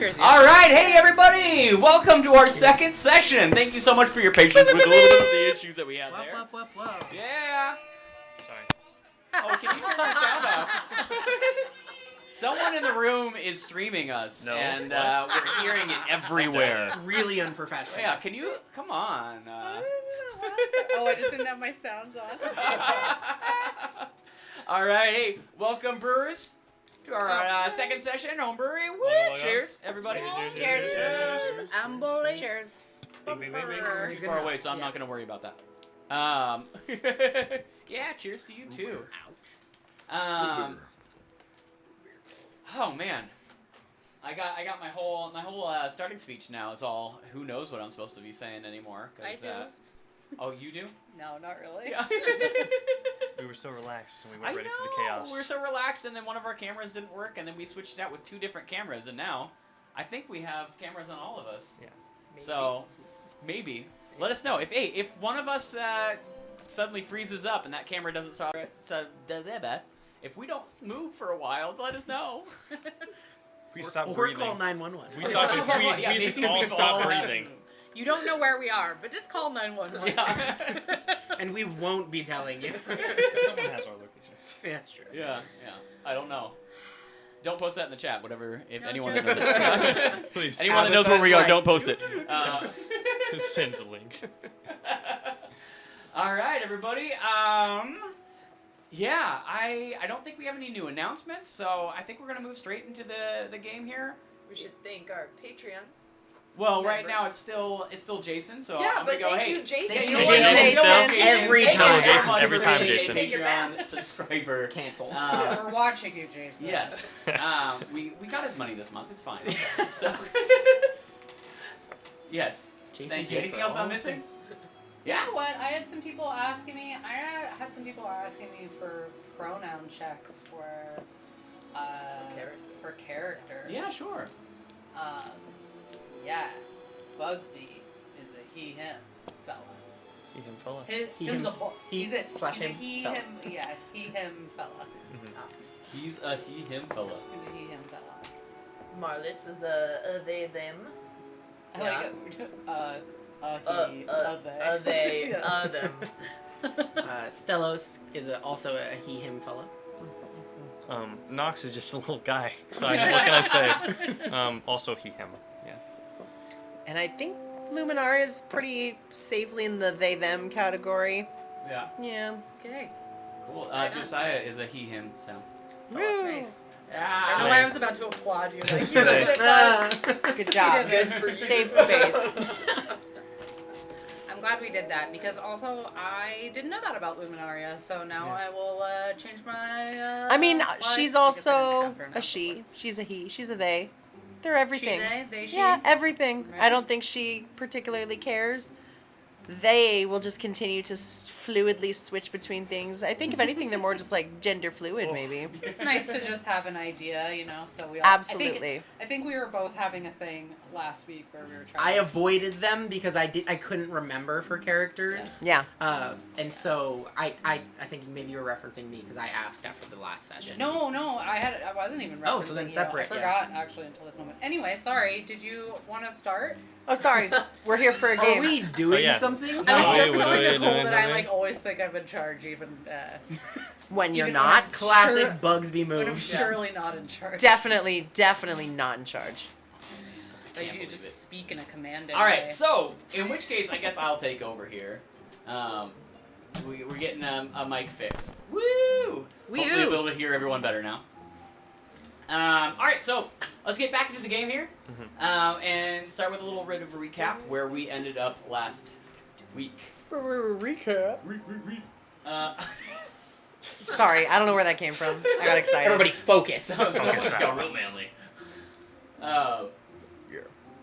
Cheers. All right, hey everybody! Welcome to our second session. Thank you so much for your patience with a little bit of the issues that we had there. Yeah. Sorry. Oh, can you turn your sound off? Someone in the room is streaming us, No. and we're hearing it everywhere. It's really unprofessional. Yeah, can you? Come on. Oh, I just didn't have my sounds on. All right, hey, welcome brewers to our second session, home brewery. Woo! Cheers, everybody. Cheers. I'm bully. Cheers. Too far away, so I'm not going to worry about that. Yeah, cheers to you too. Oh man, I got my whole starting speech now. Is all who knows what I'm supposed to be saying anymore? I do. Oh, you do? No, not really. Yeah. We were so relaxed and we weren't ready for the chaos. We were so relaxed, and then one of our cameras didn't work, and then we switched it out with 2 different cameras, and now I think we have cameras on all of us. Yeah. Maybe. So maybe let us know if one of us suddenly freezes up and that camera doesn't start. If we don't move for a while, let us know. We stop Or breathing. call 911. We stop. Yeah, We just maybe all we've stop all breathing. You don't know where we are, but just call 911. Yeah. And we won't be telling you. Someone has our locations. That's true. Yeah. I don't know. Don't post that in the chat. Whatever. If No anyone joke. knows, Please. anyone that knows where we are, Like, don't post it. Sends a link. All right, everybody. Yeah, I don't think we have any new announcements, so I think we're gonna move straight into the game here. We should thank our Patreon. Well, right now it's still Jason, so Yeah, I'm but gonna go. thank Hey, you, Jason. Thank You you, always say Jason. so. Every Thank you time. so Jason, much every for time, being a Jason. Patreon subscriber. Cancel. We're watching you, Jason. Yes. We got his money this month. It's fine. So. Yes. Jason Thank you. paid Anything for else all I'm the missing? things. You know what? I had some people asking me. I had some people asking me for pronoun checks for characters. Yeah, sure. Yeah. Bugsby is a he/him fella. He him fella. Him's a boy. He's a slash he's a him he fella. him. Yeah, he/him fella. He's a he/him fella. He's a he/him fella. Marlis is a they them. I like it. They them. Stellos is also a he/him fella. Nox is just a little guy. So what can I say? Also he him. Yeah. And I think Luminaria is pretty safely in the they/them category. Yeah. Yeah. Okay. Cool. Josiah is a he/him. So. Woo. Nice. Yeah. I know I was about to applaud you. Like, Slay. Good job. Good for safe space. I'm glad we did that because also I didn't know that about Luminaria, so now I will change my. I mean, life. she's I guess I didn't also have her a now. she. She's a he. She's a they. They're everything. She, they, she. Yeah, everything. Right. I don't think she particularly cares. They will just continue to fluidly switch between things. I think if anything, they're more just like gender fluid, maybe. It's nice to just have an idea, you know. So we all, Absolutely. I think we were both having a thing last week where we were trying. I avoided them because I couldn't remember for characters. Yeah. And so I think maybe you were referencing me because I asked after the last session. No, I wasn't even. Oh, so then referencing you. separate, I forgot actually until this moment. Anyway, sorry. Did you want to start? Oh, sorry. We're here for a game. Are we doing yeah. something? I was just we telling doing Nicole that I something? like always think I'm in charge, even When you're even when not. I'm Classic sure- Bugsby when I'm move. surely not in charge. Definitely not in charge. Like Can't you believe just it. speak in a command. All right. anyway. So, in which case, I guess I'll take over here. We're getting a mic fix. Woo! Hopefully, we'll be able to hear everyone better now. All right, so let's get back into the game here, and start with a little bit of a recap where we ended up last week. Recap. Uh, Sorry, I don't know where that came from. I got excited. Everybody focus. so let's go real manly. Yeah.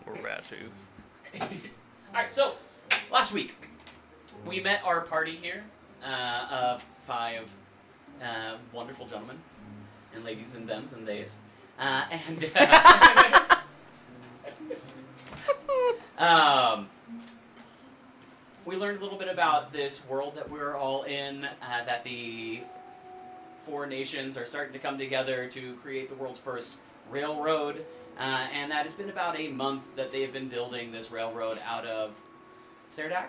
We're rad too. All right, so last week we met our party here of 5 wonderful gentlemen and ladies and thems and theys, we learned a little bit about this world that we're all in, that the 4 nations are starting to come together to create the world's first railroad, and that has been about a month that they have been building this railroad out of Serdak,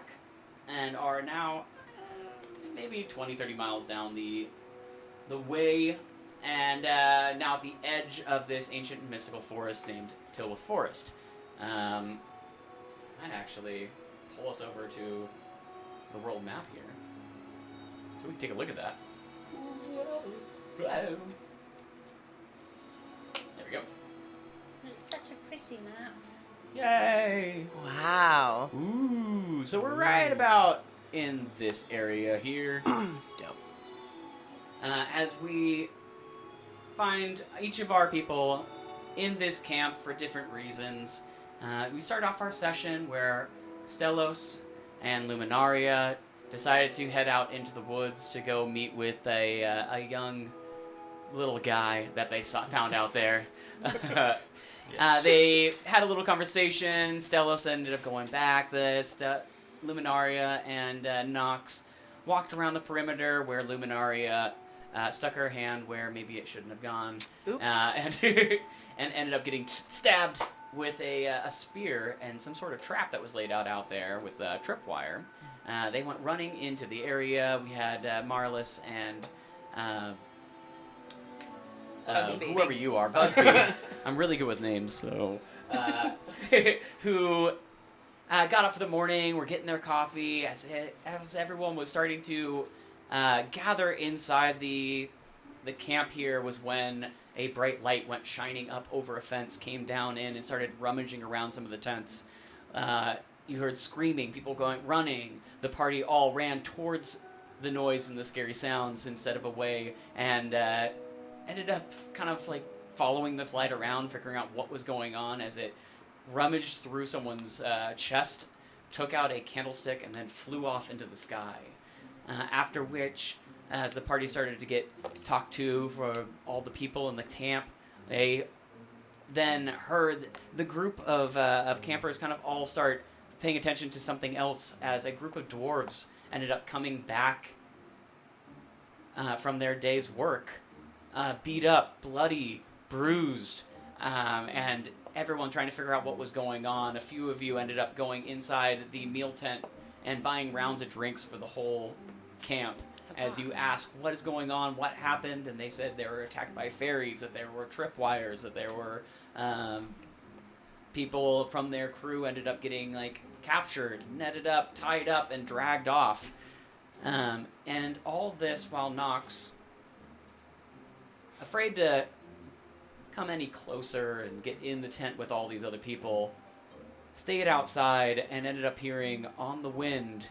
and are now maybe 20-30 miles down the way, and now at the edge of this ancient and mystical forest named Tilwith Forest. Might actually pull us over to the world map here, so we can take a look at that. There we go. It's such a pretty map. Yay! Wow. Ooh, so we're right about in this area here. Dope. As we find each of our people in this camp for different reasons. We start off our session where Stellos and Luminaria decided to head out into the woods to go meet with a young little guy that they found out there. They had a little conversation. Stellos ended up going back. Luminaria and Nox walked around the perimeter where Luminaria stuck her hand where maybe it shouldn't have gone. Oops. And ended up getting stabbed with a spear and some sort of trap that was laid out there with tripwire. They went running into the area. We had Marlis and Bugsby. whoever you are, Bugsby. I'm really good with names, so who got up for the morning. We're getting their coffee as everyone was starting to gather inside the camp. Here was when a bright light went shining up over a fence, came down in, and started rummaging around some of the tents. You heard screaming, people running. The party all ran towards the noise and the scary sounds instead of away, and ended up kind of like following this light around, figuring out what was going on as it rummaged through someone's chest, took out a candlestick, and then flew off into the sky. After which, as the party started to get talked to for all the people in the camp, they then heard the group of campers kind of all start paying attention to something else as a group of dwarves ended up coming back from their day's work, beat up, bloody, bruised, and everyone trying to figure out what was going on. A few of you ended up going inside the meal tent and buying rounds of drinks for the whole camp. As you ask what is going on, what happened, and they said they were attacked by fairies, that there were tripwires, that there were people from their crew ended up getting like captured, netted up, tied up, and dragged off. And all this while Nox, afraid to come any closer and get in the tent with all these other people, stayed outside and ended up hearing on the wind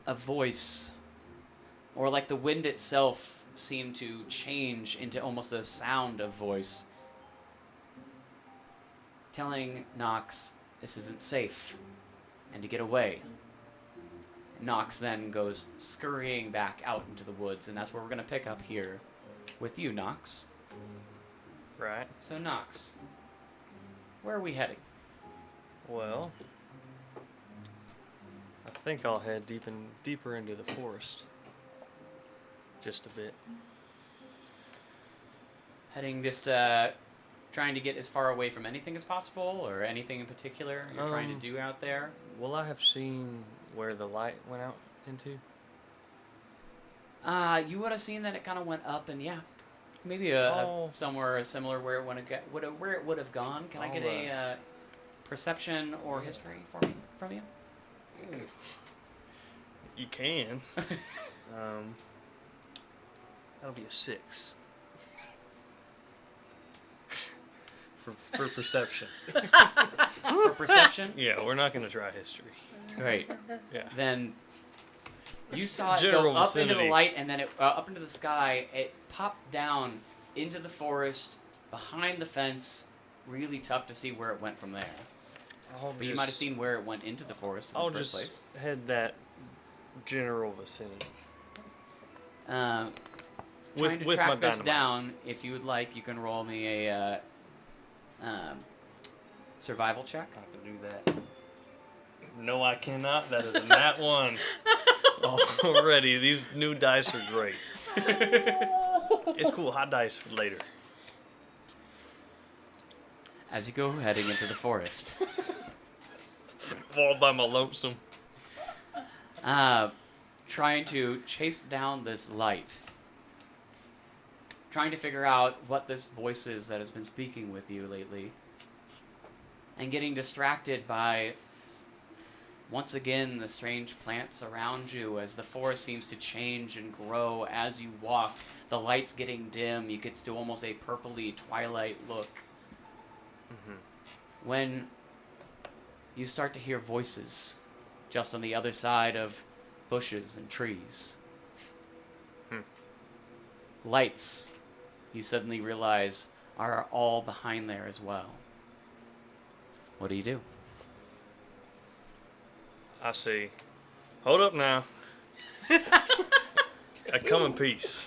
a voice, or like the wind itself seemed to change into almost a sound of voice, telling Nox this isn't safe and to get away. Nox then goes scurrying back out into the woods, and that's where we're going to pick up here with you, Nox. Right. So, Nox, where are we heading? Well, I think I'll head deeper into the forest. Just a bit. Heading just trying to get as far away from anything as possible, or anything in particular you're trying to do out there? Will I have seen where the light went out into? You would have seen that it kind of went up, and yeah, maybe somewhere similar where it would have gone. Can I get a perception or history from you? You can. That'll be a 6. For perception. For perception? Yeah, we're not gonna try history. Great. Yeah. Then you saw it General go up vicinity. into the light, and then it up into the sky. It popped down into the forest behind the fence. Really tough to see where it went from there. But you might have seen where it went into the forest in the first place. Head that general vicinity. Trying to with track my this dynamite. down, if you would like, you can roll me a survival check. I can do that. No, I cannot. That is a nat 1. Already, these new dice are great. It's cool. Hot dice for later. as you go heading into the forest. All by my lonesome. Trying to chase down this light. Trying to figure out what this voice is that has been speaking with you lately. And getting distracted by, once again, the strange plants around you as the forest seems to change and grow as you walk. The light's getting dim. You get to almost a purpley twilight look. Mm-hmm. When you start to hear voices just on the other side of bushes and trees. Lights, you suddenly realize, are all behind there as well. What do? I say, hold up now. I come in peace.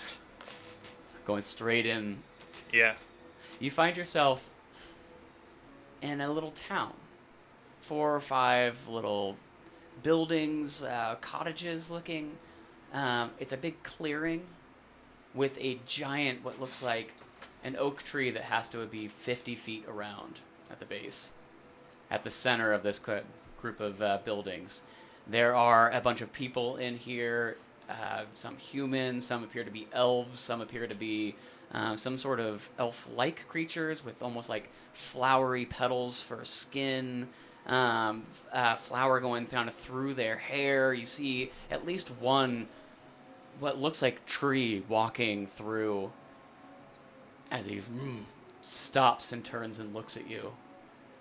Going straight in. Yeah. You find yourself in a little town. 4 or 5 little buildings, cottages looking. It's a big clearing with a giant, what looks like an oak tree that has to be 50 feet around at the base. At the center of this group of buildings. There are a bunch of people in here, some humans, some appear to be elves, some appear to be some sort of elf-like creatures with almost like flowery petals for skin, flower going kind of through their hair. You see at least one, what looks like tree walking through as he stops and turns and looks at you.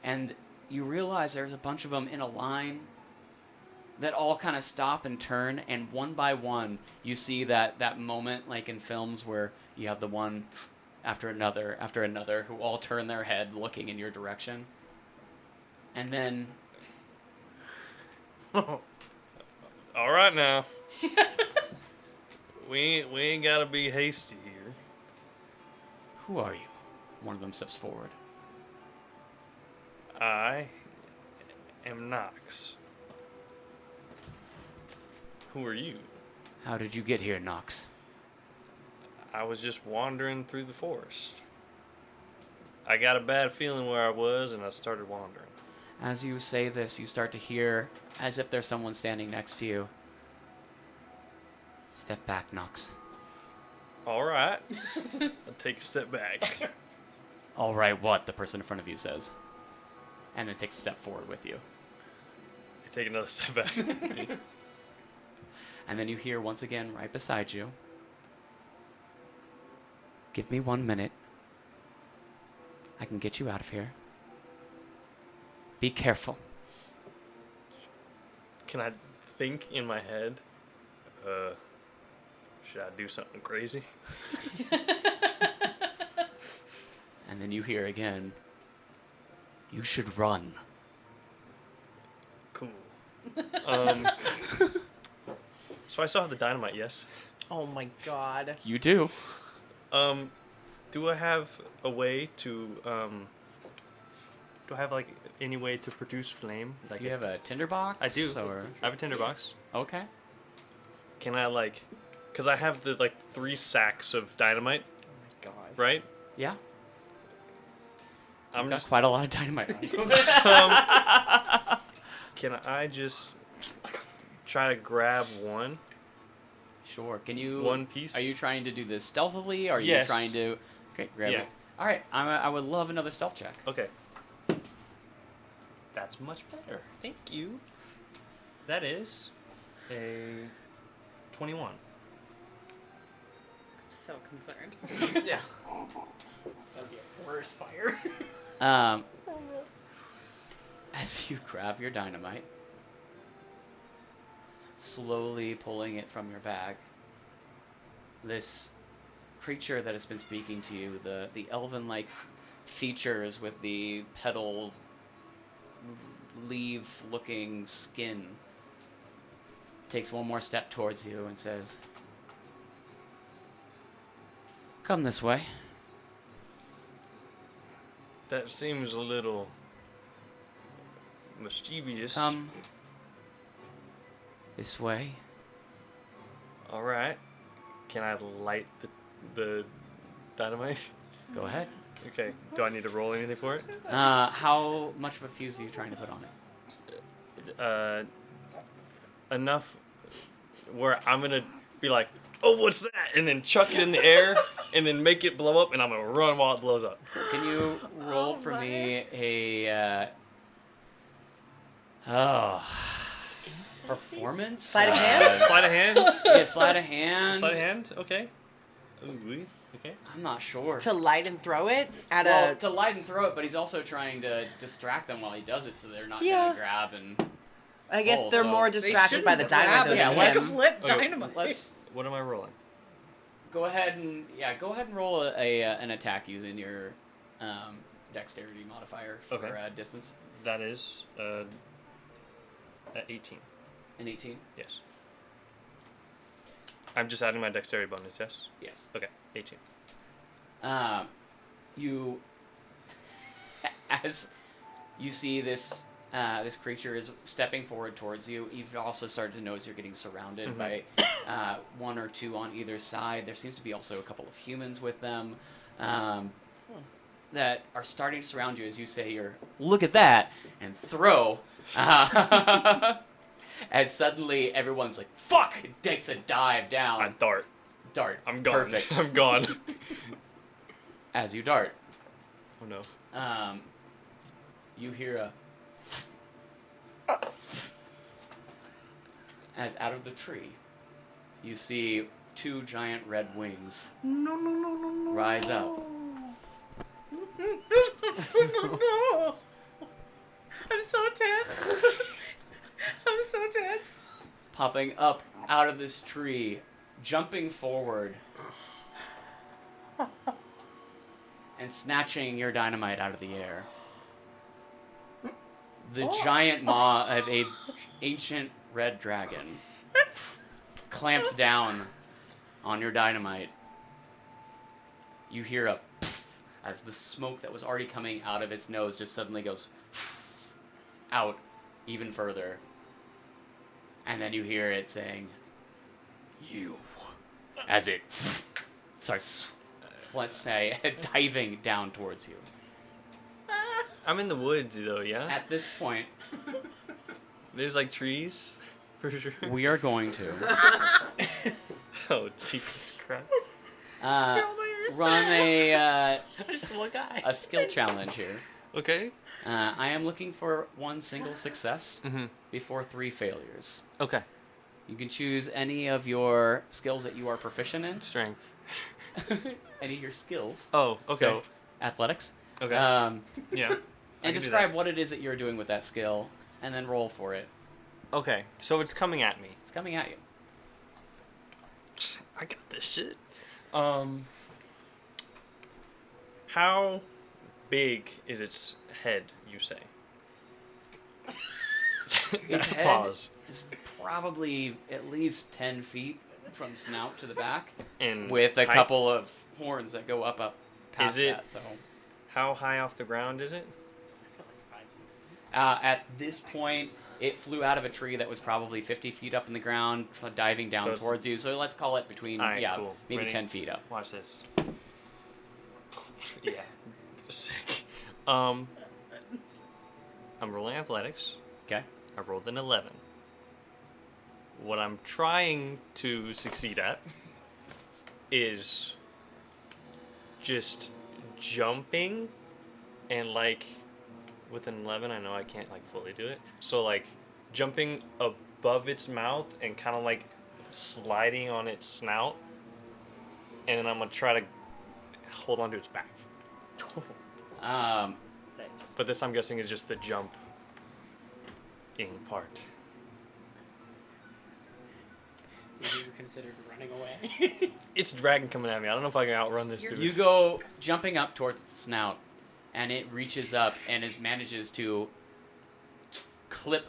And you realize there's a bunch of them in a line that all kind of stop and turn, and one by one, you see that moment like in films where you have the one after another who all turn their head looking in your direction. And then... All right now. we ain't gotta be hasty here. Who are you? One of them steps forward. I am Nox. Who are you? How did you get here, Nox? I was just wandering through the forest. I got a bad feeling where I was, and I started wandering. As you say this, you start to hear, as if there's someone standing next to you. Step back, Nox. All right. I'll take a step back. All right, what? The person in front of you says. And then takes a step forward with you. I take another step back. And then you hear once again right beside you. Give me 1 minute. I can get you out of here. Be careful. Can I think in my head? Should I do something crazy? And then you hear again. You should run. Cool. So I still have the dynamite, yes? Oh my god. You do. Do I have a way to, do I have, like, any way to produce flame? Like Do you have a tinderbox? I do. Or... I have a tinderbox. Okay. Can I, like, because I have the, like, 3 sacks of dynamite, Oh my god. right? Yeah. I'm You've got just, quite a lot of dynamite on you. can I just try to grab one? Sure. Can you... One piece? Are you trying to do this stealthily? Or are you Yes. trying to... Okay, grab Yeah. it. All right. I would love another stealth check. Okay. That's much better. Thank you. That is a 21. So concerned. Yeah. That'd be a forest fire. As you grab your dynamite, slowly pulling it from your bag, this creature that has been speaking to you, the elven-like features with the petal leaf-looking skin, takes one more step towards you and says, "Come this way." That seems a little mischievous. Come this way. All right. Can I light the dynamite? Go ahead. Okay. Do I need to roll anything for it? How much of a fuse are you trying to put on it? Enough where I'm gonna be like, oh, what's that? And then chuck it in the air and then make it blow up, and I'm gonna run while it blows up. Can you roll for me a performance? Sleight of hand? Sleight of hand? Yeah, sleight of hand. Sleight of hand? Okay. Ooh, okay. I'm not sure. To light and throw it at Well, a. to light and throw it, but he's also trying to distract them while he does it, so they're not Yeah. gonna grab and. I guess pull, they're so- more They distracted by the shouldn't dynamite grab than Yeah, a let's- him. lit Okay, dynamite. Let's What am I rolling? go ahead and roll an attack using your dexterity modifier for Okay. distance. That is 18. An 18. Yes. I'm just adding my dexterity bonus, yes? Yes. Okay, 18. You, as you see this this creature is stepping forward towards you, you've also started to notice you're getting surrounded by one or two on either side. There seems to be also a couple of humans with them that are starting to surround you as you say your "look at that" and throw. As suddenly everyone's like, "Fuck!" It takes a dive down. I dart. Dart. I'm gone. Perfect. I'm gone. As you dart, Oh no. you hear a as out of the tree, you see two giant red wings rise up. No. I'm so tense. I'm so tense. Popping up out of this tree, jumping forward, and snatching your dynamite out of the air. The giant maw of a ancient red dragon clamps down on your dynamite. You hear a as the smoke that was already coming out of its nose just suddenly goes out even further. And then you hear it saying, "You," as it starts, let's say, diving down towards you. I'm in the woods though, yeah? At this point, There's like trees, for sure. we are going to Oh, Jesus Christ. run a Just one guy. a skill challenge here. Okay. I am looking for one single success Mm-hmm. before 3 failures. Okay. You can choose any of your skills that you are proficient in. Strength. Any of your skills. Oh, okay. So, athletics. Okay. Yeah. I And can do describe that. what it is that you're doing with that skill, and then roll for it. Okay, so it's coming at me. It's coming at you. I got this shit. How big is its head, you say? Its head Pause. is probably at least 10 feet from snout to the back, And with a height? couple of horns that go up past Is it- that. So, How high off the ground is it? at this point, it flew out of a tree that was probably 50 feet up in the ground, diving down So it's- towards you. So let's call it between, Alright, cool. maybe Ready? 10 feet up. Watch this. Yeah. Sick. I'm rolling athletics. Okay. I rolled an 11. What I'm trying to succeed at is just jumping and like with an 11 I know I can't like fully do it. So like jumping above its mouth and kind of like sliding on its snout, and then I'm going to try to hold onto its back. Nice. But this I'm guessing is just the jump in part. Have you ever considered running away? It's dragon coming at me. I don't know if I can outrun this dude. You go jumping up towards its snout, and it reaches up and manages to clip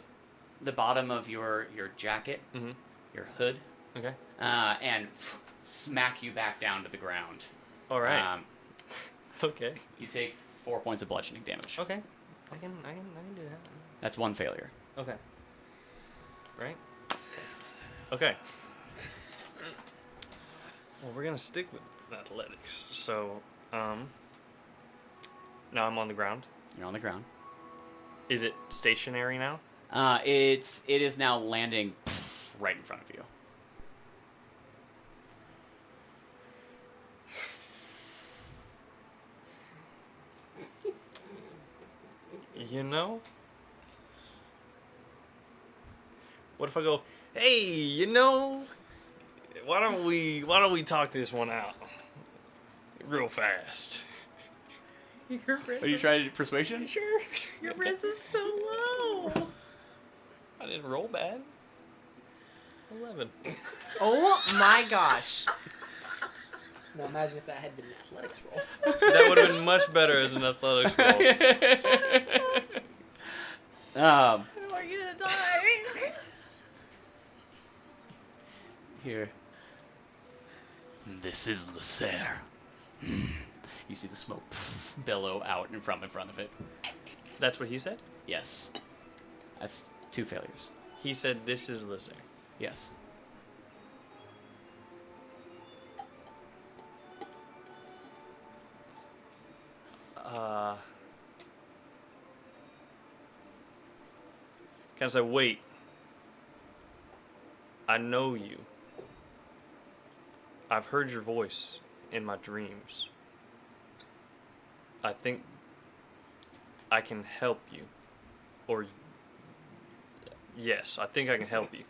the bottom of your jacket, Mhm. your hood, Okay. and smack you back down to the ground. All right. Okay. You take 4 points of bludgeoning damage. Okay. I can do that. That's one failure. Okay. Right? Okay. Well, we're gonna stick with athletics. So, Now I'm on the ground. You're on the ground. Is it stationary now? It is now landing right in front of you. You know? What if I go, hey, you know, why don't we talk this one out real fast? Are you trying to do persuasion? Sure. Your riz is so low. I didn't roll bad. 11. Oh my gosh. Now imagine if that had been an athletics roll. That would have been much better as an athletics roll. I don't want you to die. Here. This is Lacer. You see the smoke billow out in front of it. That's what he said? Yes. That's 2 failures. He said this is Lizard. Yes. Can I say, wait, I know you. I've heard your voice in my dreams. I think I can help you. Or, yes, I think I can help you.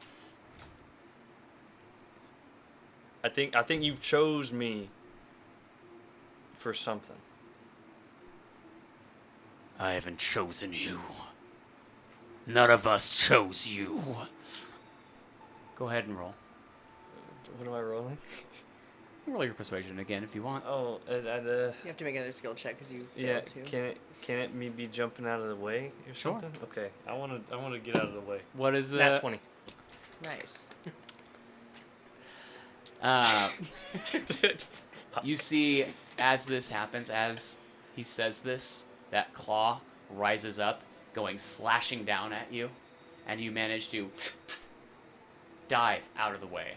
I think you've chose me for something. I haven't chosen you. None of us chose you. Go ahead and roll. What am I rolling? Roll your persuasion again if you want. Oh, You have to make another skill check because you yeah. failed to. Can it me be jumping out of the way or Sure. something? Okay, I wanna get out of the way. What is Nat 20. Nice. You see, as this happens, as he says this, that claw rises up, going slashing down at you, and you manage to dive out of the way.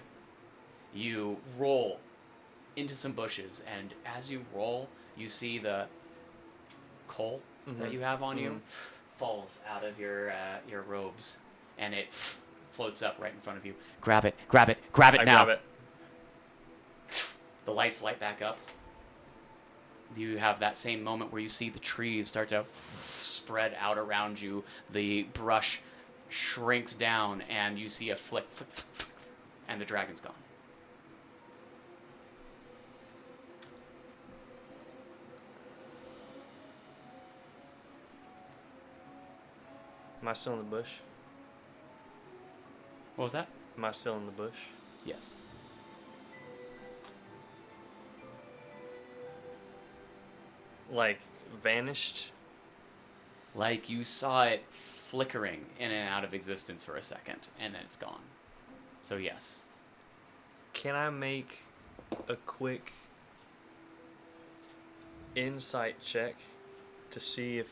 You roll into some bushes, and as you roll, you see the coal that you have on you falls out of your robes, and it floats up right in front of you. Grab it I now. grab it. The lights light back up. You have that same moment where you see the trees start to spread out around you. The brush shrinks down, and you see a flick, and the dragon's gone. Am I still in the bush? What was that? Am I still in the bush? Yes. Like, vanished? Like you saw it flickering in and out of existence for a second, and then it's gone. So yes. Can I make a quick insight check to see if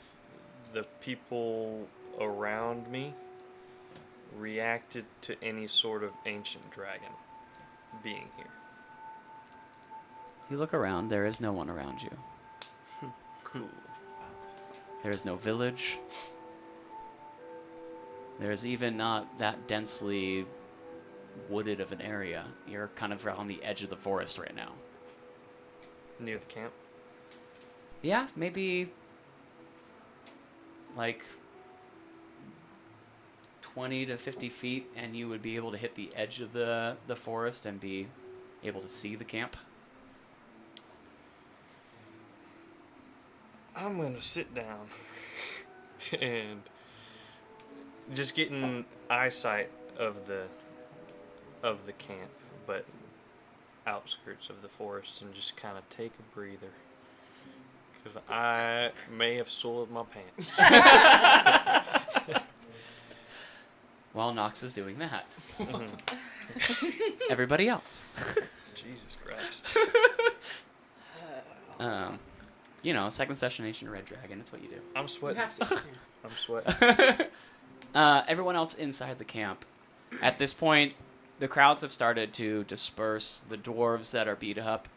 the people around me reacted to any sort of ancient dragon being here? You look around, there is no one around you. Cool. There is no village. There is even not that densely wooded of an area. You're kind of on the edge of the forest right now. Near the camp? Yeah, maybe like 20 to 50 feet, and you would be able to hit the edge of the forest and be able to see the camp. I'm gonna sit down and just getting eyesight of the camp, but outskirts of the forest, and just kind of take a breather, because I may have soiled my pants. While Nox is doing that. Everybody else. Jesus Christ. You know, second session Ancient Red Dragon, that's what you do. I'm You sweating. have to. I'm sweating. Everyone else inside the camp. At this point, the crowds have started to disperse. The dwarves that are beat up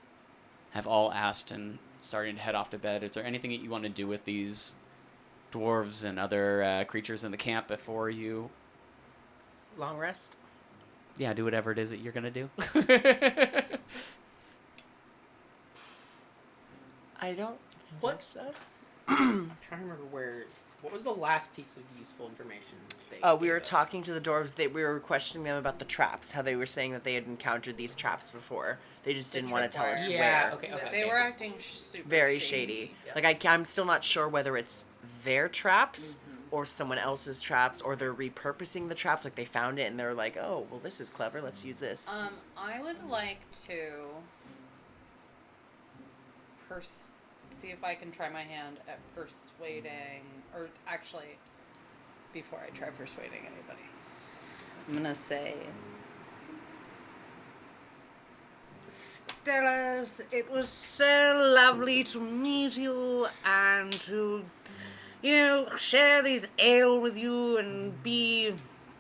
have all asked and starting to head off to bed, is there anything that you want to do with these dwarves and other creatures in the camp before you... Long rest. Yeah, do whatever it is that you're going to do. I don't What? think so. I'm trying to remember what was the last piece of useful information they Oh, we gave were us? talking to the dwarves. We were questioning them about the traps. How they were saying that they had encountered these traps before. They just The didn't want to tell us tripwire. Yeah, where. okay. They were acting super Very shady. Yeah. Like I'm still not sure whether it's their traps or someone else's traps, or they're repurposing the traps. Like they found it and they're like, "Oh, well, this is clever. Let's use this." I would like to see if I can try my hand at persuading, or actually, before I try persuading anybody, I'm gonna say, Stellas, it was so lovely to meet you and to, share these ale with you and be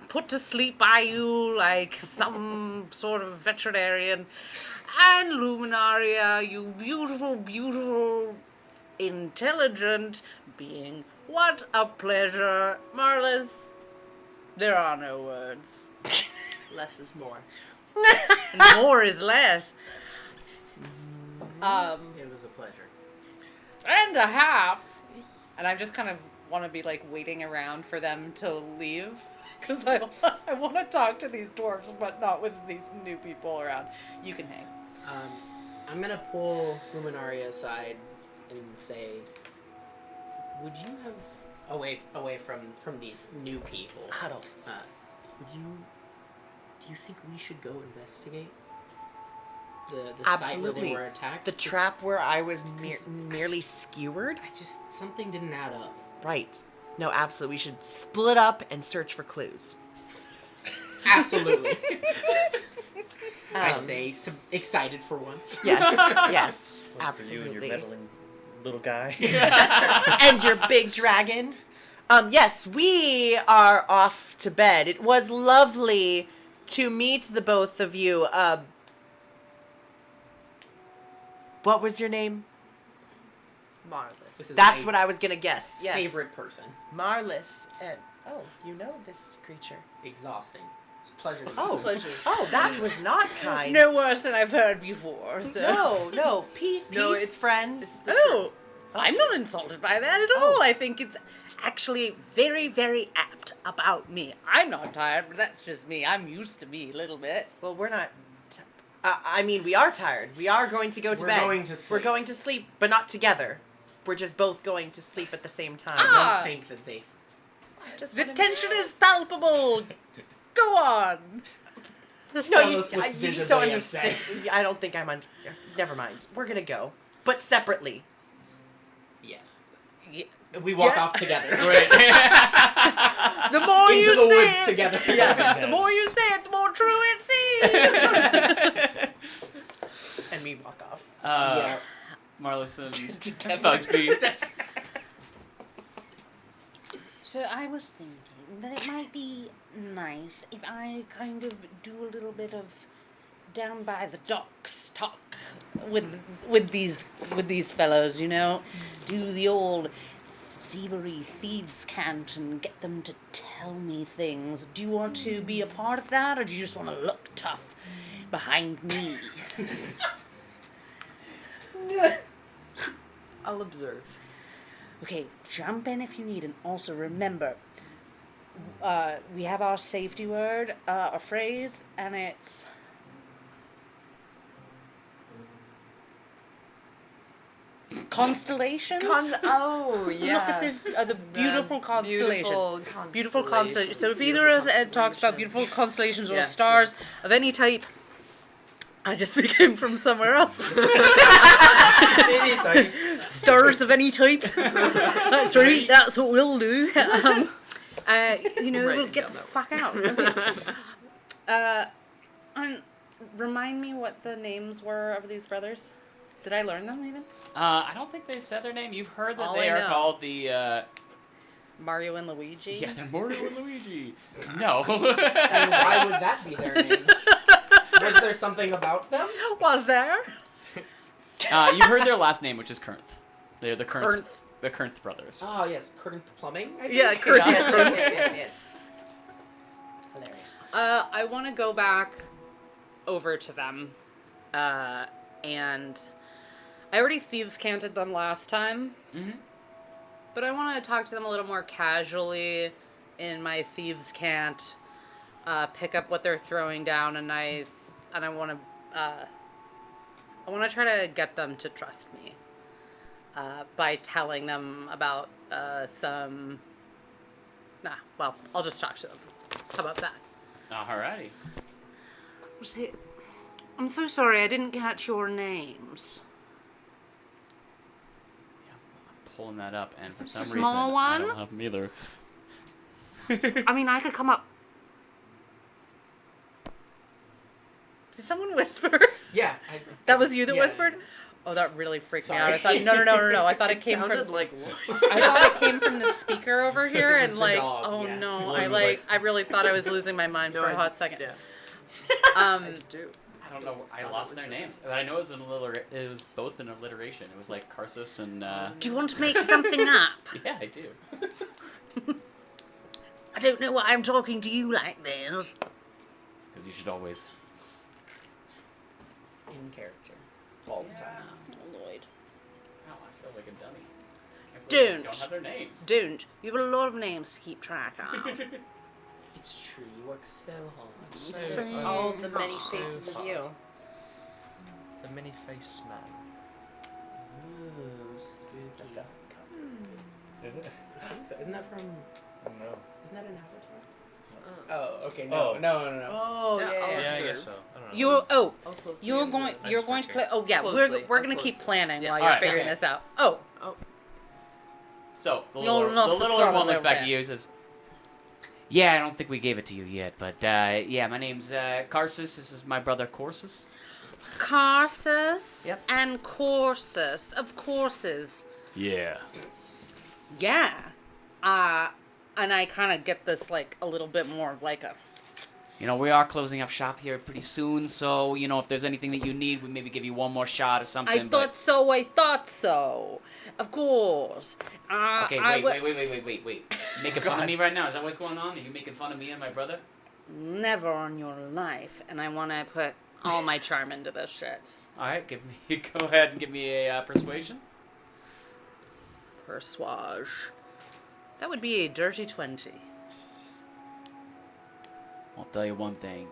put to sleep by you like some sort of veterinarian. And Luminaria, you beautiful, beautiful, intelligent being. What a pleasure. Marlis, there are no words. Less is more. More is less. It was a pleasure. And a half. And I just kind of want to be like waiting around for them to leave. Because I want to talk to these dwarves, but not with these new people around. You can hang. I'm gonna pull Luminaria aside and say, would you have away from these new people? Huddle. Do you think we should go investigate the site where Absolutely. they were attacked? The trap where I was merely skewered. Something didn't add up. Right. No, absolutely. We should split up and search for clues. Absolutely. I say, excited for once. Yes. Yes. For you and your Absolutely. meddling little guy. And your big dragon. Yes, we are off to bed. It was lovely to meet the both of you. What was your name? Marvelous. This is That's my what I was gonna guess. Yes. favorite person. Marlis. And you know this creature. Exhausting. It's a pleasure to meet Oh. you. Pleasure. Oh, that was not kind. No worse than I've heard before, so. No. Peace, No, peace, it's- friends. it's the Oh, I'm not insulted by that at all. Oh. I think it's actually very, very apt about me. I'm not tired, but that's just me. I'm used to me a little bit. Well, we're not. I mean, we are tired. We are going to go to We're bed. going to We're sleep. going to sleep, but not together. We're just both going to sleep at the same time. I Ah. don't think that they... Just The wanna- tension is palpable. Go on. No, Solos you looks just don't visibly understand. upset. I don't think I'm under. Never mind. We're gonna go, but separately. Yes. Yeah. We walk Yeah. off together. Right. The more Into you the say woods it, together. Yeah. The more you say it, the more true it seems. And we walk off. Yeah. Marlis and Together. Bugsby. So I was thinking that it might be nice if I kind of do a little bit of down by the docks talk with these fellows, do the old thievery thieves cant and get them to tell me things. Do you want to be a part of that, or do you just want to look tough behind me? I'll observe. Okay, jump in if you need, and also remember, we have our safety word, a phrase, and it's constellations. Oh, yeah. Look at this, the beautiful constellation. Beautiful constellation. So if Beautiful either of us talks about constellation. beautiful constellations or Yes, stars yes. of any type, I just became from somewhere else. Stars of any type. That's right. That's what we'll do. We'll get the fuck out. Okay. And remind me what the names were of these brothers. Did I learn them even? I don't think they said their name. You've heard that All they I are know. called the... Mario and Luigi. Yeah, they're Mario and Luigi. No. And why would that be their names? Was there something about them? Was there? You heard their last name, which is Kernth. They're the Kernth. Kernth. The Kernth brothers. Oh yes, Current Plumbing. I think? Yeah, Kernth. Yes. Hilarious. I want to go back over to them, and I already thieves canted them last time. Mm-hmm. But I want to talk to them a little more casually in my thieves cant. Pick up what they're throwing down, and I want to try to get them to trust me by telling them about some. Well, I'll just talk to them. How about that? Alrighty. I'm so sorry, I didn't catch your names. Pulling that up, and for some Small reason, one? I don't have them either. I mean, I could come up. Did someone whisper? Yeah. That was you that Yeah. whispered? Oh, that really freaked me out. I Sorry. thought, no. I thought it came sounded from. like. I thought it came from the speaker over here, It was and the like, dog, oh yes. no, Lily I was I really thought I was losing my mind for a hot second. Yeah. Um, I do. I don't know. I Thought lost it was their the- names, but I know it was it was both an alliteration. It was like Karsus and. do you want to make something up? Yeah, I do. I don't know why I'm talking to you like this. Because you should always. In character. All the time. Oh, Lloyd. Oh, I feel like a dummy. I Don't. don't have their names. Don't. You've got a lot of names to keep track of. It's true. You work so hard. So All the many hard. faces of you. The many-faced man. Ooh, spooky. That's got Is it? I think so. Isn't that from? No. Isn't that an Avatar? Oh, okay. No. Oh. No. Oh, Yeah, yeah. I'll Yeah, I observe. guess so. I don't know. You're Closely you're observe. going I you're just going to forget. play. Oh yeah, Closely. we're I'll gonna keep closely. planning Yeah. while you're Alright, figuring okay. this out. Oh, So the You'll littler, not the littler throw one it looks back over. at you and says, "Yeah, I don't think we gave it to you yet, but yeah, my name's Karsus. This is my brother Corsus." Carsus Yep. and Coursus of courses. Yeah. Yeah. And I kind of get this like a little bit more of like a. You know, we are closing up shop here pretty soon, so you know if there's anything that you need, we maybe give you one more shot or something. I thought so. I thought so. Of course. Okay, wait. You making fun of me right now? Is that what's going on? Are you making fun of me and my brother? Never on your life, and I want to put all my charm into this shit. All right, go ahead and give me a persuasion. Persuage. That would be a dirty 20. I'll tell you one thing.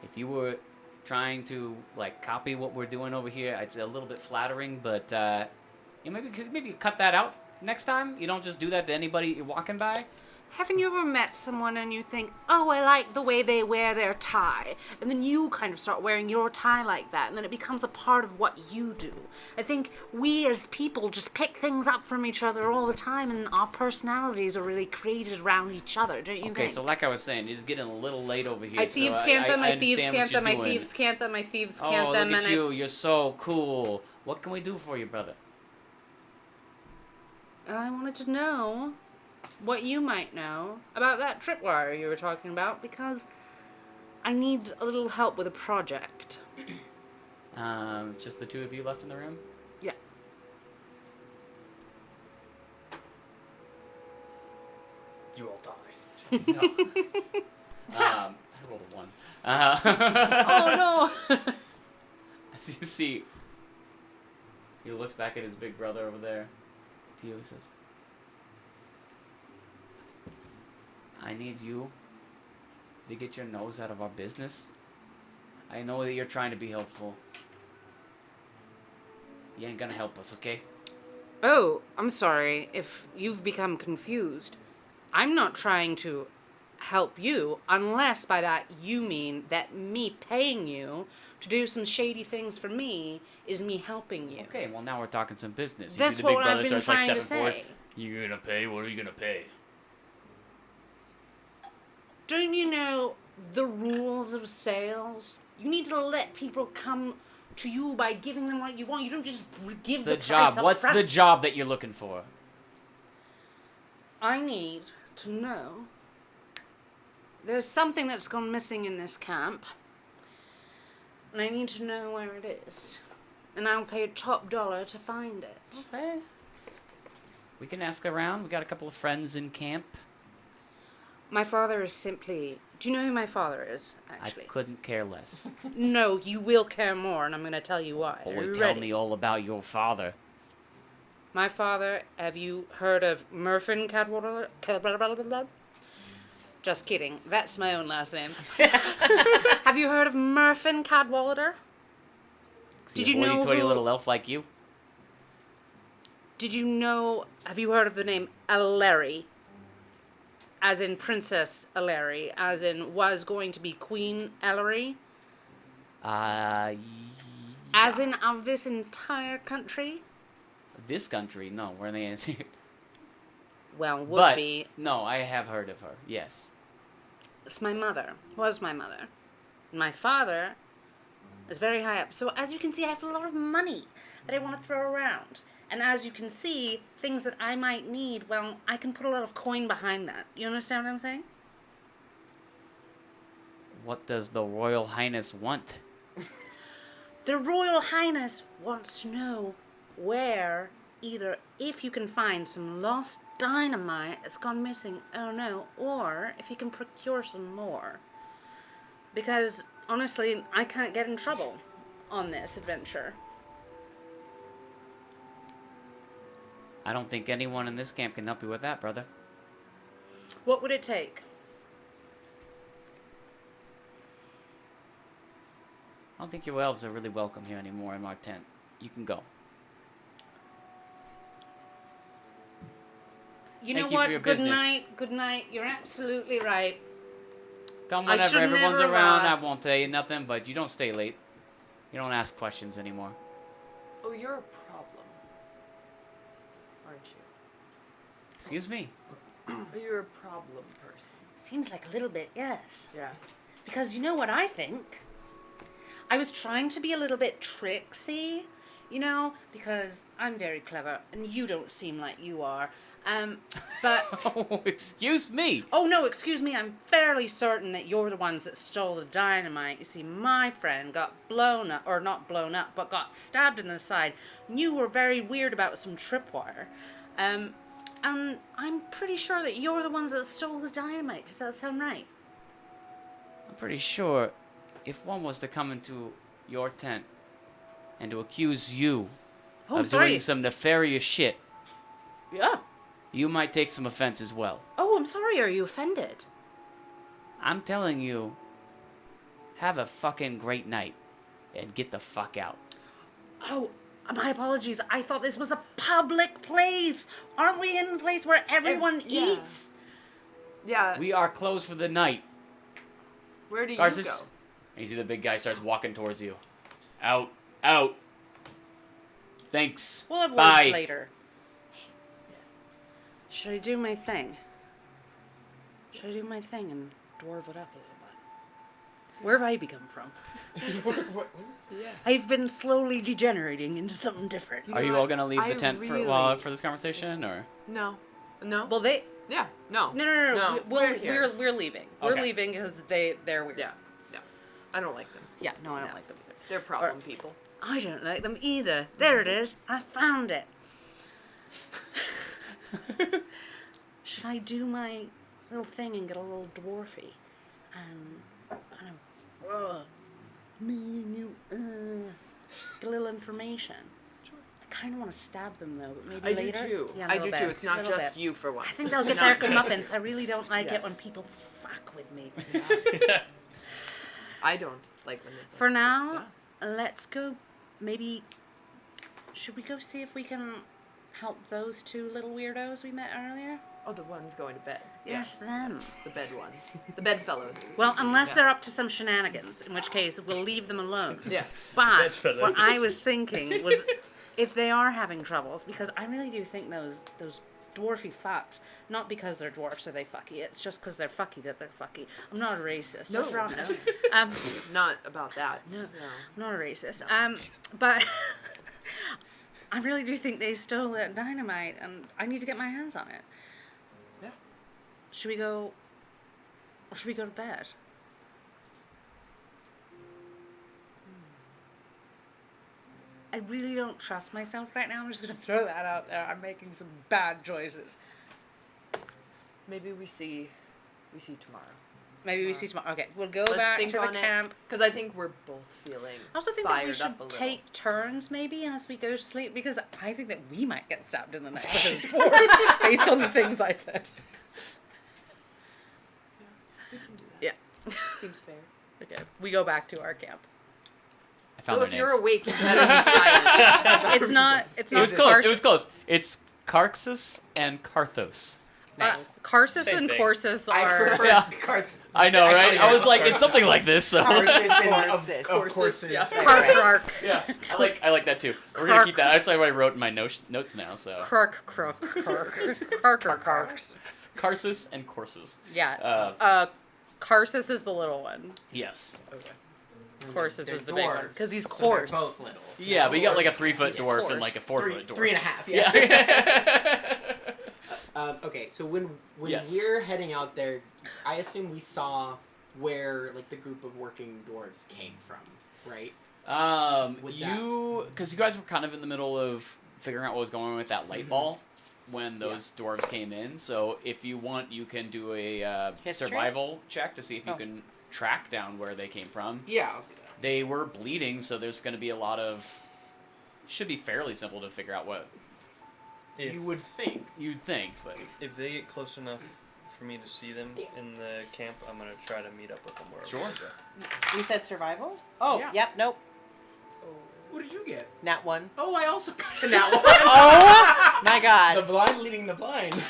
If you were trying to like copy what we're doing over here, it's a little bit flattering, but you maybe cut that out next time. You don't just do that to anybody you're walking by. Haven't you ever met someone and you think, oh, I like the way they wear their tie? And then you kind of start wearing your tie like that, and then it becomes a part of what you do. I think we as people just pick things up from each other all the time, and our personalities are really created around each other, don't you think? Okay, so like I was saying, it's getting a little late over here. I so thieves can't them, I thieves understand what can't them, I you're doing. thieves can't them, I thieves Oh, can't them, look at and you! You're so cool. What can we do for you, brother? I wanted to know what you might know about that tripwire you were talking about, because I need a little help with a project. It's just the two of you left in the room. Yeah. You all die. I rolled a 1. Oh no! As you see, he looks back at his big brother over there. To you, he says, I need you to get your nose out of our business. I know that you're trying to be helpful. You ain't gonna help us, okay? Oh, I'm sorry if you've become confused. I'm not trying to help you, unless by that you mean that me paying you to do some shady things for me is me helping you. Okay, well now we're talking some business. You That's see the big what brother I've been starts like trying to stepping forward. say. You gonna pay? What are you gonna pay? Don't you know the rules of sales? You need to let people come to you by giving them what you want. You don't just give The the job. price up What's front. the job that you're looking for? I need to know. There's something that's gone missing in this camp, and I need to know where it is. and I'll pay top dollar to find it. Okay. We can ask around. We got a couple of friends in camp. My father is simply... Do you know who my father is, actually? I couldn't care less. No, you will care more, and I'm going to tell you why. Are Boy, you tell ready? me all about your father. My father, have you heard of Murfin Cadwallader? Just kidding. That's my own last name. Have you heard of Murfin Cadwallader? Did you know hoity-toity who... little elf like you? Did you know... Have you heard of the name Ellery? As in Princess Ellery, as in was going to be Queen Ellery? As in of this entire country? This country? No, we're in the... Well, would but, be. no, I have heard of her, yes. It's my mother. Was my mother. My father is very high up. So as you can see, I have a lot of money that I want to throw around. And as you can see, things that I might need, well, I can put a lot of coin behind that. You understand what I'm saying? What does the Royal Highness want? The Royal Highness wants to know where, either if you can find some lost dynamite that's gone missing, oh no, or if you can procure some more. Because, honestly, I can't get in trouble on this adventure. I don't think anyone in this camp can help you with that, brother. What would it take? I don't think your elves are really welcome here anymore in our tent. You can go. You Thank know you what? for your Good business. night. Good night. You're absolutely right. Come I whenever should everyone's never around. ask. I won't tell you nothing, but you don't stay late. You don't ask questions anymore. Oh, you're a problem, aren't you? Excuse me. You're a problem person. Seems like a little bit, yes. Yes. Because you know what I think? I was trying to be a little bit tricksy, you know, because I'm very clever and you don't seem like you are. But... Oh, excuse me. Oh, no, excuse me. I'm fairly certain that you're the ones that stole the dynamite. You see, my friend got blown up, or not blown up, but got stabbed in the side. You were very weird about some tripwire. And I'm pretty sure that you're the ones that stole the dynamite. Does that sound right? I'm pretty sure if one was to come into your tent and to accuse you Oh, I'm of sorry. doing some nefarious shit, Yeah. you might take some offense as well. Oh, I'm sorry. Are you offended? I'm telling you, have a fucking great night and get the fuck out. Oh, my apologies. I thought this was a public place. Aren't we in a place where everyone yeah. eats? Yeah. We are closed for the night. Where do you Garces. go? And you see the big guy starts walking towards you. Out. Out. Thanks. We'll have Bye. words later. Should I do my thing? Should I do my thing and dwarf it up a little bit? Where have I become from? Yeah. I've been slowly degenerating into something different. Are you all gonna leave the tent really- for this conversation, or? No. No. Well, they... Yeah. No. No. We're here. We're leaving. We're Okay. leaving because they're weird. Yeah. No. I don't like them. Yeah, no, I don't like them either. They're problem people. I don't like them either. There it is. I found it. Should I do my little thing and get a little dwarfy? And kind of, me and you, get a little information. Sure. I kind of want to stab them though, but maybe I do later. too. Yeah, a I little do bit, too. It's not a little just bit. you for once. I think they'll It's get their not just comeuppance. I really don't like it Yes. when people fuck with me. I don't like when they. For now, let's go. Maybe. Should we go see if we can help those two little weirdos we met earlier? Oh, the ones going to bed. Yes, them. The bed ones. The bedfellows. Well, unless Yes. they're up to some shenanigans, in which case we'll leave them alone. Yes. But Bedfellows. what I was thinking was, if they are having troubles, because I really do think those dwarfy fucks, not because they're dwarfs or they fucky, it's just because they're fucky that they're fucky. I'm not a racist. No. I promise. Not about that. No. I'm not a racist. But I really do think they stole that dynamite, and I need to get my hands on it. Yeah. Should we go? Or should we go to bed? I really don't trust myself right now. I'm just gonna throw that out there. I'm making some bad choices. Maybe we see tomorrow. Maybe we see tomorrow. Okay, we'll go Let's back think to the on camp. Because I think we're both feeling I also think that we fired should up a little. take turns maybe as we go to sleep because I think that we might get stabbed in the neck with those dwarves based on the things I said. We can do that. Yeah. Seems fair. Okay, we go back to our camp. I found So their if you're names. awake, you better be silent. It's not. It's It not. was close. Cars- It was close. It's Carxus and Carthos. Nice. Carsus Same and thing. Corsus I are. prefer Yeah. cards. I know, right? yeah. I was like, it's something like this. So. Courses and Courses. of courses. Yeah. Cark, Yeah, I like that too. We're gonna keep that. That's what I wrote in my notes now. So Crook. Carsus and courses. Yeah. Carsus is the little one. Yes. Corsus They're is the big one dwarves, because he's so they're coarse. both little. Yeah, but you got like a Dwarves. 3-foot He's dwarf coarse. and like a 4-foot dwarf. 3.5. Yeah. Yeah. Okay, so when Yes. we're heading out there, I assume we saw where like the group of working dwarves came from, right? With Because you guys were kind of in the middle of figuring out what was going on with that light ball when those dwarves came in. So if you want, you can do a History? survival check to see if you Oh. can track down where they came from. Yeah. I'll do that. They were bleeding, so there's going to be a lot of. Should be fairly simple to figure out what If, You would think. you'd think, but if they get close enough for me to see them in the camp, I'm gonna try to meet up with them wherever Sure. they go. We said survival? Oh, Yeah. yep, nope. What did you get? Nat 1. Oh, I also got that one. Oh my The god. blind leading the blind.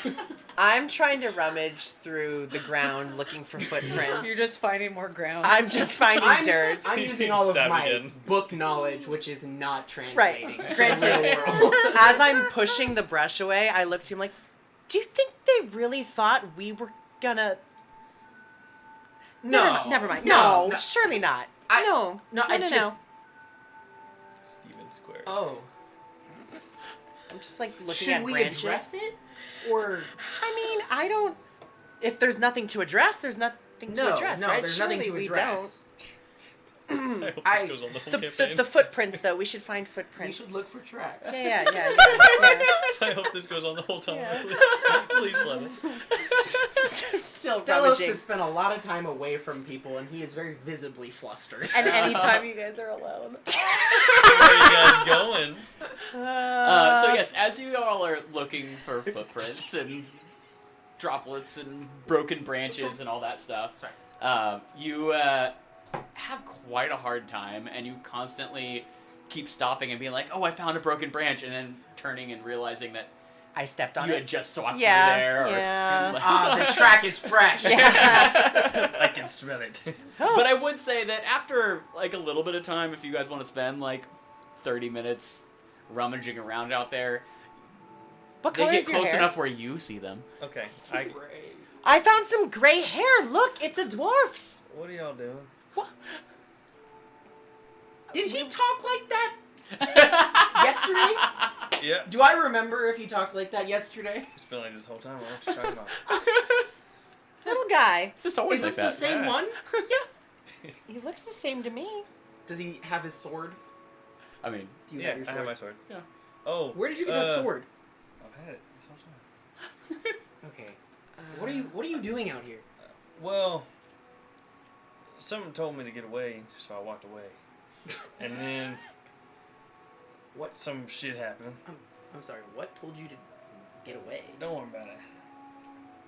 I'm trying to rummage through the ground looking for footprints. You're just finding more ground. I'm just finding dirt. I'm using all of Stab my again. book knowledge, which is not translating to the Granted. real world. As I'm pushing the brush away, I look to him like, do you think they really thought we were gonna... No. Never mind. No, No, no. surely not. I- no. No, I just. Steven Square. Oh. I'm just like looking Should at we branches. address it? Or. I mean, I don't... If there's nothing to address, there's nothing to address, right? there's Surely nothing to we address. I hope I- this goes on the whole don't. campaign. The footprints, though. We should find We footprints. should look for tracks. Yeah. I hope this goes on the whole time. Yeah. Please let it. Still Stelos rummaging. has spent a lot of time away from people, and he is very visibly flustered. And anytime you guys are alone. Where are you guys going? so yes, as you all are looking for footprints and droplets and broken branches and all that stuff, Sorry. you have quite a hard time, and you constantly keep stopping and being like, "Oh, I found a broken branch," and then turning and realizing that I stepped on you it. had just walked Yeah, through there. Or, yeah. The track is fresh. I can smell it. But I would say that after like a little bit of time, if you guys want to spend like 30 minutes rummaging around out there, What they color get is your close hair? enough where you see them. Okay, I. Great. I found some gray hair. Look, it's a dwarf's. What are y'all doing? Did he talk like that yesterday? Yeah. Do I remember if he talked like that yesterday? It's been like this whole time. What you talking about? Little guy. It's just always Is this like the that. same Yeah. one? He looks the same to me. Does he have his sword? I mean, Do you Yeah, have your I sword? have my sword. Yeah. Oh. Where did you get that sword? I've had it this whole time. Okay. What are you doing out here? Well, someone told me to get away, so I walked away. And then What? some shit happened. I'm sorry. What told you to get away? Don't worry about it.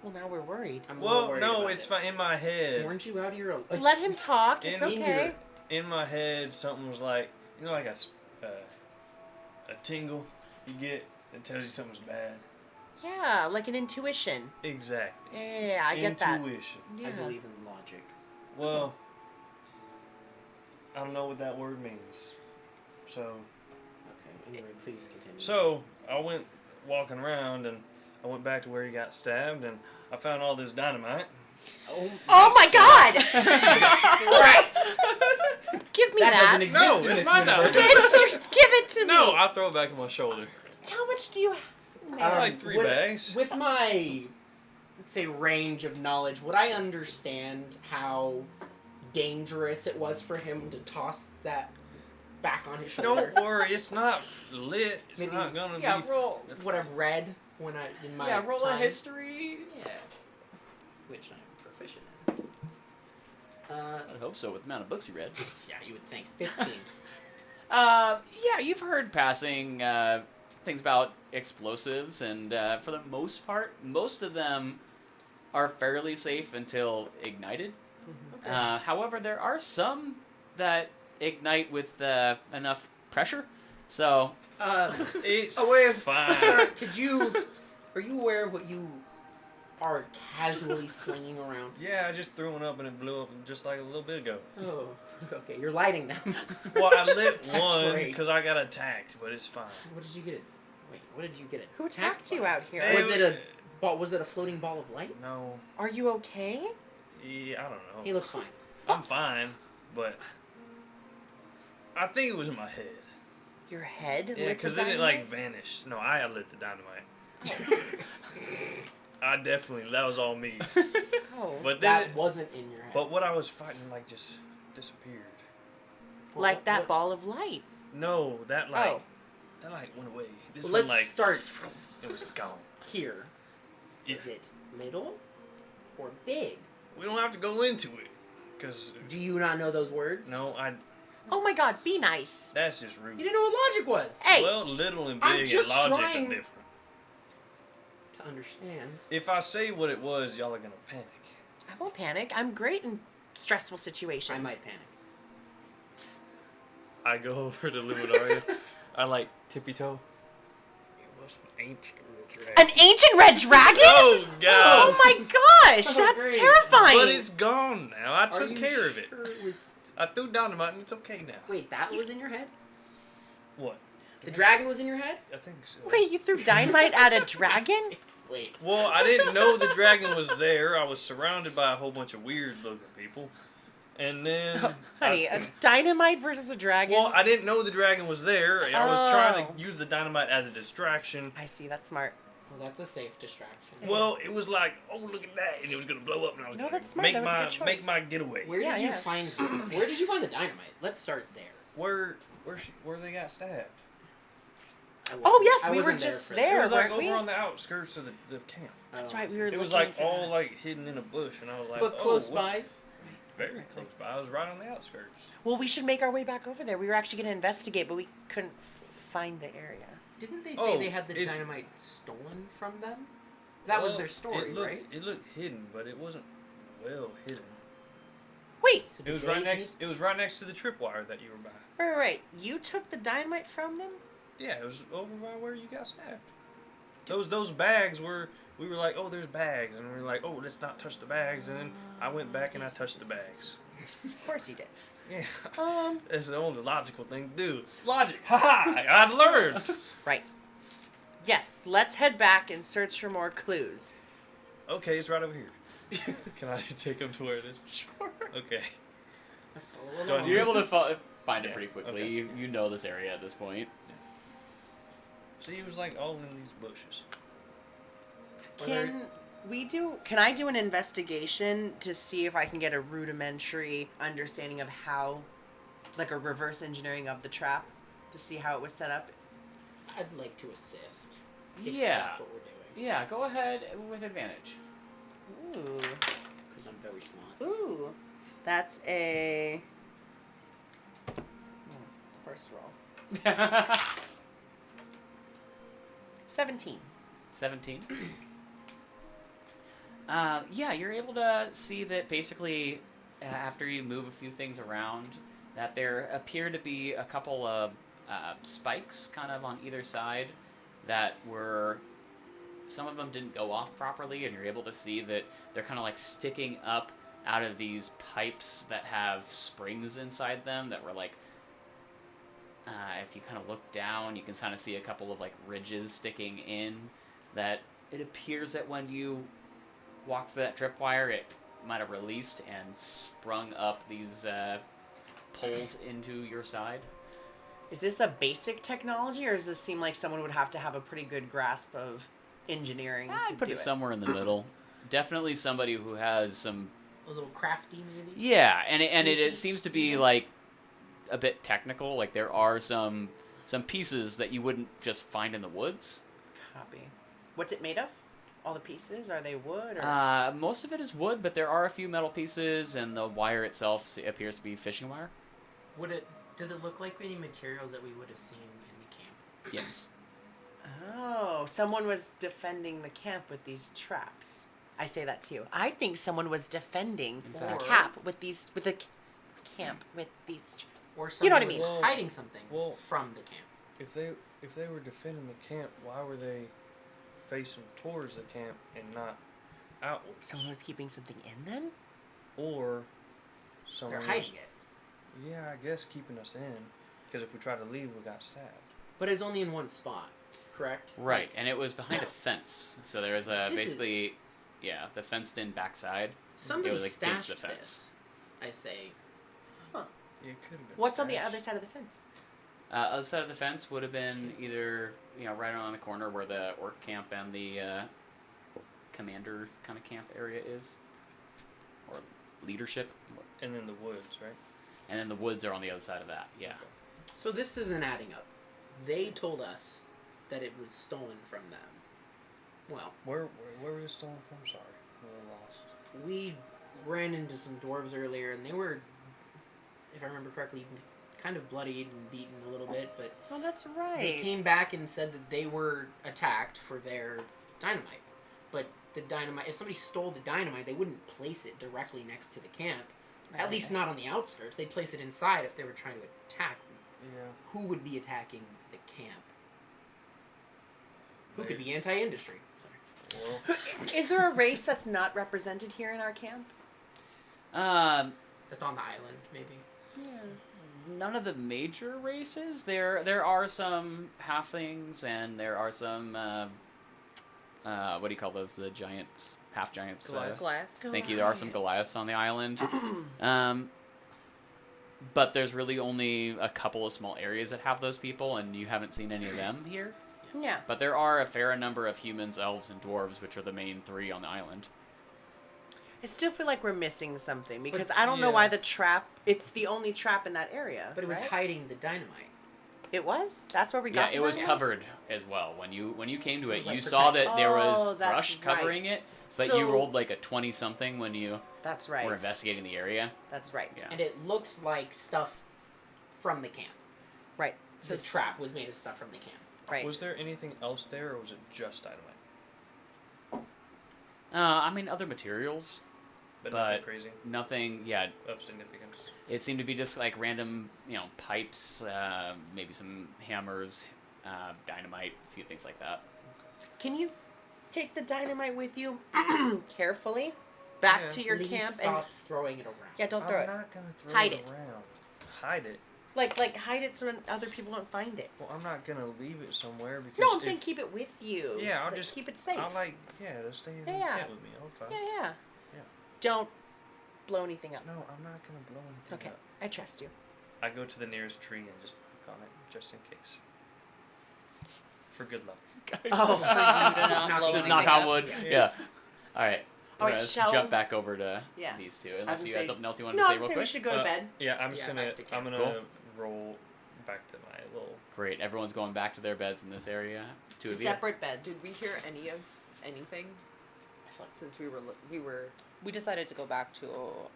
Well, now we're worried. I'm a little Well, worried no, about it's it. fine. In my head, Weren't you out here? Let him talk. It's In okay. in my head, something was like, you know, like a tingle you get that tells you something's bad. Yeah, like an intuition. Exactly. Yeah, I get that. Intuition. Yeah. I believe in logic. Well, I don't know what that word means. So, Okay. Anyway, please continue. so I went walking around and I went back to where he got stabbed and I found all this dynamite. Oh my god! Give me That that. doesn't exist No, in it's this mine now. universe. Give it to me. No, I throw it back on my shoulder. How much do you have? Like 3 bags. With my, let's say, range of knowledge, would I understand how dangerous it was for him to toss that back on his shoulder. Don't worry, it's not lit. It's Maybe- not gonna Yeah, be. roll. What I've read when I in my Yeah, roll a time. history. Yeah, which I'm proficient in. I hope so with the amount of books you read. Yeah, you would think 15. Yeah, you've heard passing things about explosives, and for the most part, most of them are fairly safe until ignited. However, there are some that ignite with enough pressure. So, It's fine. Sir, are you aware of what you are casually slinging around? Yeah, I just threw one up and it blew up just like a little bit ago. Oh, okay, you're lighting them. Well, I lit That's one great. because I got attacked, but it's fine. What did you get? Wait, what did you get? Who attacked you out here? Hey, Was it a ball? Was it a floating ball of light? No, Are you okay? yeah, I don't know. He looks fine. I'm fine, but I think it was in my head. Your head? Yeah, lit the because then it dynamite? like vanished. No, I lit the dynamite. I definitely, that was all me. Oh. But then, That wasn't in your head. but what I was fighting like just disappeared. Well, Like that what- ball of light. No, that like Oh. that like went away. This Well, one let's like start it was gone. here. Yeah. Is it little or big? We don't have to go into it, cause Do you not know those words? no, Oh my god, be nice. that's just rude. You didn't know what logic was. Hey! Well, little and I'm big and just logic trying- are different. To understand. If I say what it was, y'all are gonna panic. I won't panic. I'm great in stressful situations. I might panic. I go over to Luminaria. I like tippy toe. It was an ancient red dragon. An ancient red dragon? Oh god! Oh my gosh, Oh, that's great. terrifying. But it's gone now. I Are took you care of it. sure it was... I threw dynamite and it's okay now. Wait, that was in your head? What? The dragon was in your head? I think so. Wait, you threw dynamite at a dragon? Wait. Well, I didn't know the dragon was there. I was surrounded by a whole bunch of weird looking people. And then Honey, a dynamite versus a dragon? well, I didn't know the dragon was there. I was Oh. trying to use the dynamite as a distraction. I see, that's smart. Well, that's a safe distraction. Well, it was like, oh look at that, and it was gonna blow up, and I was No, gonna that's smart. make That was a my good choice. make my getaway. Where Yeah, did you yeah. find this? Where did you find the dynamite? Let's start there. Where they got stabbed? Oh, yes, I we were wasn't just for there. It was like weren't we? over on the outskirts of the camp. that. That's Oh, right, I we were It was looking like for all that. like hidden in a bush, and I was like, But close oh, what's- by. very close by. I was right on the outskirts. Well, we should make our way back over there. We were actually going to investigate, but we couldn't find the area. Didn't they say Oh, they had the it's- dynamite stolen from them? That was Well, their story, it looked, right? It looked hidden, but it wasn't well hidden. Wait, So It did was they right take- next. It was right next to the tripwire that you were by. right. You took the dynamite from them? Yeah, it was over by where you got stabbed. Those bags were. We were like, oh, there's bags, and we were like, oh, let's not touch the bags. And then I went back and I touched the bags. Of course he did. Yeah, it's the only logical thing to do. Logic. Haha! I learned. Right. Yes, let's head back and search for more clues. Okay, it's right over here. Can I take him to where it is? Sure. Okay. Follow Go along. You're able to find it Yeah, pretty quickly. okay. You know this area at this point. See, it was like all in these bushes. Can I do an investigation to see if I can get a rudimentary understanding of how, like a reverse engineering of the trap, to see how it was set up? I'd like to assist. If Yeah. That's what we're doing. Yeah, go ahead with advantage. Ooh. Because I'm very smart. Ooh. That's a... First roll. 17. 17. Yeah, you're able to see that basically after you move a few things around, that there appear to be a couple of spikes kind of on either side that were. Some of them didn't go off properly, and you're able to see that they're kind of like sticking up out of these pipes that have springs inside them that were like. If you kind of look down, you can kind of see a couple of like ridges sticking in. That it appears that when you walk through that tripwire, it might have released and sprung up these poles into your side. Is this a basic technology, or does this seem like someone would have to have a pretty good grasp of engineering to I'd put do it somewhere in the middle. Definitely somebody who has some. A little crafty, maybe? Yeah, and it Sneaky. seems to be like a bit technical. Like there are some pieces that you wouldn't just find in the woods. Copy. What's it made of? All the pieces? Are they wood or? Most of it is wood, but there are a few metal pieces, and the wire itself appears to be fishing wire. Does it look like any materials that we would have seen in the camp? Yes. Oh, someone was defending the camp with these traps. I say that too. I think someone was defending In the fact- camp with these camp with these. Or You know what I someone mean. was hiding something Well- from the camp. If they were defending the camp, why were they facing towards the camp and not outwards? Someone was keeping something in then. Or someone They're was, hiding it. yeah, I guess keeping us in. Because if we try to leave, we got stabbed. But it's only in one spot, correct? Right, and it was behind a fence, so there was a This basically, yeah, the fenced-in backside. Somebody it was like against stashed the fence. this. I say, Yeah, it could have been. What's on the stashed. other side of the fence? Other side of the fence would have been either right on the corner where the orc camp and the commander kind of camp area is, or leadership, And then the woods, right? and then the woods are on the other side of that. Yeah. so this isn't adding up. They told us that it was stolen from them. Well, Where were they stolen from? Sorry, I'm a little lost. we ran into some dwarves earlier, and they were, if I remember correctly, kind of bloodied and beaten a little bit, but Oh, that's right. they came back and said that they were attacked for their dynamite. But the dynamite, if somebody stole the dynamite, they wouldn't place it directly next to the camp. At Right. least not on the outskirts. They'd place it inside if they were trying to attack. Yeah. Who would be attacking the camp? Who could They- be anti-industry? Sorry. Well, Is there a race that's not represented here in our camp? That's on the island, maybe. Yeah. None of the major races. There are some halflings, and there are some what do you call those? The giants, half giants. Glass. Thank you. There are some Goliaths on the island. But there's really only a couple of small areas that have those people, and you haven't seen any of them here. Yeah. But there are a fair number of humans, elves, and dwarves, which are the main three on the island. I still feel like we're missing something because But- I don't know yeah. why the trap. It's the only trap in that area. But it was right? hiding the dynamite. It was. That's where we Yeah, got. it the was dynamite? covered as well. When you came to So it it, was, like, you saw that there Oh, was that's brush covering right. it, but So- you rolled like a 20-something when you That's right. were investigating the area. That's right. Yeah. And it looks like stuff from the camp. Right. The trap was made of stuff from the camp. Right. was there anything else there, or was it just dynamite? I mean, other materials, But, But- nothing crazy nothing. Yeah, of significance. it seemed to be just like random, pipes, maybe some hammers, dynamite, a few things like that. Can you take the dynamite with you carefully back Yeah. to your Please camp stop throwing it around. yeah, don't throw I'm it. not gonna throw Hide it it. around. Hide it. Like hide it so that other people don't find it. Well, I'm not gonna leave it somewhere because. No, I'm if- saying keep it with you. Yeah, I'll Like, just keep it safe. I'll they'll stay in the Yeah. tent with me. I'll fine. Yeah. Yeah. Don't blow anything up. No, I'm not gonna blow anything Okay, up. I trust you. I go to the nearest tree and just hook on it just in case. For good luck. Oh. For you to not blow Just anything knock on up. wood. Yeah. Yeah. All right. All right, Let's shall- jump back over to Yeah. these two. was Unless gonna you had say- something else you wanted No, to I'm say real saying we quick. should go to bed. Yeah, I'm just Yeah, gonna back to camp. I'm gonna roll back to my little. Great. Everyone's going back to their beds in this area. Two of you. Separate beds. Did we hear any of anything? Since we were. We decided to go back to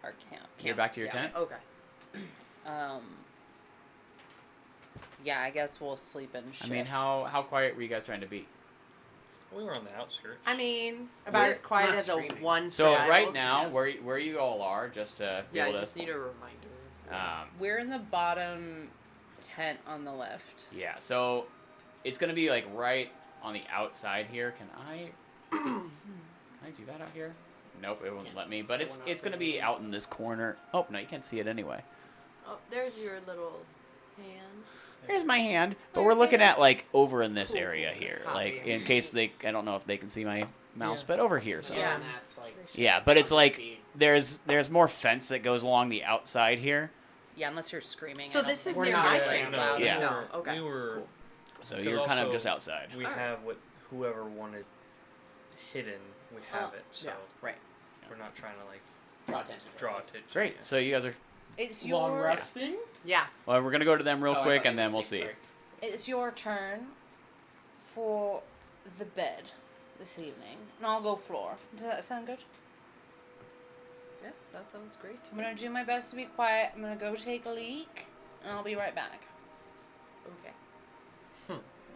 our camp. You're back to your Yeah. tent. Okay. Yeah, I guess we'll sleep in shifts. I mean, how quiet were you guys trying to be? We were on the outskirts. I mean, about We're as quiet not as a screaming. one. So survival right now, camp. where you all are, just to be Yeah, I able just to. need a reminder. We're in the bottom tent on the left. Yeah. So it's gonna be like right on the outside here. Can I? Can I do that out here? Nope, it won't Can't let see me. But the it's one it's gonna outside be the out in this corner. Oh no, you can't see it anyway. Oh, there's your little hand. Here's my hand, but we're looking at like over in this Cool, area cool. here, Copy. like in case I don't know if they can see my mouse, Yeah. but over here. So Yeah, and that's like. yeah, but it's 100 like feet. there's more fence that goes along the outside here, Yeah, unless you're screaming. So I don't this think is We're near not my screaming. camp. No, Yeah. No, okay. We were. so 'Cause you're kind of also just outside. We Alright. have what whoever wanted hidden. We have Oh, it. So yeah. Right. we're not trying to like Draw attention. draw attention. Great. yeah. So you guys are It's Long your resting? Yeah. Well, we're gonna go to them real Oh, I quick, thought and you then were we'll saying see. sorry. it's your turn for the bed this evening, and I'll go floor. Does that sound good? Yes, that sounds great. I'm gonna do my best to be quiet. I'm gonna go take a leak, and I'll be right back. Okay.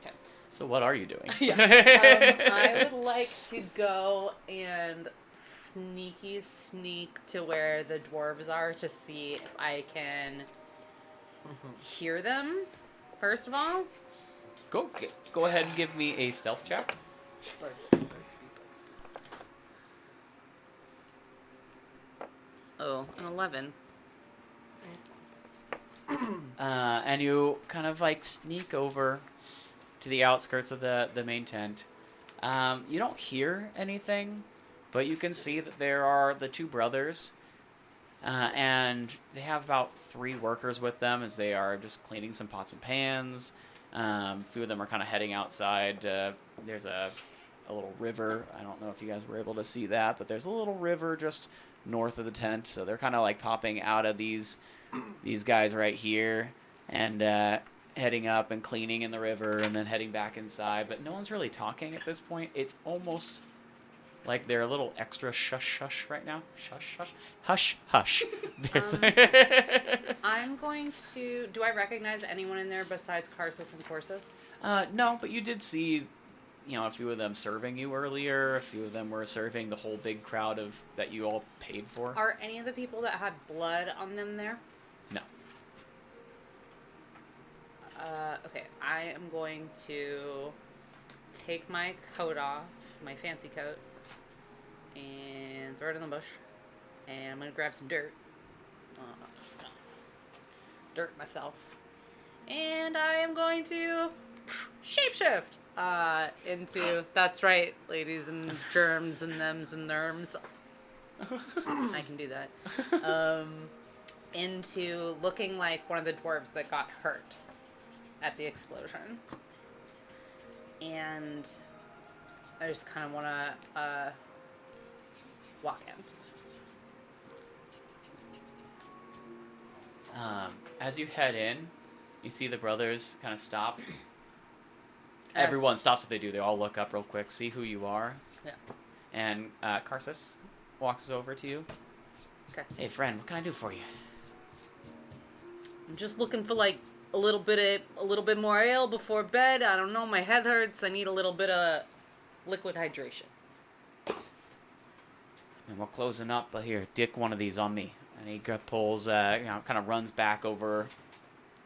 Okay. So what are you doing? I would like to go and sneak to where the dwarves are to see if I can hear them. First of all, Go ahead and give me a stealth check. Bug speed. oh, an 11. And you kind of like sneak over to the outskirts of the main tent. You don't hear anything, but you can see that there are the two brothers, and they have about 3 workers with them as they are just cleaning some pots and pans. A few of them are kind of heading outside. There's a little river. I don't know if you guys were able to see that, but there's a little river just north of the tent. So they're kind of like popping out of these guys right here and heading up and cleaning in the river and then heading back inside. But no one's really talking at this point. It's almost like they're a little extra shush right now. Hush. I'm going to. Do I recognize anyone in there besides Karsus and Corsus? No, but you did see, a few of them serving you earlier. A few of them were serving the whole big crowd that you all paid for. Are any of the people that had blood on them there? No. Okay, I am going to take my coat off, my fancy coat, and throw it in the bush. And I'm going to grab some dirt. I'm just going to dirt myself. And I am going to shapeshift into, that's right, ladies and germs and thems and therms. I can do that. Into looking like one of the dwarves that got hurt at the explosion. And I just kind of want to walk in. As you head in, you see the brothers kind of stop. As- Everyone stops what they do. They all look up real quick, see who you are. Yeah. And Karsus walks over to you. Okay. Hey, friend, what can I do for you? I'm just looking for like a little bit more ale before bed. I don't know, my head hurts. I need a little bit of liquid hydration. And we're closing up, but here, dick one of these on me. And he pulls, kind of runs back over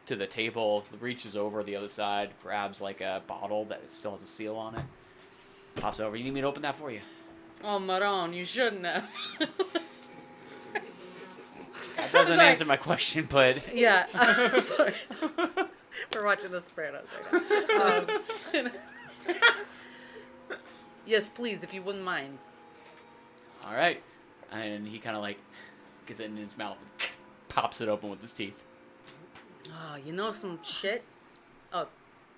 to the table, reaches over the other side, grabs like a bottle that still has a seal on it, pops over. You need me to open that for you? Oh, Maron, you shouldn't have. That doesn't Sorry. answer my question, but Yeah. Sorry. We're watching The Sopranos right now. Yes, please, if you wouldn't mind. all right. And he kind of like gets it in his mouth and pops it open with his teeth. Oh, you know some shit? Oh,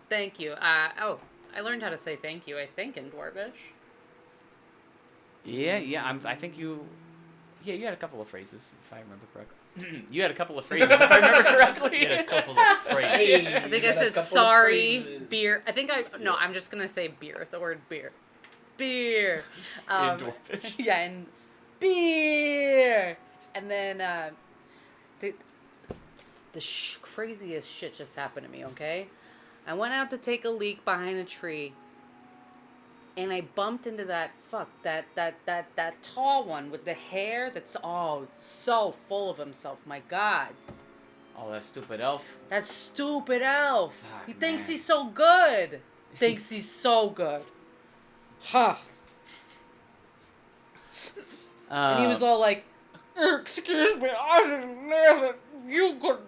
thank you. I learned how to say thank you, I think, in Dwarvish. Yeah. I think you. Yeah, you had a couple of phrases, if I remember correctly. You had a couple of phrases, if I remember correctly. Get a couple of phrases. I think I said sorry, beer. I'm just gonna say beer. The word beer. Beer. In Dwarvish. Yeah, and beer. And then, see, the craziest shit just happened to me, okay? I went out to take a leak behind a tree. And I bumped into that tall one with the hair that's so full of himself. My God. Oh, that stupid elf. That stupid elf. Ah, He thinks man. he's so good. Thinks he's so good. Huh. And he was all like, excuse me, I didn't know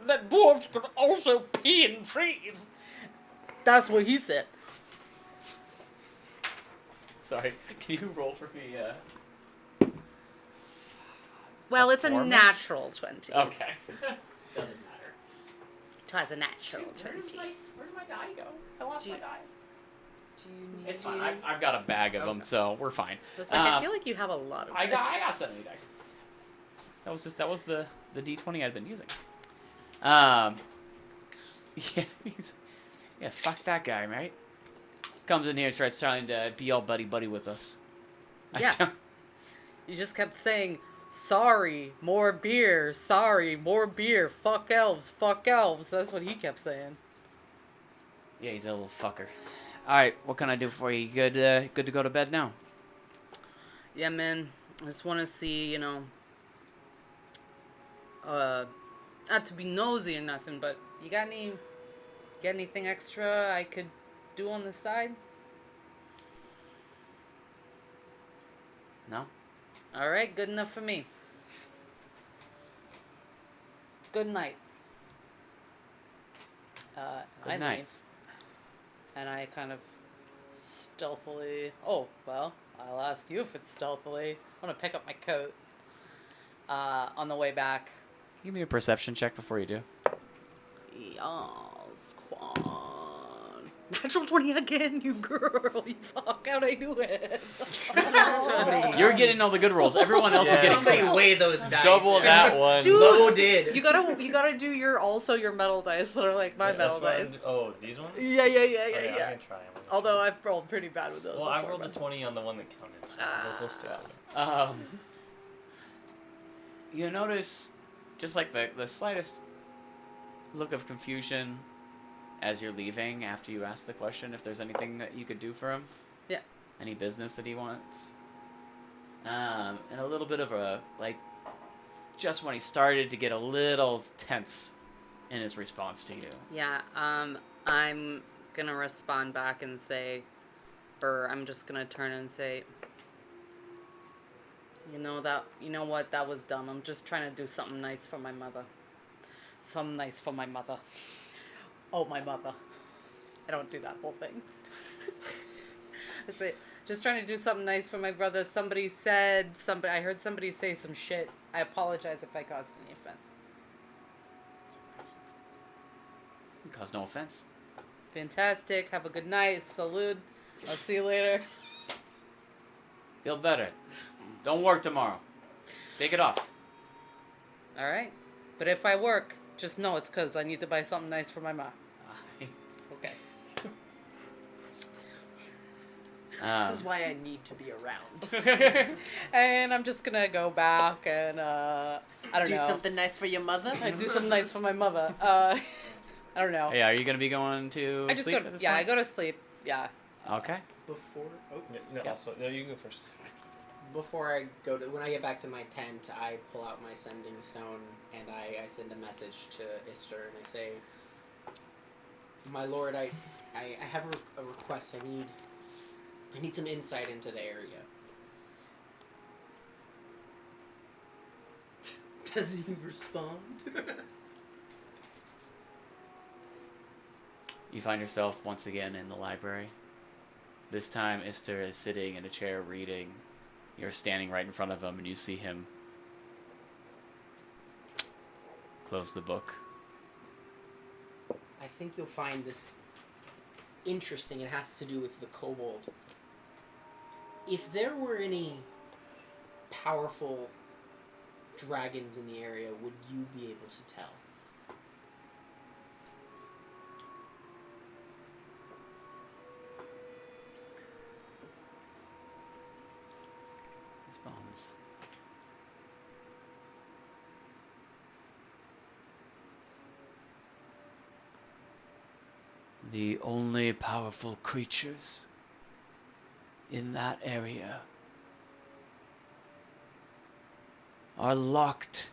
that dwarves could also pee in trees. That's what he said. Sorry, can you roll for me? Well, it's a Performance? natural 20. Okay. Doesn't matter. It was a natural 20. Where'd my die go? I lost Do my you- die. Do you need It's fine. I've got a bag of them, so we're fine. It's like, I feel like you have a lot of I dice. got 70 dice. That was the D20 I'd been using. Yeah, fuck that guy, right? Comes in here, trying to be all buddy with us. Yeah. You just kept saying, sorry, more beer, fuck elves. That's what he kept saying. Yeah, he's a little fucker. Alright, what can I do for you? Good to go to bed now? Yeah, man. I just want to see, not to be nosy or nothing, but you got anything extra I could do on the side? No? Alright, good enough for me. Good night. Good I night. leave. And I kind of stealthily... Oh, well, I'll ask you if it's stealthily. I'm going to pick up my coat. On the way back. Give me a perception check before you do. Yes, Quan. Natural 20 again, you girl. You fuck, how'd I do it? You're getting all the good rolls. Everyone else is Yeah. getting... Somebody weigh those dice. Double that one. Dude, Loaded. You gotta do your metal dice that are like my metal dice. Oh, these ones? Yeah. Oh, yeah, I can try them. Although I've rolled pretty bad with those. Well, I before, rolled the but- 20 on the one that counted. So we'll stick with it. You notice just like the slightest look of confusion as you're leaving after you ask the question if there's anything that you could do for him. Yeah. Any business that he wants. And a little bit of a, like, just when he started to get a little tense in his response to you. Yeah, I'm gonna respond back and say, or I'm just gonna turn and say, you know what, that was dumb. I'm just trying to do something nice for my mother. Something nice for my mother. Oh, my mother. I don't do that whole thing. I say, just trying to do something nice for my brother. I heard somebody say some shit. I apologize if I caused any offense. Cause no offense. Fantastic. Have a good night. Salud. I'll see you later. Feel better. Don't work tomorrow. Take it off. All right. But if I work, just know it's because I need to buy something nice for my mom. Okay. This is why I need to be around. And I'm just going to go back and, I don't Do know. something nice for your mother? I do something nice for my mother. I don't know. Yeah, are you gonna be going to I just sleep go. at this Yeah, I point? go to sleep. Yeah. Okay. Before Yeah. No, you go first. before I go to when I get back to my tent, I pull out my sending stone and I send a message to Ister and I say, "My lord, I have a request. I need some insight into the area." Does he respond? You find yourself once again in the library. This time, Ister is sitting in a chair reading. You're standing right in front of him, and you see him close the book. I think you'll find this interesting. It has to do with the kobold. If there were any powerful dragons in the area, would you be able to tell? Responds. The only powerful creatures in that area are locked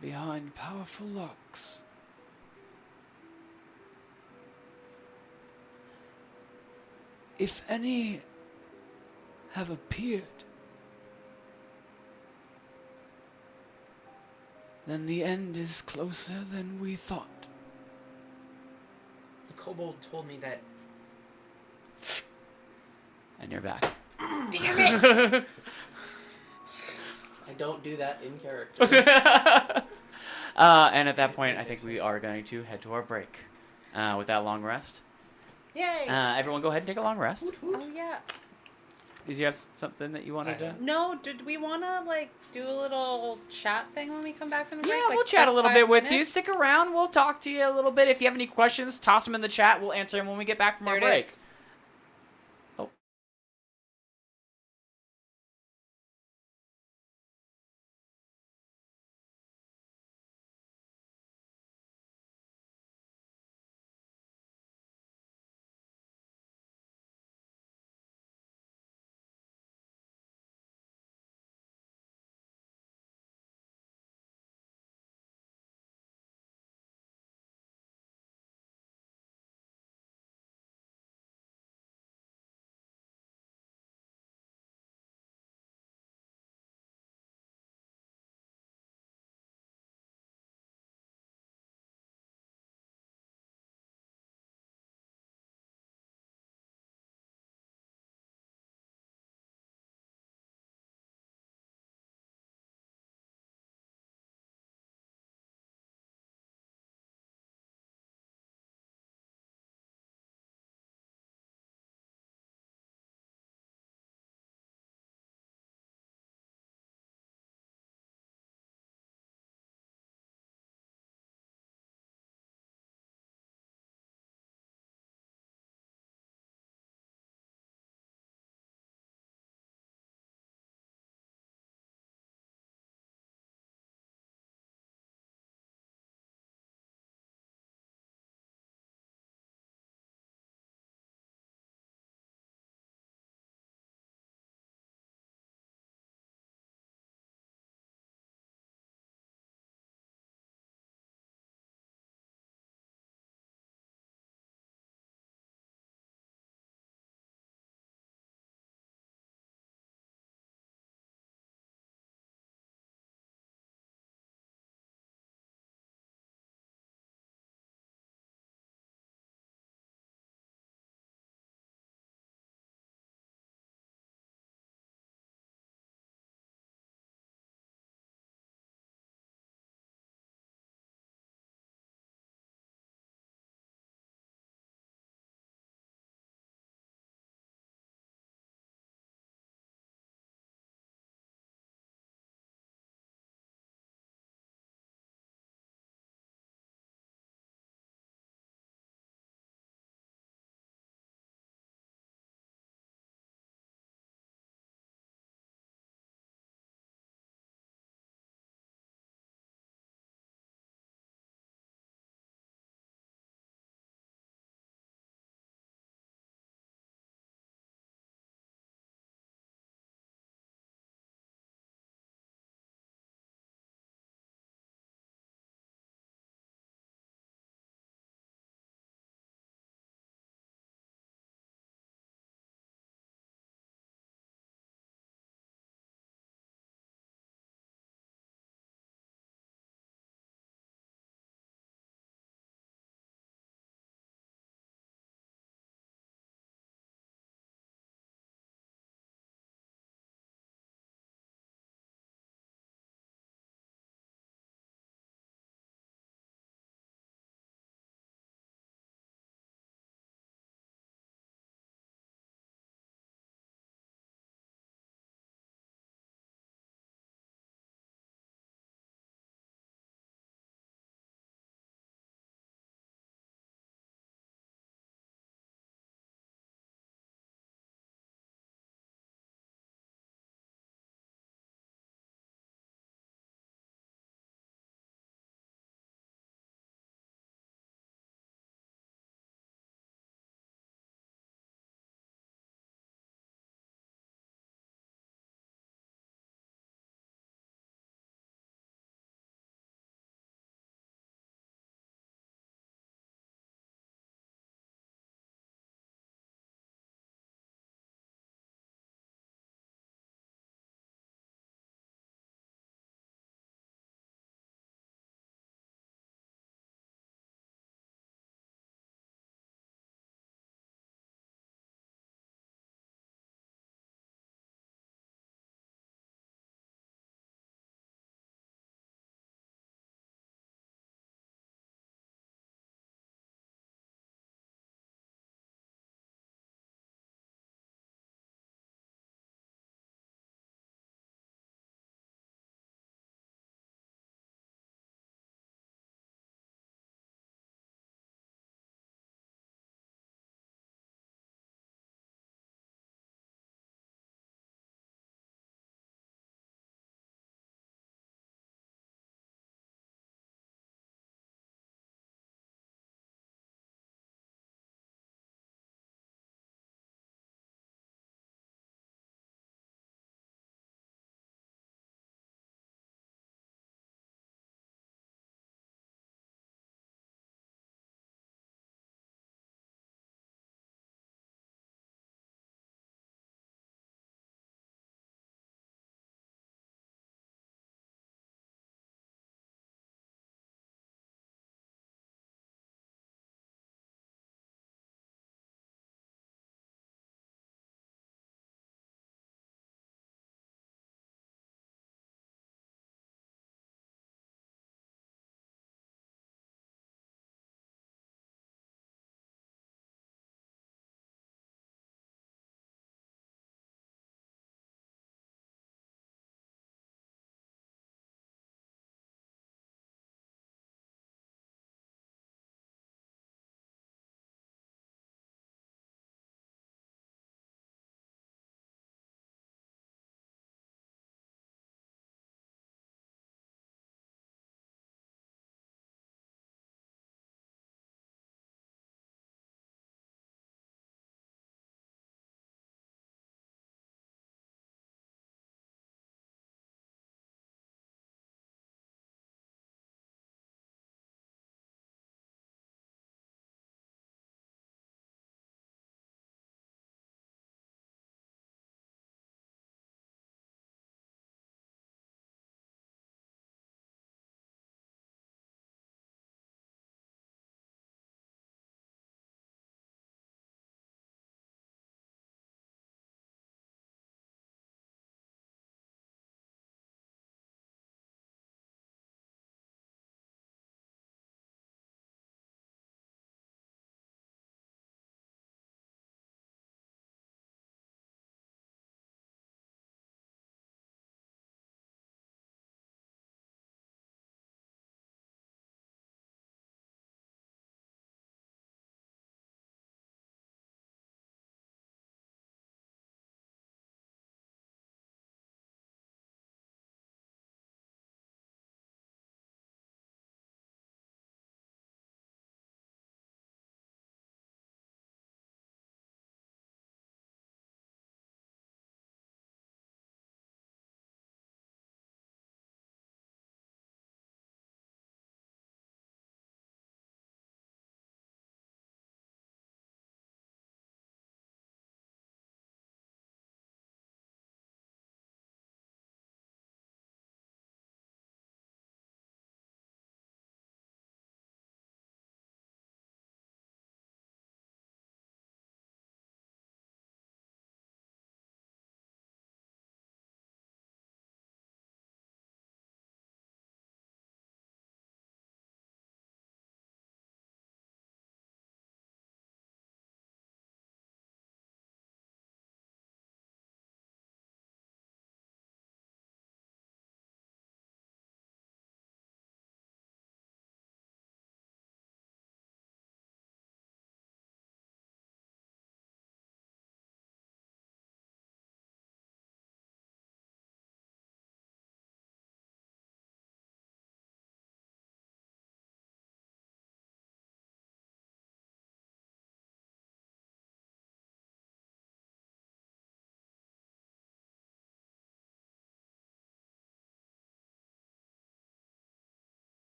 behind powerful locks. If any have appeared, then the end is closer than we thought. The kobold told me that. And you're back. Damn it! I don't do that in character. And at that point, I think we are going to head to our break. With that long rest. Yay! Everyone go ahead and take a long rest. Oh, yeah. Did you have something that you wanted to? No, did we want to like do a little chat thing when we come back from the break? Yeah, Like, we'll chat a quick little 5 bit with you. minutes? Stick around. We'll talk to you a little bit. If you have any questions, toss them in the chat. We'll answer them when we get back from There our it break. is.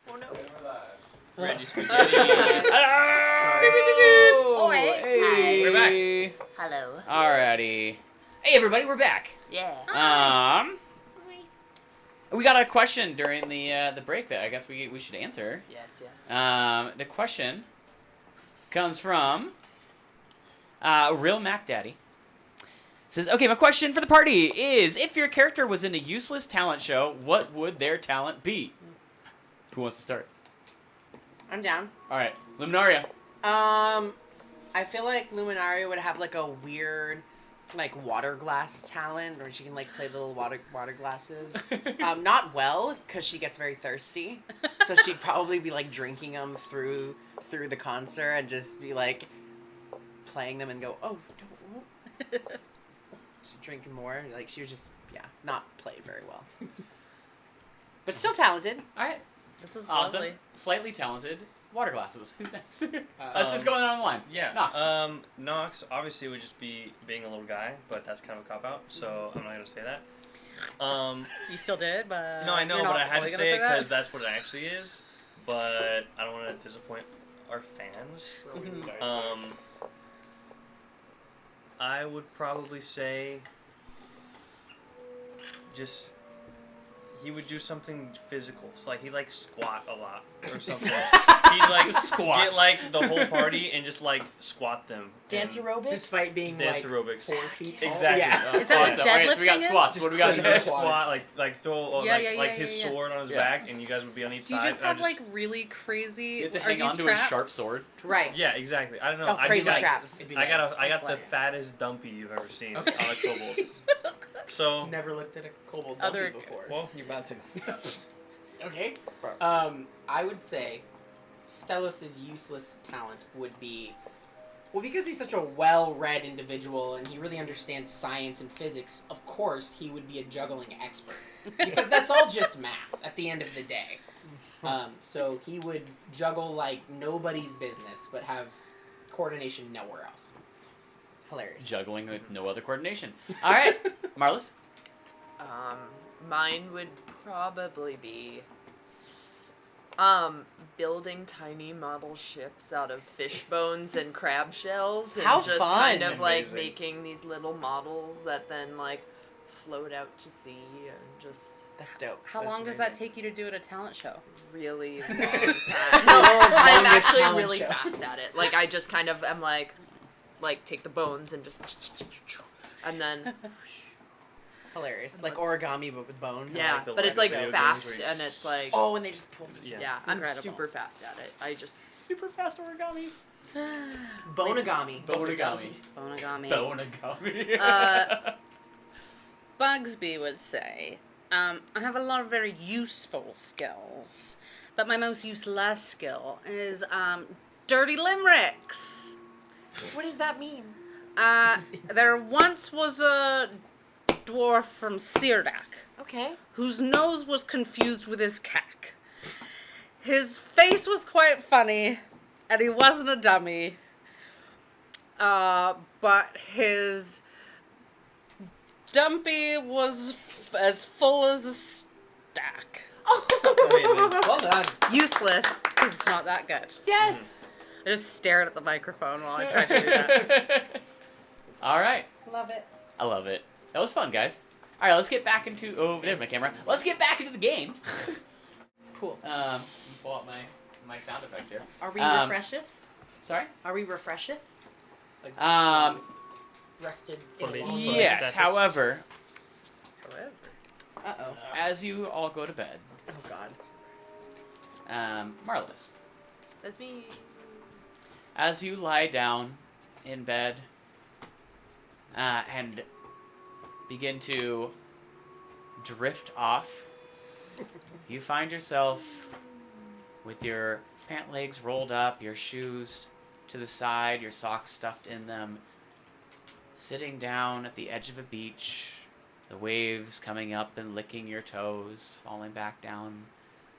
Oh no. Randy Spaghetti. Oh, hey. We're back. Hello. Alrighty. Hey everybody, we're back. Yeah. We got a question during the break that I guess we should answer. Yes. The question comes from Real Mac Daddy. Says, okay, my question for the party is, if your character was in a useless talent show, what would their talent be? Who wants to start? I'm down. All right, Luminaria. I feel like Luminaria would have like a weird, like water glass talent, where she can like play little water glasses. Not well, because she gets very thirsty, so she'd probably be like drinking them through the concert and just be like playing them and go, oh, don't. She's drinking more. Like she was just not play very well, but still talented. All right, This is awesome. lovely. Slightly talented. Water glasses. Who's next? That's just going on the line. Yeah. Nox. Nox obviously would just be being a little guy, but that's kind of a cop out, so I'm not gonna say that. You still did, but No, I know, you're but not I had to fully gonna say it that? because that's what it actually is. But I don't want to disappoint our fans. I would probably say just he would do something physical. So like he like squat a lot or something. He'd like Squats. get like the whole party and just like squat them. Dance And- aerobics. Despite being Dance like aerobics. 4 feet tall. Exactly. Yeah. Is that what Awesome. All right, so we got deadlifting is? squats. What do we got? Crazy. next? Squat like throw Yeah, his yeah. sword on his Yeah. back and you guys would be on each Do you side. just and I have like really crazy? You have to are hang these on to traps? a sharp sword. Right. Yeah, exactly. I don't know. Oh, I crazy just, like, traps. It'd be I got nice. the nice. fattest dumpy you've ever seen Okay. on a kobold. So Never looked at a kobold Other- donkey before. well, you're about to. Okay. I would say Stelos' useless talent would be, well, because he's such a well-read individual and he really understands science and physics, of course he would be a juggling expert. Because that's all just math at the end of the day. So he would juggle like nobody's business, but have coordination nowhere else. Hilarious. Juggling with no other coordination. All right, Marlis. Mine would probably be building tiny model ships out of fish bones and crab shells and How just fun. kind of like Amazing. making these little models that then like float out to sea and just That's dope. How That's long does amazing. that take you to do at a talent show? really long time. World's No, I'm longest actually talent really show. fast at it. Like I just kind of am like take the bones and just and then Hilarious. Like origami but with bones. yeah, like the but it's like video games fast where you- and it's like Oh, and they just pull. yeah, I'm Incredible. super fast at it. I just Super fast origami. Bonagami. Bonagami. Bonagami. Bonagami. Bugsby would say, I have a lot of very useful skills, but my most useless skill is dirty limericks. What does that mean? There once was a dwarf from Sirdak Okay. whose nose was confused with his cack. His face was quite funny, and he wasn't a dummy. But his dumpy was as full as a stack. Amazing. Well done. Useless, because it's not that good. Yes. I just stared at the microphone while I tried to do that. All right. Love it. I love it. That was fun, guys. All right, let's get back into. Oh, there's my camera. Let's get back into the game. Cool. Pull out my sound effects here. Are we refresheth? Sorry. Are we refresheth? Like, rested. in For a me. long Yeah. Yes. Status. However, Uh-oh. as you all go to bed, Oh, God. Marlis, that's me. as you lie down in bed and begin to drift off, you find yourself with your pant legs rolled up, your shoes to the side, your socks stuffed in them, sitting down at the edge of a beach, the waves coming up and licking your toes, falling back down.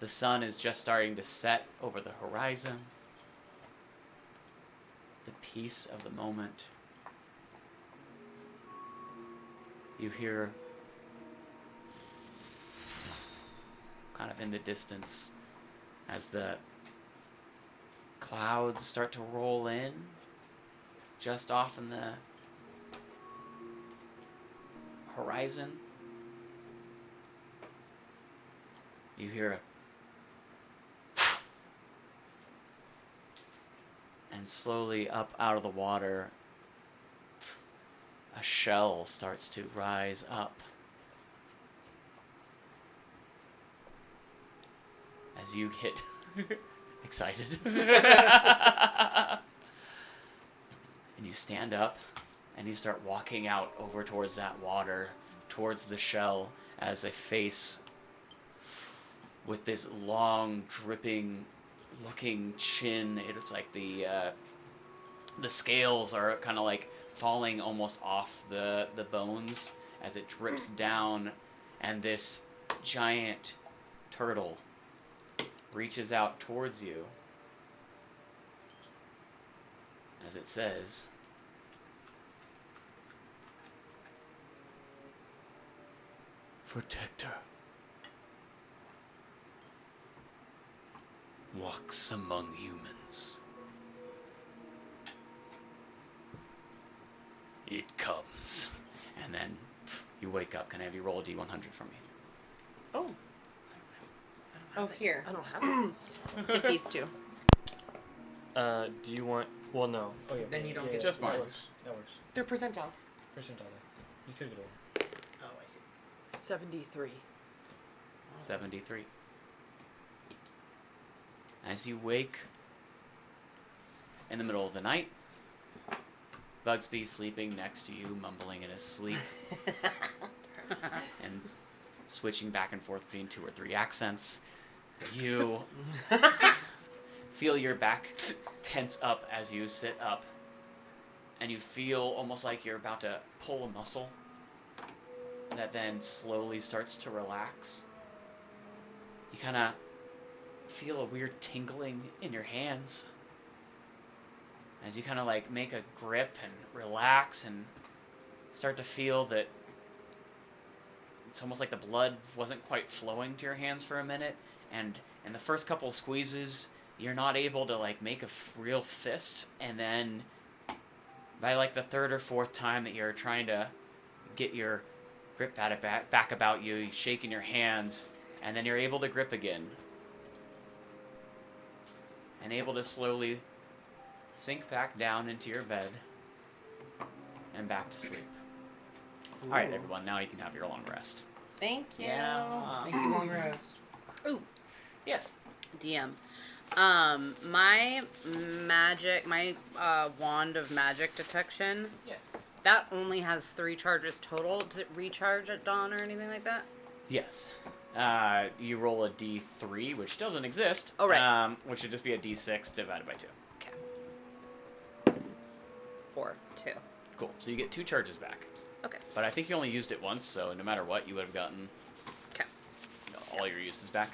The sun is just starting to set over the horizon. The peace of the moment. You hear, kind of in the distance, as the clouds start to roll in just off in the horizon. You hear a and slowly up out of the water, a shell starts to rise up. As you get excited. And you stand up and you start walking out over towards that water, towards the shell, as a face with this long, dripping looking chin. It's like the scales are kind of like falling almost off the bones as it drips down, and this giant turtle reaches out towards you as it says, "Protector walks among humans. It comes." And then you wake up. Can I have you roll a d100 for me? Oh. Oh, here. I don't have it. Take these two. Do you want? Well, no. Oh yeah. Then you don't yeah, get just that mine. works. That works. They're percentile. Percentile. You could get over. Oh, I see. 73. 73. As you wake in the middle of the night, Bugsby's sleeping next to you, mumbling in his sleep, and switching back and forth between 2 or 3 accents. You feel your back tense up as you sit up, and you feel almost like you're about to pull a muscle that then slowly starts to relax. You kind of feel a weird tingling in your hands as you kind of like make a grip and relax and start to feel that it's almost like the blood wasn't quite flowing to your hands for a minute, and in the first couple of squeezes you're not able to like make a real fist, and then by like the third or fourth time that you're trying to get your grip back about you, you're shaking your hands, and then you're able to grip again and able to slowly sink back down into your bed and back to sleep. All right, everyone, now you can have your long rest. Thank you. Thank you, long rest. Ooh, Yes. DM. My wand of magic detection, Yes. that only has 3 charges total. Does it recharge at dawn or anything like that? Yes. You roll a d3, which doesn't exist. Oh, right. Which would just be a d6 divided by 2. Okay. 4, 2. Cool. So you get 2 charges back. Okay. But I think you only used it once, so no matter what, you would have gotten Okay. all your uses back.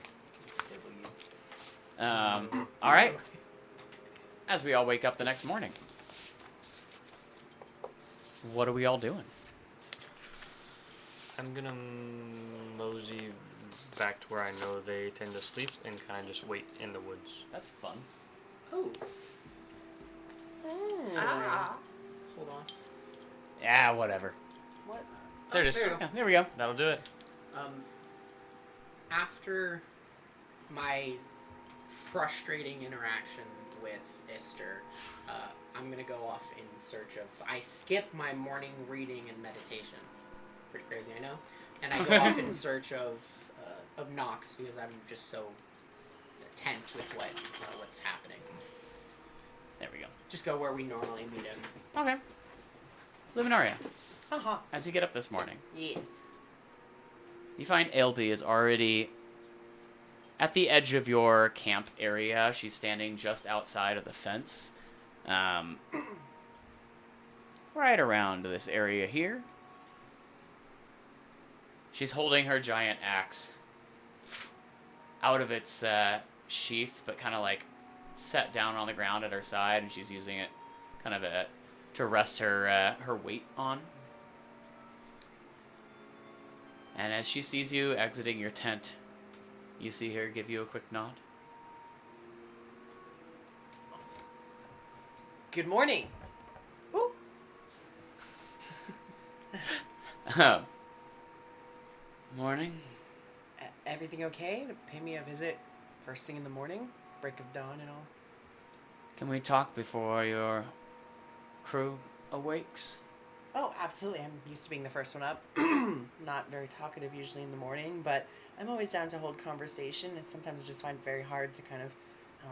All right. As we all wake up the next morning, what are we all doing? I'm gonna mosey back to where I know they tend to sleep and kind of just wait in the woods. That's fun. Oh. Ah. Hold on. Yeah, whatever. What? There it is. there you go. Yeah, there we go. That'll do it. After my frustrating interaction with Ister, I'm gonna go off in search of. I skip my morning reading and meditation. Pretty crazy, I know. And I go off in search of Nox because I'm just so tense with what's happening. There we go. Just go where we normally meet him. Okay. Luminaria, Uh-huh. as you get up this morning, Yes. you find Ailby is already at the edge of your camp area. She's standing just outside of the fence. Right around this area here. She's holding her giant axe out of its sheath, but kind of like set down on the ground at her side, and she's using it kind of to rest her weight on. And as she sees you exiting your tent, you see her give you a quick nod. Good morning. Ooh. Morning. Everything okay? To pay me a visit first thing in the morning? Break of dawn and all? Can we talk before your crew awakes? Oh, absolutely. I'm used to being the first one up. Not very talkative usually in the morning, but I'm always down to hold conversation, and sometimes I just find it very hard to kind of,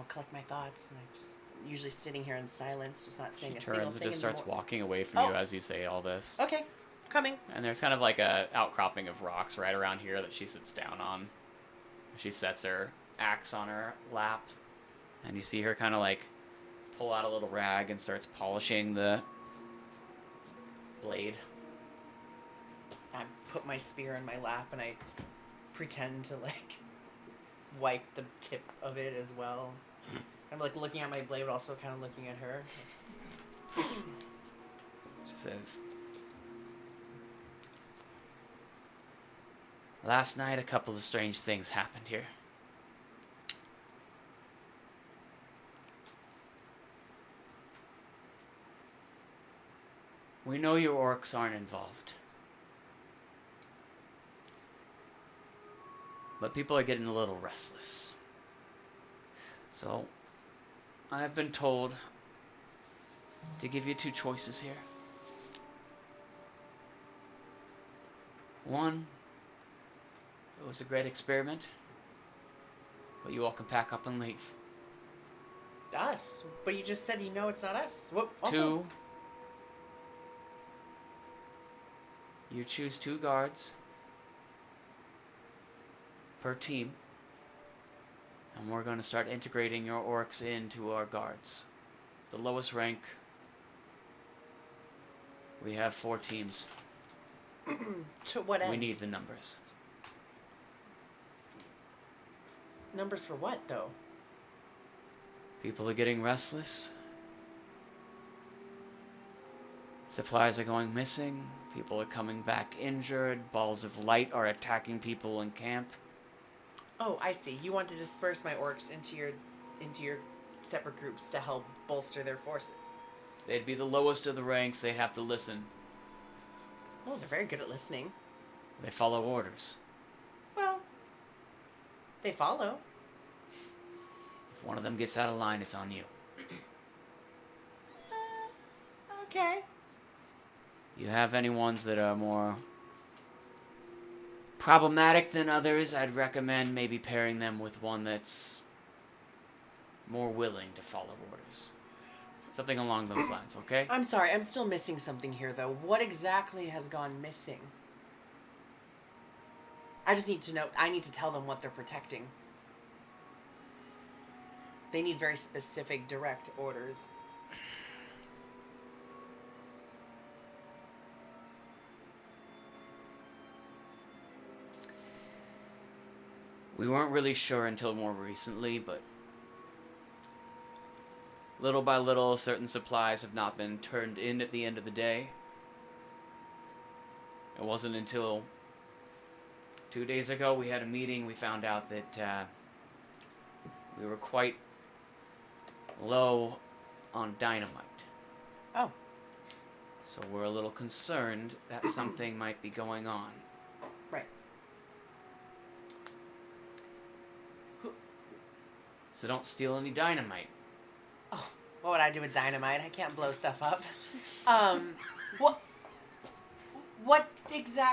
collect my thoughts, and I'm just usually sitting here in silence, just not saying She a single turns thing. and just in the starts walking away from you Oh. as you say all this. Okay, coming. And there's kind of like a outcropping of rocks right around here that she sits down on. She sets her axe on her lap, and you see her kind of like pull out a little rag and starts polishing the blade. I put my spear in my lap and I pretend to like wipe the tip of it as well. I'm like looking at my blade, but also kind of looking at her. She says, "Last night a couple of strange things happened here. We know your orcs aren't involved. But people are getting a little restless. So, I've been told to give you two choices here. One, it was a great experiment, but you all can pack up and leave. Us? But you just said it's not us. What? Also, Two, you choose 2 guards per team, and we're going to start integrating your orcs into our guards. The lowest rank, we have 4 teams. to what end? We need the numbers. Numbers for what, though? People are getting restless. Supplies are going missing. People are coming back injured. Balls of light are attacking people in camp. Oh, I see. You want to disperse my orcs into your separate groups to help bolster their forces. They'd be the lowest of the ranks. They'd have to listen. Oh, they're very good at listening. They follow orders. Well, they follow. If one of them gets out of line, it's on you. Okay. You have any ones that are more problematic than others, I'd recommend maybe pairing them with one that's more willing to follow orders. Something along those lines, okay? I'm sorry, I'm still missing something here, though. What exactly has gone missing? I just need to know. I need to tell them what they're protecting. They need very specific, direct orders. We weren't really sure until more recently, but little by little, certain supplies have not been turned in at the end of the day. It wasn't until 2 days ago we had a meeting, we found out that we were quite low on dynamite. Oh. So we're a little concerned that something might be going on. Right. So don't steal any dynamite. Oh, what would I do with dynamite? I can't blow stuff up.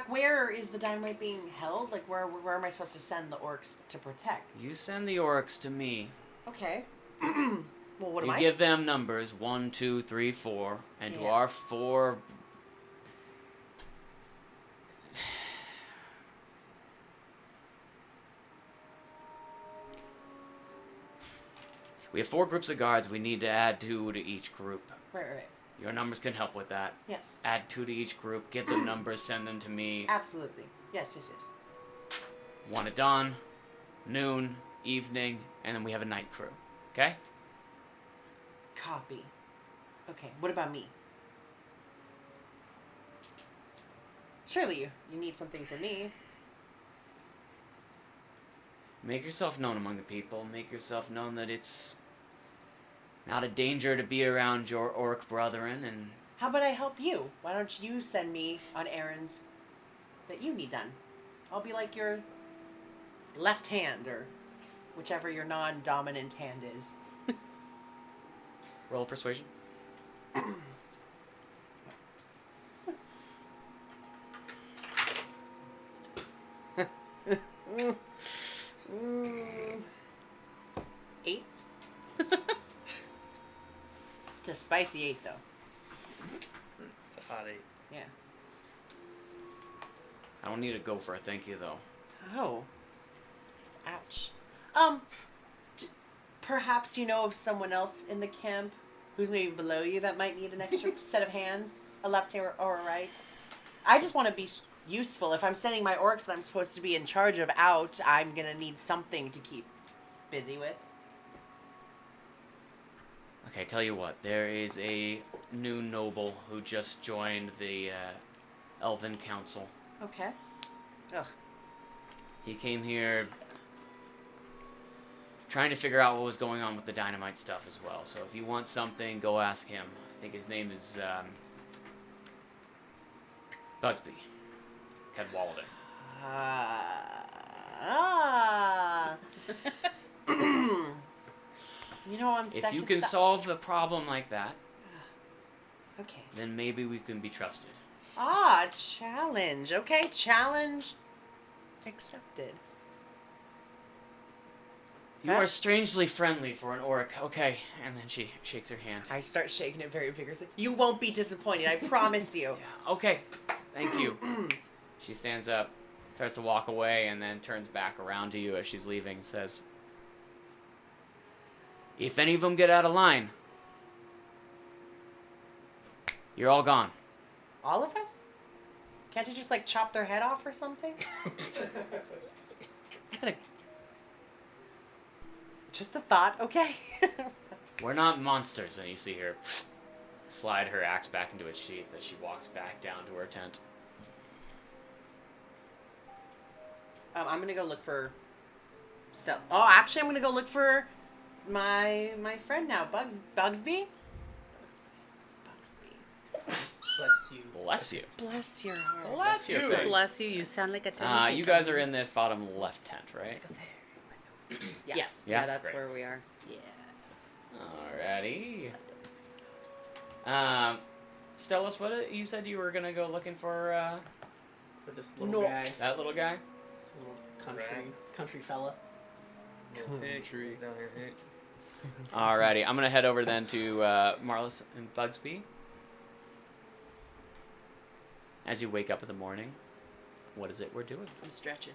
Where is the dynamite being held? Like, where am I supposed to send the orcs to protect? You send the orcs to me. Okay. Well, what am You I? give them numbers 1, 2, 3, 4, and to Yeah. our 4. We have 4 groups of guards. We need to add 2 to each group. Right. Your numbers can help with that. Yes. Add 2 to each group. Get the numbers. Send them to me. Absolutely. Yes. 1 at dawn, noon, evening, and then we have a night crew. Okay? Copy. Okay. What about me? Surely you need something for me. Make yourself known among the people. Make yourself known that it's Not a danger to be around your orc brethren, and How about I help you? Why don't you send me on errands that you need done? I'll be like your left hand, or whichever your non-dominant hand is. roll persuasion. Eight. It's a spicy 8, though. It's a hot 8. Yeah. I don't need to go for a thank you though. Oh. Ouch. Perhaps you know of someone else in the camp who's maybe below you that might need an extra set of hands, a left or a right. I just want to be useful. If I'm sending my orcs that I'm supposed to be in charge of out, I'm gonna need something to keep busy with. Okay, tell you what. There is a new noble who just joined the Elven Council. Okay. Ugh. He came here trying to figure out what was going on with the dynamite stuff as well. So if you want something, go ask him. I think his name is Bugsby. Cadwaldon. You know, on If second you can thought- solve a problem like that, Okay. then maybe we can be trusted. Challenge. Okay, challenge accepted. You are strangely friendly for an orc. Okay, and then she shakes her hand. I start shaking it very vigorously. You won't be disappointed, I promise you. Yeah, okay, thank you. She stands up, starts to walk away, and then turns back around to you as she's leaving and says, if any of them get out of line, you're all gone. All of us? Can't you just like chop their head off or something? Just a thought, okay? We're not monsters. And you see her slide her axe back into its sheath as she walks back down to her tent. I'm gonna go look for. Actually, I'm gonna go look for my friend now, Bugsby. Bless you. Bless you. Bless your heart. Bless your face. Bless you. You sound like a You guys are in this bottom left tent, right? Yeah. Yes. Yeah, Yeah, that's great. where we are. Alrighty. Stellus, what you said you were gonna go looking for For this little guy. Nooks. that little guy? This little Right. country fella. Country. Down here, hey. Alrighty, I'm gonna head over then to Marlis and Bugsby. As you wake up in the morning, what is it we're doing? I'm stretching.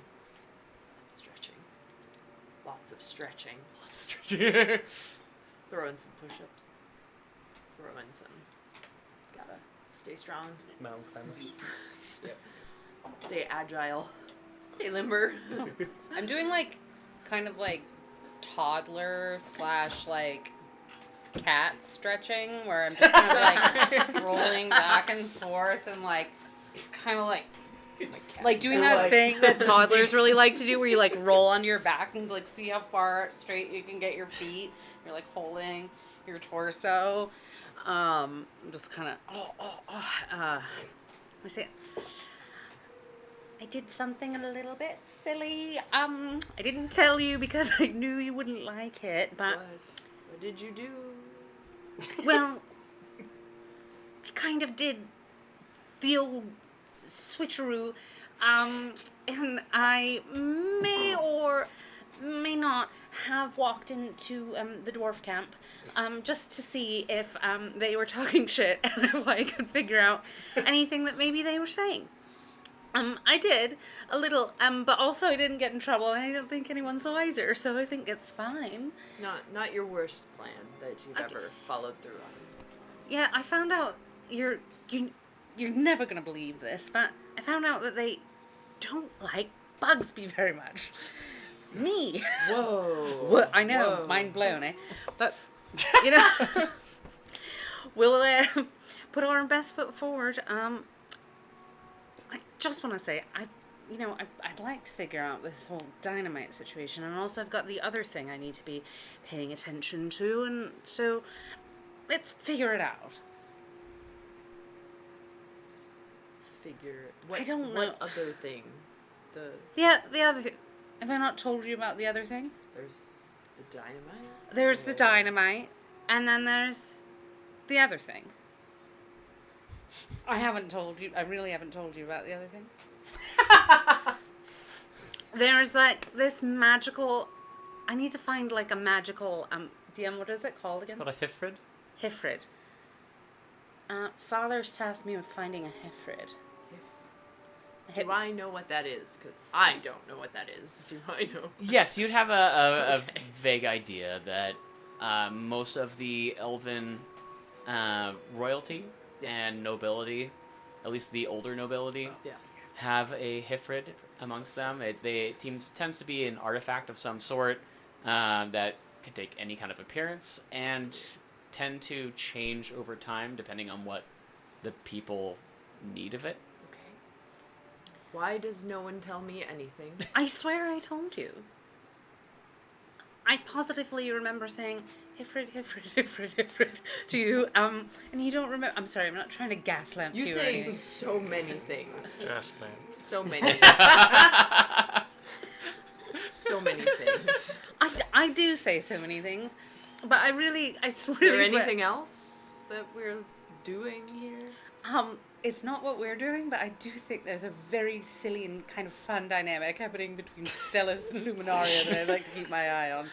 Lots of stretching. Lots of stretching. Throwing some push-ups. Throwing some. Gotta stay strong. Mountain climbers. Stay agile. Stay limber. I'm doing like kind of like toddler / like cat stretching where I'm just kind of like rolling back and forth and like kind of like doing that thing that toddlers really like to do where you like roll onto your back and like see how far straight you can get your feet. You're like holding your torso. I'm just kind of I say I did something a little bit silly. I didn't tell you because I knew you wouldn't like it, but What did you do? well, I kind of did the old switcheroo, and I may or may not have walked into the dwarf camp just to see if they were talking shit and if I could figure out anything that maybe they were saying. I did a little, but also I didn't get in trouble, and I don't think anyone's the wiser, so I think it's fine. It's not your worst plan that you've Okay. ever followed through on. It's Yeah, I found out you're never gonna believe this, but I found out that they don't like Bugsby very much. Me. Whoa. What? I know, Whoa. mind blown, eh? But you know, we'll put our best foot forward. I just want to say I I'd like to figure out this whole dynamite situation, and also I've got the other thing I need to be paying attention to, and so let's figure it out. What, I don't what know. other thing? Yeah, the other thing. Have I not told you about the other thing? There's the dynamite? There's the dynamite, and then there's the other thing. I really haven't told you about the other thing. There's like this magical, I need to find like a magical, DM, what is it called It's again? called a Hifrid. Hifrid. Father's tasked me with finding a Hifrid. Do I know what that is? Because I don't know what that is. Do I know? Yes, you'd have a Okay. vague idea that most of the elven royalty Yes. and nobility, at least the older nobility, Yes. have a Hifrid amongst them. Tends to be an artifact of some sort that can take any kind of appearance and tend to change over time depending on what the people need of it. Okay. Why does no one tell me anything? I swear I told you. I positively remember saying Hifrid to you, and you don't remember. I'm sorry, I'm not trying to gaslamp you You or say anything. so many things. Yes, man. So many. So many things. I do say so many things, but I really Is there swear. anything else that we're doing here? It's not what we're doing, but I do think there's a very silly and kind of fun dynamic happening between Stellos and Luminaria that I'd like to keep my eye on.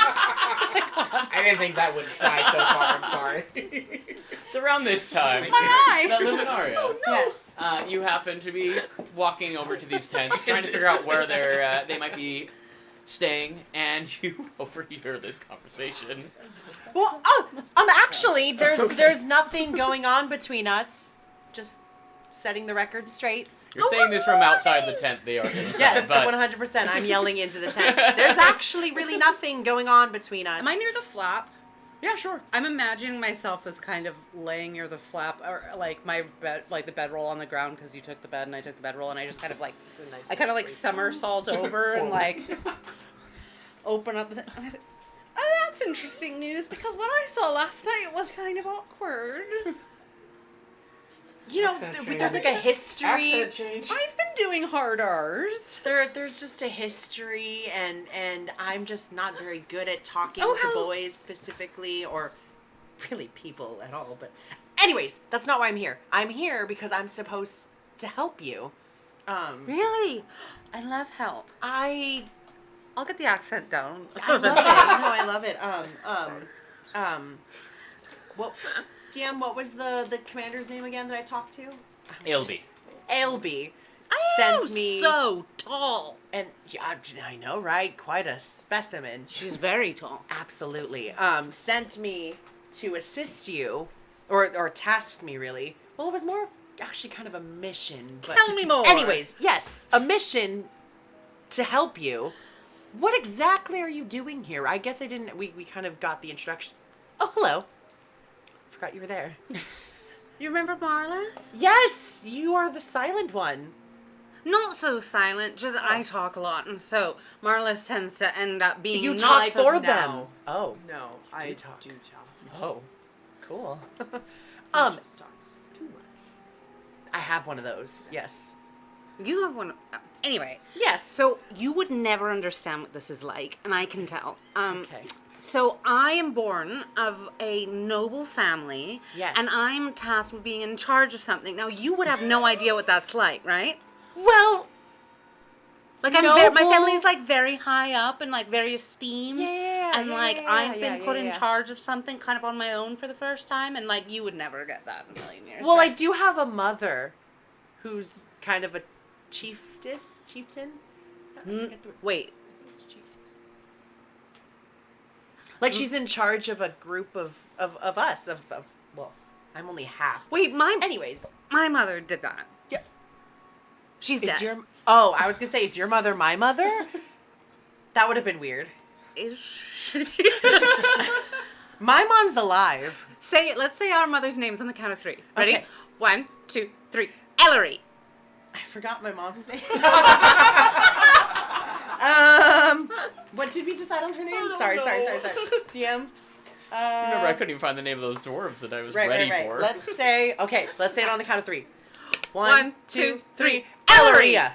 I didn't think that would fly so far. I'm sorry. It's around this time My eye! that Luminaria, Yes. you happen to be walking over to these tents, trying to figure out where they might be staying, and you overhear this conversation. Well, actually, there's nothing going on between us. Just setting the record straight. You're saying this from outside the tent. They are inside, Yes, but 100%. I'm yelling into the tent. There's actually really nothing going on between us. Am I near the flap? yeah, sure. I'm imagining myself as kind of laying near the flap, or like my bed, like the bedroll on the ground because you took the bed and I took the bedroll, and I just kind of like, It's a nice I kind of like place. somersault over and like open up the. And I said, "Oh, that's interesting news because what I saw last night was kind of awkward. You know, Accent change. there's like a history. Accent change. I've been doing hard R's. There's just a history, and I'm just not very good at talking Oh, to how- boys specifically, or really people at all. But, anyways, that's not why I'm here. I'm here because I'm supposed to help you. Really, I love help. I'll get the accent down. I love it. No, I love it. What, DM? What was the commander's name again that I talked to? Ilby. Ailby sent me so tall. and yeah, I know, right? Quite a specimen. She's very tall. Absolutely. Sent me to assist you, or tasked me really. Well, it was more of actually kind of a mission. But Tell me more. anyways, yes, a mission to help you. What exactly are you doing here? I guess I didn't. We kind of got the introduction. Oh, hello. Forgot you were there. You remember Marlis? Yes, you are the silent one. Not so silent, just I talk a lot, and so Marlis tends to end up being You not talk so- for now. them. Oh. No, I do talk. talk. Oh. Cool. He just talks too much. I have one of those. Yes. You have one. Anyway, Yes. so you would never understand what this is like, and I can tell. Okay. So I am born of a noble family, Yes. and I'm tasked with being in charge of something. Now you would have no idea what that's like, right? Well, Like my Noble- family's like very high up and like very esteemed, Yeah, and yeah, like yeah, I've yeah, been put in yeah. charge of something kind of on my own for the first time, and like you would never get that in a million years. well, I right? do have a mother who's kind of a chieftain. I forget the- Wait, Like she's in charge of a group of us. Well, I'm only half. wait, Anyways, my mother did that. yeah. She's Is dead. your I was gonna say, is your mother my mother? That would have been weird. Is she? My mom's alive. Let's say our mother's names on the count of three. Ready? Okay. 1, 2, 3. Ellery. I forgot my mom's name. What did we decide on her name? Sorry. DM. Remember, I couldn't even find the name of those dwarves that I was ready for. Let's say it on the count of 3. 1, 2, 3. Elleria.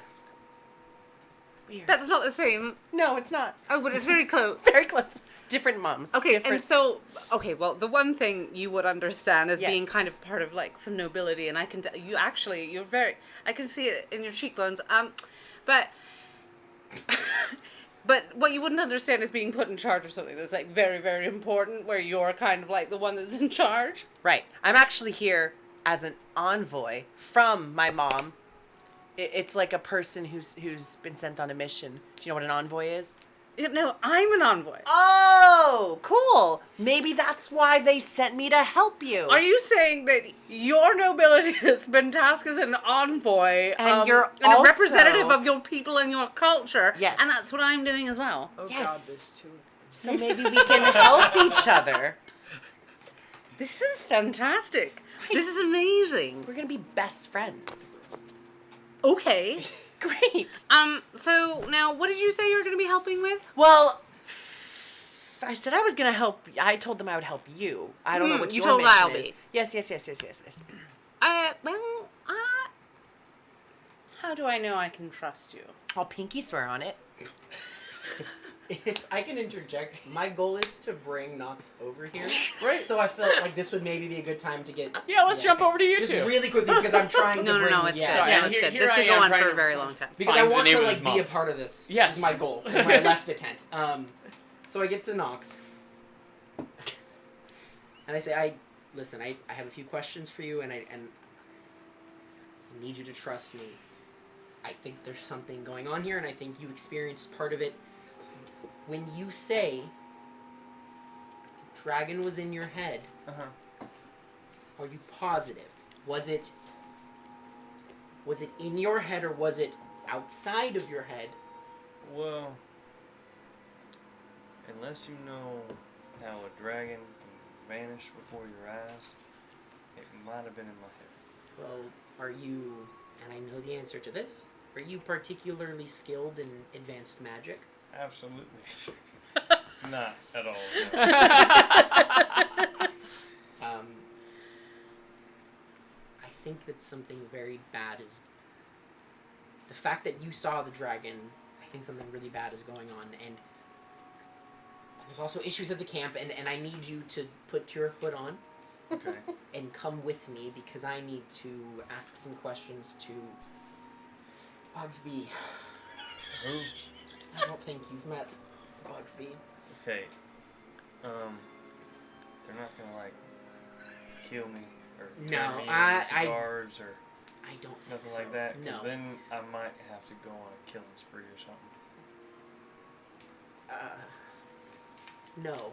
Weird. That's not the same. No, it's not. Oh, but it's very close. Very close. Different mums. Okay, Different... and so, well, the one thing you would understand as being Yes. kind of part of, like, some nobility, and I can, you're very, I can see it in your cheekbones, but, but what you wouldn't understand is being put in charge of something that's, like, very, very important, where you're kind of, like, the one that's in charge. Right. I'm actually here as an envoy from my mom. It's like a person who's been sent on a mission. Do you know what an envoy is? No, I'm an envoy. Oh, cool. Maybe that's why they sent me to help you. Are you saying that your nobility has been tasked as an envoy And you're and also... a representative of your people and your culture? Yes. And that's what I'm doing as well. Oh Yes. God, there's 2. So maybe we can help each other. This is fantastic. This is amazing. We're going to be best friends. Okay. Great. So now what did you say you were going to be helping with? Well, I said I was going to help. I told them I would help you. I don't know what you your told mission Albie. is. Yes. How do I know I can trust you? I'll pinky swear on it. If I can interject, my goal is to bring Nox over here. Right. So I felt like this would maybe be a good time to get... Yeah, let's jump over to you Just two. really quickly, because I'm trying to bring... No, it's good. Sorry, No, yeah, it's here- good. here This I could am go on trying for to- a very long time. Because Find I the want name to of his be mom. a part of this. Yes. This is my goal when I left the tent. So I get to Nox. And I say, I have a few questions for you, and I need you to trust me. I think there's something going on here, and I think you experienced part of it. When you say the dragon was in your head, are you positive? Was it in your head, or was it outside of your head? Well, unless you know how a dragon can vanish before your eyes, it might have been in my head. Well, are you, and I know the answer to this, are you particularly skilled in advanced magic? Absolutely. Not at all. No. I think that something very bad is... The fact that you saw the dragon, I think something really bad is going on, and there's also issues at the camp, and I need you to put your hood on Okay. and come with me, because I need to ask some questions to Bugsby. Who? I don't think you've met Bugsby. Okay. They're not gonna like kill me or turn No, me I- into I- guards or I don't think nothing so. like that. Because No. then I might have to go on a killing spree or something. No,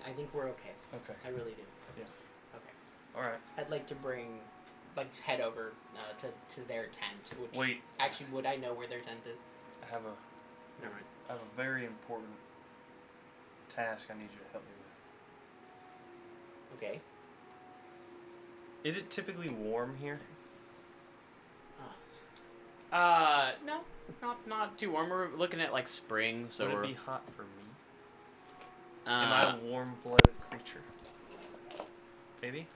I think we're okay. Okay. I really do. Yeah. Okay. All right. I'd like to head over to their tent. Which Wait. Actually, would I know where their tent is? I have a Never mind. very important task I need you to help me with. Okay. Is it typically warm here? No, not too warm. We're looking at like spring, so Would we're. it be hot for me? Am I Uh, a warm-blooded creature? Maybe.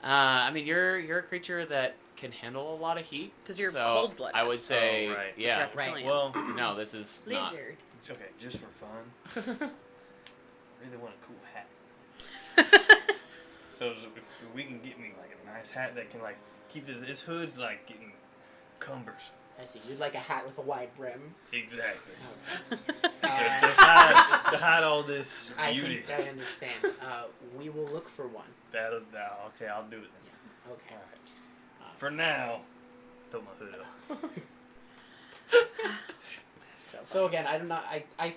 I mean, you're a creature that can handle a lot of heat. 'Cause you're so cold-blooded. I would say, Oh, right. yeah. Reptilian. Well, No, this is not. Lizard. okay, just for fun. I really want a cool hat. So if we can get me like a nice hat that can like keep this hood's like getting cumbersome. I see. You'd like a hat with a wide brim. Exactly. Okay. To hide all this I beauty. think I understand. We will look for one. Okay, I'll do it then. Okay. All right. For now, throw my hood up. So again, I'm not. I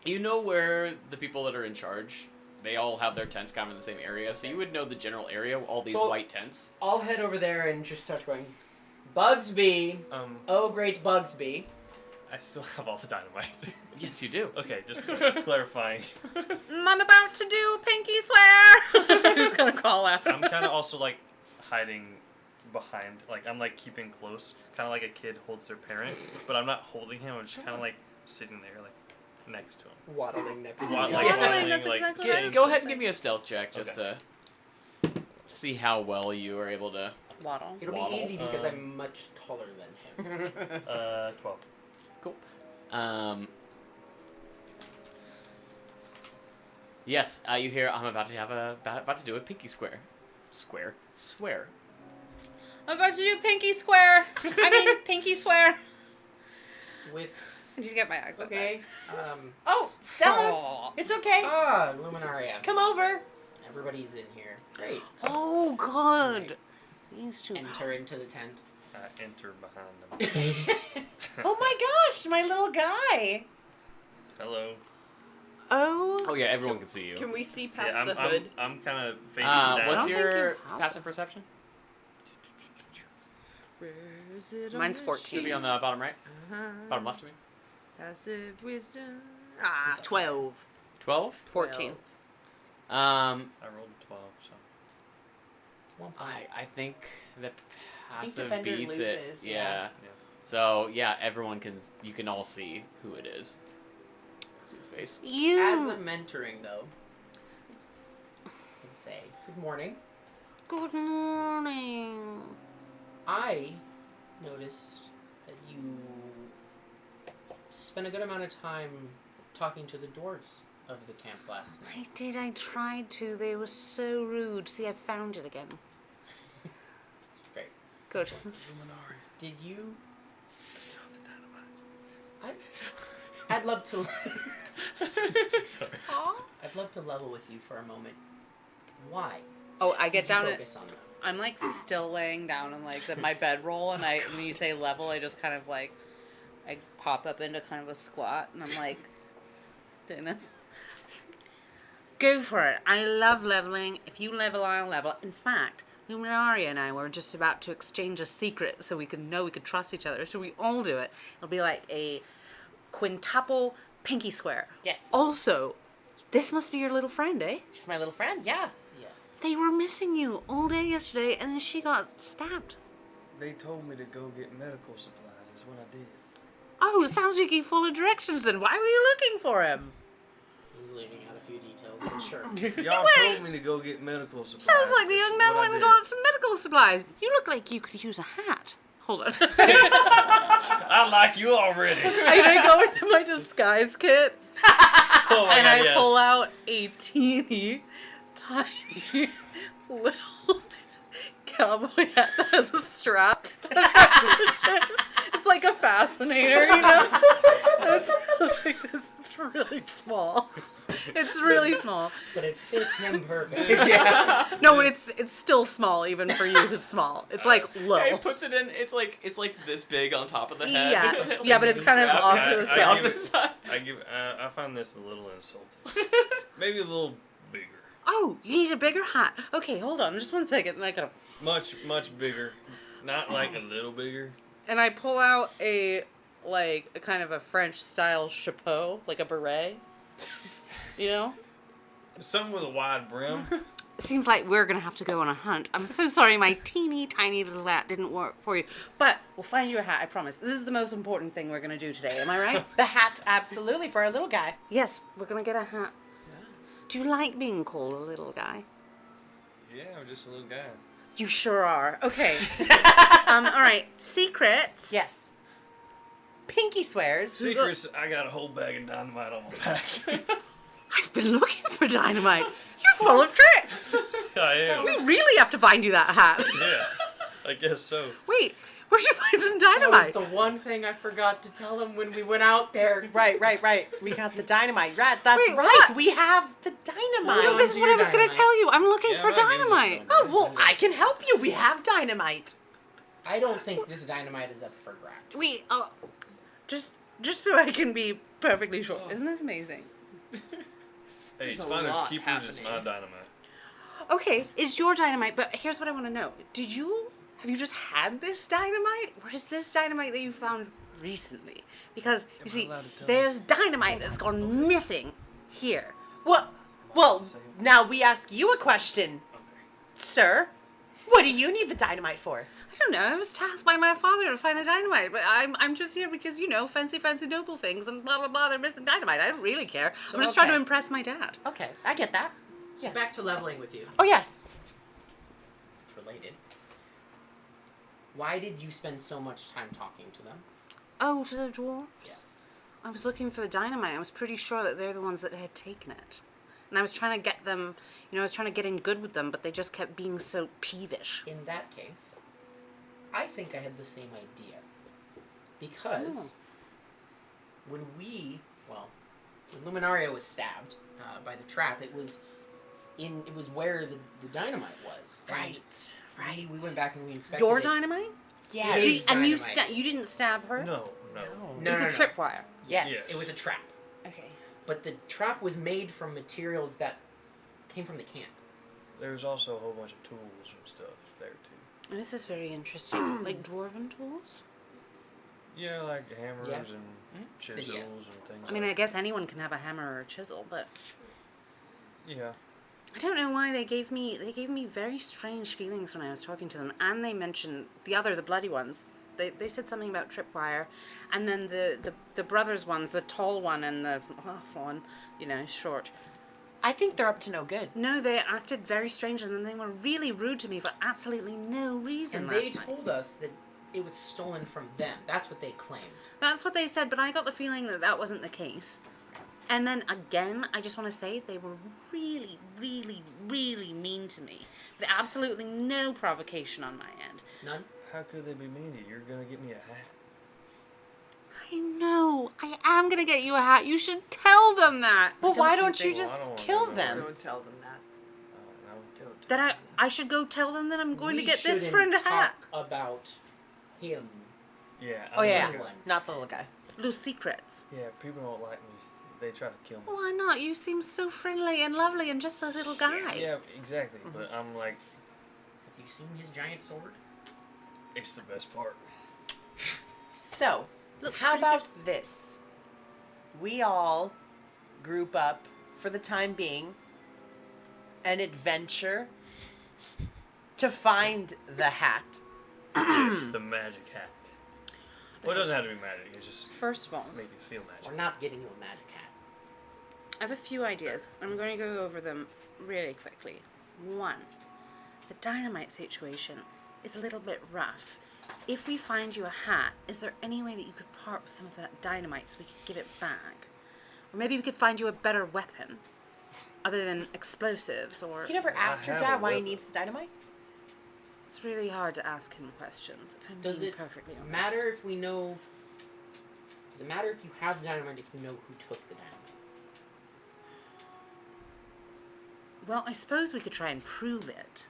You know where the people that are in charge, they all have their tents kind of in the same area, so you would know the general area, all these So- white tents. I'll head over there and just start going. Bugsby. Oh, great Bugsby. I still have all the dynamite. Yes, you do. Okay, just clarifying. I'm about to do pinky swear. I'm just gonna call out. I'm kind of also like hiding behind, like I'm like keeping close, kind of like a kid holds their parent, but I'm not holding him. I'm just kind of like sitting there, like next to him. Waddling next to you. Like Waddling, waddling, that's like exactly staying what I was Go close. ahead and give me a stealth check just Okay. to see how well you are able to. Waddle. It'll Waddle. be easy because I'm much taller than him. 12. Cool. Yes, you hear I'm about to do a pinky swear. Swear. I'm about to do pinky square. I mean, pinky swear. With I need to get my accent okay. Oh, Stellus! Aw. It's okay. Luminaria. Come over. Everybody's in here. Great. back. Oh, God. These two. Enter into the tent. I enter behind them. Oh my gosh, my little guy. Hello. Oh. Oh yeah, everyone can see you. Can we see past Yeah, the hood? I'm kind of facing down. What's don't your think you have passive perception? Where is it? Mine's on 14. Should be on the bottom right, Uh-huh. bottom left to me. Passive wisdom. 12. 12. 14. I rolled 12, so. I think the passive Defender beats loses, it. yeah. Yeah. Yeah. So yeah, you can all see who it is. See his face. As You. I'm mentoring, though, I can say, good morning. Good morning. I noticed that you spent a good amount of time talking to the dwarves of the camp last I night. did. I tried to. They were so rude. See, I found it again. Great. Good. Did you... I'd love to... I'd love to level with you for a moment. Why? Oh, I get Did you down. focus on them? I'm like still laying down in like my bedroll, and when you say level, I just kind of like I pop up into kind of a squat, and I'm like doing this. Go for it. I love leveling. If you level, I'll level. In fact, Luminaria and I were just about to exchange a secret so we could know we could trust each other. So we all do it. It'll be like a quintuple pinky square. Yes. Also, this must be your little friend, eh? She's my little friend, yeah. Yes. They were missing you all day yesterday, and then she got stabbed. They told me to go get medical supplies. That's what I did. Oh, it sounds like you followed directions then. Why were you looking for him? He's leaving out a few details, but sure. Y'all Wait. told me to go get medical supplies. Sounds like the That's young man what I went and did. got some medical supplies. You look like you could use a hat. Hold on. I like you already. And I go into my disguise kit, Oh my and God, I yes. pull out a teeny, tiny, little cowboy hat that has a strap. It's like a fascinator, you know? It's like this. It's really small. It's really small. But it fits him perfect. No, but it's still small even for you who's small. It's like low. Yeah, he puts it in. It's like this big on top of the head. Yeah, but it's kind of Strap. off Yeah, to the I side. Off the side. I find this a little insulting. Maybe a little bigger. Oh, you need a bigger hat. Okay, hold on, just 1 second. I gotta. Much bigger. Not like a little bigger. And I pull out a kind of a French style chapeau, like a beret. You know. Something with a wide brim. It seems like we're gonna have to go on a hunt. I'm so sorry, my teeny tiny little hat didn't work for you, but we'll find you a hat. I promise. This is the most important thing we're gonna do today. Am I right? The hat, absolutely, for our little guy. Yes, we're gonna get a hat. Do you like being called a little guy? Yeah, I'm just a little guy. You sure are. Okay. All right. Secrets. Yes. Pinky swears. Secrets, I got a whole bag of dynamite on my back. I've been looking for dynamite. You're full of tricks. I am. We really have to find you that hat. Yeah, I guess so. Wait, where'd you find some That was dynamite? the one thing I forgot to tell him when we went out there. Right. We got the dynamite. Right, that's Wait, right. what? We have the dynamite. No, this is what I was going to Dynamite. tell you. I'm looking Yeah, for I'm not getting this dynamite. dynamite. Oh, well, I can help you. We have dynamite. I don't think this dynamite is up for grabs. Wait, just so I can be perfectly sure. Isn't this amazing? Hey, it's There's a finders lot keepers. It's happening. my dynamite. Okay, it's your dynamite, but here's what I want to know. Have you just had this dynamite? Or is this dynamite that you found recently? Because, you see, allowed to tell there's dynamite that's gone missing here. Well, now we ask you a question, sir. What do you need the dynamite for? I don't know. I was tasked by my father to find the dynamite, but I'm just here because, fancy noble things and blah, blah, blah. They're missing dynamite. I don't really care. I'm just trying to impress my dad. Okay, I get that. Yes. Back to leveling with you. Oh, yes. It's related. Why did you spend so much time talking to them? Oh, to the dwarves? Yes. I was looking for the dynamite. I was pretty sure that they're the ones that had taken it. And I was trying to get them, I was trying to get in good with them, but they just kept being so peevish. In that case, I think I had the same idea. Because when Luminaria was stabbed by the trap, it was where the dynamite was. Right. And we went back and we inspected Your it. dynamite? Yes. His And dynamite. you didn't stab her? No. No, It was a tripwire. Yes. Yes. It was a trap. Okay. But the trap was made from materials that came from the camp. There's also a whole bunch of tools and stuff there too. This is very interesting. Like dwarven tools? Yeah, like hammers Yeah. and chisels Yes. and things. I mean, like I guess anyone can have a hammer or a chisel, but Yeah. I don't know why they gave me very strange feelings when I was talking to them. And they mentioned the bloody ones. They said something about tripwire, and then the brothers ones, the tall one and the one, short. I think they're up to no good. No, they acted very strange, and then they were really rude to me for absolutely no reason And last they night. told us that it was stolen from them. That's what they claimed. That's what they said, but I got the feeling that wasn't the case. And then again, I just want to say they were really, really, really mean to me. There absolutely no provocation on my end. None? How could they be mean to you? You're gonna get me a hat. I know. I am going to get you a hat. You should tell them that. Well, why don't think you they- Well, I just don't wanna kill do them? Don't tell them that. I don't know. Don't. That I should go tell them that I'm going to We get this shouldn't friend a hat. talk about him. Yeah. Oh, I'm yeah. like One. Not the little guy. Those secrets. yeah, people don't like me. They try to kill me. Why not? You seem so friendly and lovely and just a little guy. Yeah, exactly. But I'm like, Have you seen his giant sword? it's the best part. So, Looks how pretty about this? We all group up for the time being an adventure to find the hat. It's the magic hat. Well, it doesn't have to be magic. It's just First of all, make you feel magic. We're not getting you a magic hat. I have a few ideas. I'm going to go over them really quickly. One, the dynamite situation is a little bit rough. If we find you a hat, is there any way that you could part with some of that dynamite so we could give it back? Or maybe we could find you a better weapon, other than explosives, or... You never asked your have a dad why he weapon. needs the dynamite? It's really hard to ask him questions, if I'm Does being it perfectly honest. matter if we know... Does it matter if you have the dynamite if you know who took the dynamite? Well, I suppose we could try and prove it.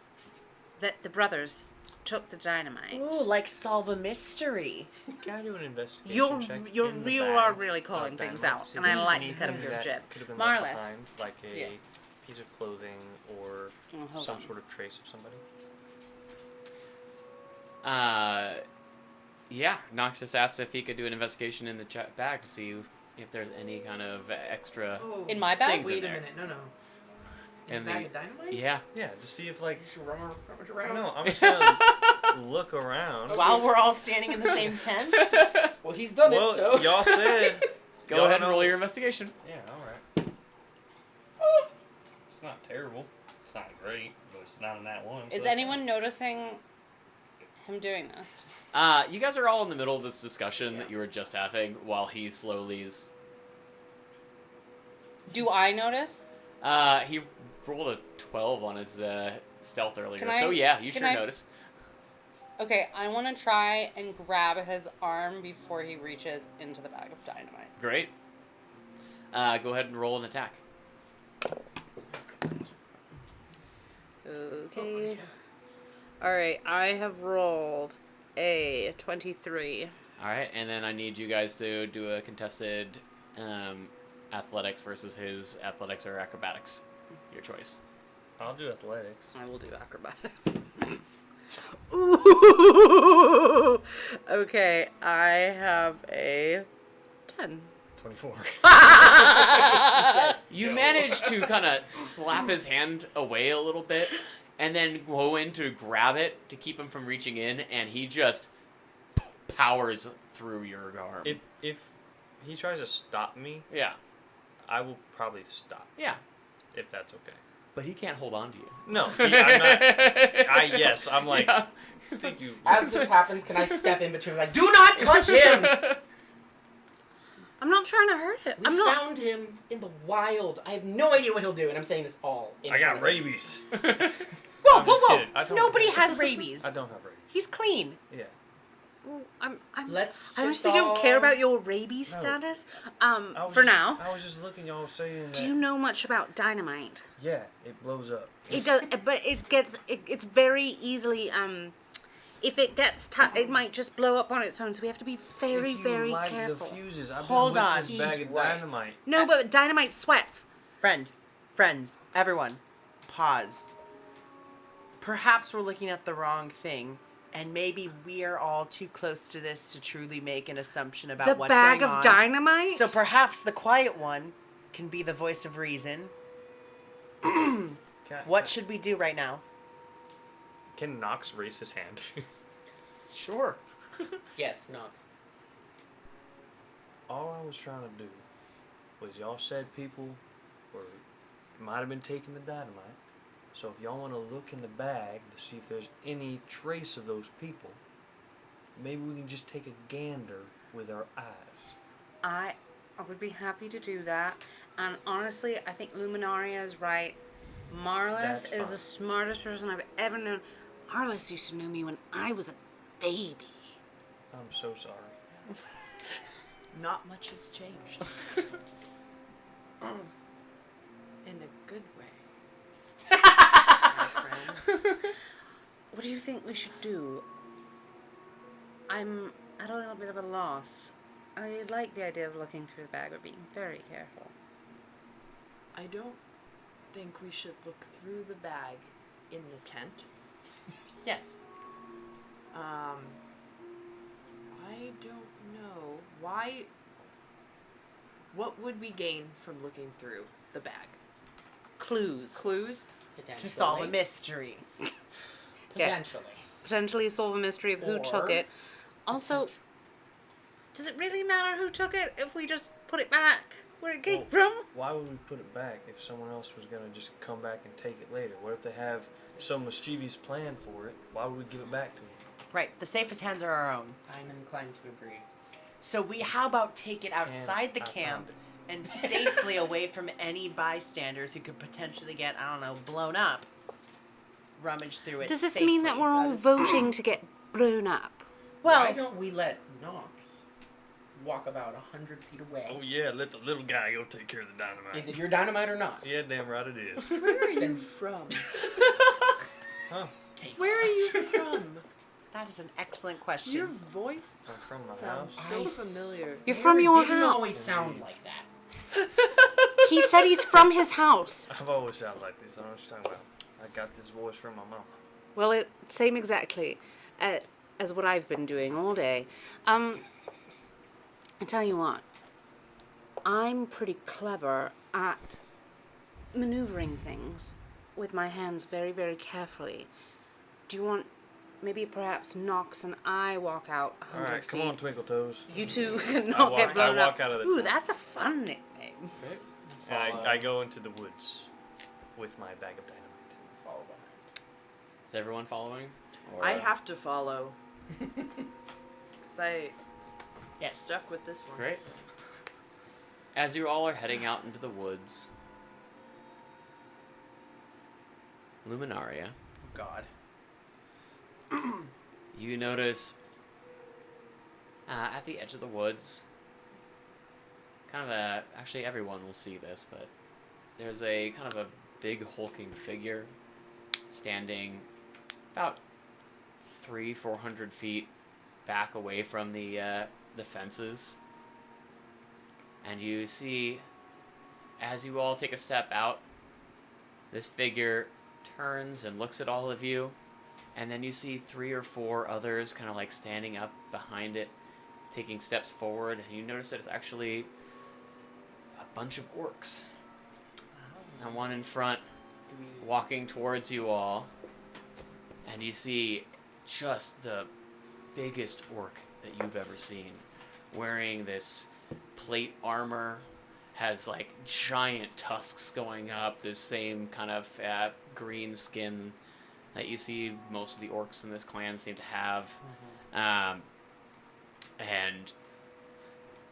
That the brothers took the dynamite. Ooh, like solve a mystery. Can I do an investigation You're check? you in the are bag really calling of things dynamite? out, See and if I there's like the anything cut of your that jib. could have been left Marlis. behind, like a Yes. piece of clothing or Oh, hold some on. sort of trace of somebody. Yeah. Nox just asked if he could do an investigation in the bag to see if there's any kind of extra. Oh, In my bag? Things in wait a there. minute. No. In And a bag the- of dynamite? Yeah. Yeah, to see if like. You should rummage around. No, I'm just gonna look around. While we're all standing in the same tent? Well, he's done Well, it, so... y'all said. Go y'all ahead and know- roll your investigation. Yeah, all right. It's not terrible. It's not great, but it's not in that one. Is so- anyone noticing him doing this? You guys are all in the middle of this discussion that you were just having while he slowly is. Do I notice? He rolled a 12 on his stealth earlier, Can so I- yeah, you can sure I- notice. Okay, I want to try and grab his arm before he reaches into the bag of dynamite. Great. Go ahead and roll an attack. Okay. Alright, I have rolled a 23. All right, and then I need you guys to do a contested athletics versus his athletics or acrobatics. Your choice. I'll do athletics. I will do acrobatics. Ooh! Okay, I have a 10. 24. You manage to kind of slap his hand away a little bit, and then go in to grab it to keep him from reaching in, and he just powers through your arm. If he tries to stop me, Yeah. I will probably stop. Yeah. If that's okay. But he can't hold on to you. No, I'm not. I'm like, Yeah. thank you. As this happens, can I step in between, like, do not touch him? I'm not trying to hurt him. We I'm not. found him in the wild. I have no idea what he'll do, and I'm saying this all. In I got front of him. rabies. Whoa, I'm just whoa, kidding. I whoa! don't- Nobody has rabies. I don't have rabies. He's clean. Yeah. Well, I'm Let's. I just honestly don't care all- about your rabies No. status. I was For just- now. I was just looking, y'all saying that. Do you know much about dynamite? Yeah, it blows up. It does, but it's very easily if it gets it might just blow up on its own. So we have to be very if you very light careful. the fuses, I've Hold been with on. this bag He's of right. dynamite. No, but dynamite sweats. Friends, everyone, pause. Perhaps we're looking at the wrong thing, and maybe we are all too close to this to truly make an assumption about The what's bag going of on. dynamite. So perhaps the quiet one can be the voice of reason. What should we do right now? Can Knox raise his hand? Sure. Yes, not. All I was trying to do was y'all said people might have been taking the dynamite. So if y'all want to look in the bag to see if there's any trace of those people, maybe we can just take a gander with our eyes. I would be happy to do that. And honestly, I think Luminaria is right. Marlis That's is fine. the smartest person I've ever known. Marlis used to know me when I was a baby. I'm so sorry. Not much has changed. In a good way. My friend. What do you think we should do? I'm at a little bit of a loss. I like the idea of looking through the bag, but being very careful. I don't think we should look through the bag in the tent. Yes. I don't know. Why? What would we gain from looking through the bag? Clues. Clues? To solve a mystery. Potentially. Potentially solve a mystery of who took Or- it. Also, does it really matter who took it if we just put it back where it came from? Why would we put it back if someone else was going to just come back and take it later? What if they have some mischievous plan for it? Why would we give it back to them? Right. The safest hands are our own. I'm inclined to agree. So how about take it outside the I camp found and safely away from any bystanders who could potentially get, I don't know, blown up. Rummage through it. Does this safely. mean that we're all voting to get blown up? Well, Why don't we let Nox walk about 100 feet away? Oh yeah, let the little guy go take care of the dynamite. Is it your dynamite or not? Yeah, damn right it is. Where are you Then- from? Huh? Where are you from? that is an excellent question. Your voice I'm from my sounds house. so I familiar. You're from your didn't house. always sound like that. He said he's from his house. I've always sounded like this. I don't know what you're talking about. I got this voice from my mom. Well, same exactly as what I've been doing all day. I tell you what, I'm pretty clever at maneuvering things with my hands very, very carefully. Do you want maybe perhaps Nox and I walk out 100 All right, feet? come on, Twinkle Toes. You two cannot get blown I walk up. out of the Ooh, tent. that's a fun nickname. And Follow- I go into the woods with my bag of dynamite. follow behind. Is everyone following? Or, I have to follow. Because I stuck with this one. Great. As you all are heading out into the woods, Luminaria, God. you notice at the edge of the woods, actually everyone will see this, but there's a kind of a big hulking figure standing about 300-400 feet back away from the fences. And you see, as you all take a step out, this figure turns and looks at all of you, and then you see 3 or 4 others kind of like standing up behind it, taking steps forward, and you notice that it's actually a bunch of orcs. And one in front walking towards you all, and you see just the biggest orc that you've ever seen, wearing this plate armor, has like giant tusks going up, this same kind of green skin that you see most of the orcs in this clan seem to have. And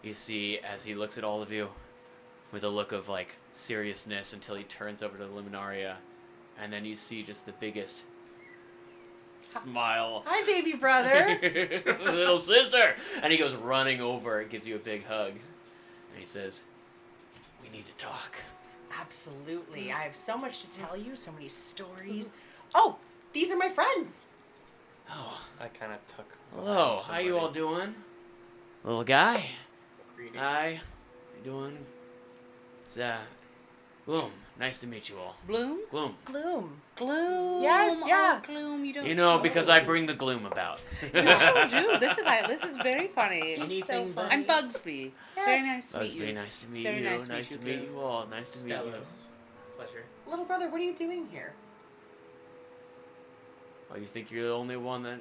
you see as he looks at all of you with a look of like seriousness until he turns over to Luminaria, and then you see just the biggest smile. Hi, baby brother. Little sister! And he goes running over and gives you a big hug. And he says, "We need to talk." Absolutely. I have so much to tell you, so many stories. Oh, these are my friends. Oh, I kind of took. hello. How you all doing? Little guy? Greetings. Hi. How you doing? It's, Gloom. Nice to meet you all. Bloom? Gloom. Gloom. Gloom. Yes, yeah. Oh, Gloom, you don't. You know, say. because I bring the gloom about. You so do. This is very funny. Anything but I'm Bugsby. It's very nice to meet Bugsby, you. nice to It's meet very you. nice Nice to to meet meet you, you all. Nice to meet you. Stellos. Pleasure. Little brother, what are you doing here? Oh, you think you're the only one that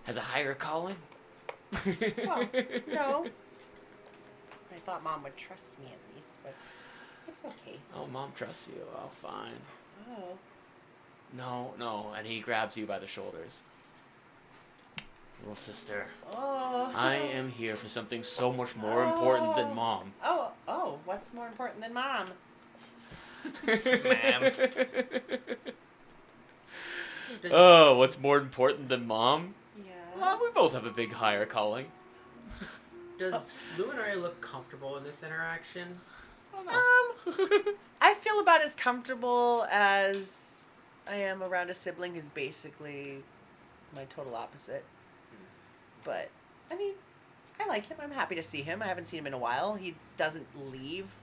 has a higher calling? Well, no. I thought Mom would trust me at least, but it's okay. Oh, Mom trusts you. Oh, fine. Oh. No. And he grabs you by the shoulders. Little sister, Oh. I am here for something so much more important than Mom. Oh, what's more important than Mom? Ma'am. Oh, what's more important than Mom? Yeah. We both have a big higher calling. Does Luminaria look comfortable in this interaction? I feel about as comfortable as I am around a sibling who's basically my total opposite. But, I mean, I like him. I'm happy to see him. I haven't seen him in a while. He doesn't leave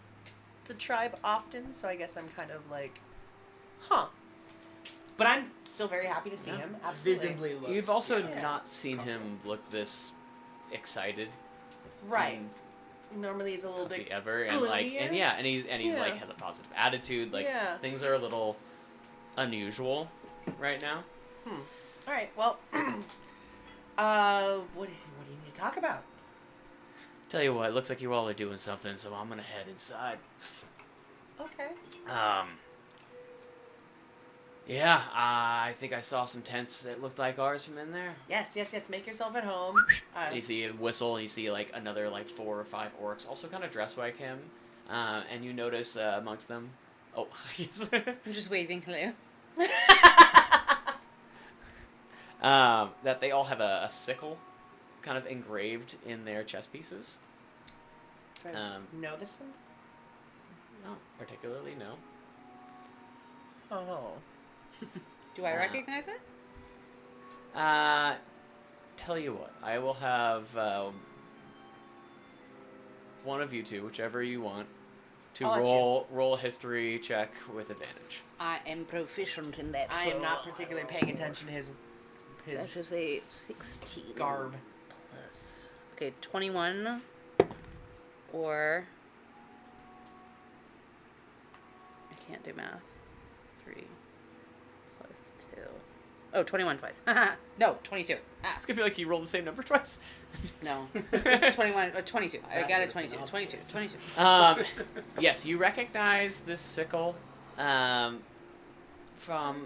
the tribe often, so I guess I'm kind of like, huh. But I'm still very happy to see him. Absolutely. Visibly looks. You've also yeah. not seen him look this excited. Right. Normally he's a little Hardly bit ever, and like, gloomier. and he's Yeah. like has a positive attitude. Like Yeah. things are a little unusual right now. All right. Well, what do you need to talk about? Tell you what, it looks like you all are doing something, so I'm gonna head inside. Okay. Yeah, I think I saw some tents that looked like ours from in there. Yes. Make yourself at home. And you see a whistle, and you see like another like 4 or 5 orcs, also kind of dressed like him. And you notice amongst them, oh, I'm just waving hello. that they all have a sickle, kind of engraved in their chest pieces. Do I know this one? Not particularly, no. Oh. Do I recognize it? Tell you what, I will have one of you two, whichever you want, to I'll let roll a history check with advantage. I am proficient in that. I am so not particularly paying attention to his That is a 16 garb. plus. Okay, 21 or I can't do math. 3 plus 2. Oh, 21 twice. No, 22. It's gonna be like you rolled the same number twice. No. 21 or 22. I got a 22. 22. 22. Yes, you recognize this sickle. From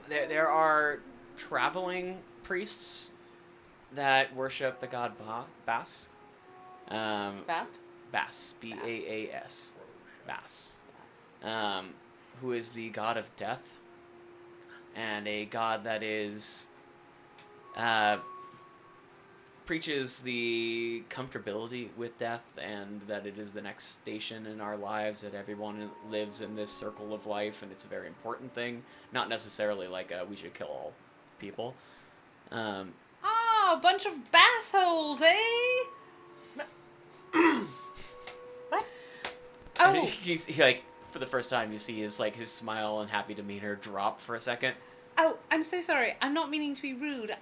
there are traveling priests that worship the god Bass. Fast? Bass, Baas, Bass, who is the god of death, and a god that is preaches the comfortability with death, and that it is the next station in our lives, that everyone lives in this circle of life, and it's a very important thing, not necessarily like we should kill all people. Ah, a bunch of bassholes, eh? What? And Oh, he like, for the first time, you see his like his smile and happy demeanor drop for a second. oh, I'm so sorry. I'm not meaning to be rude.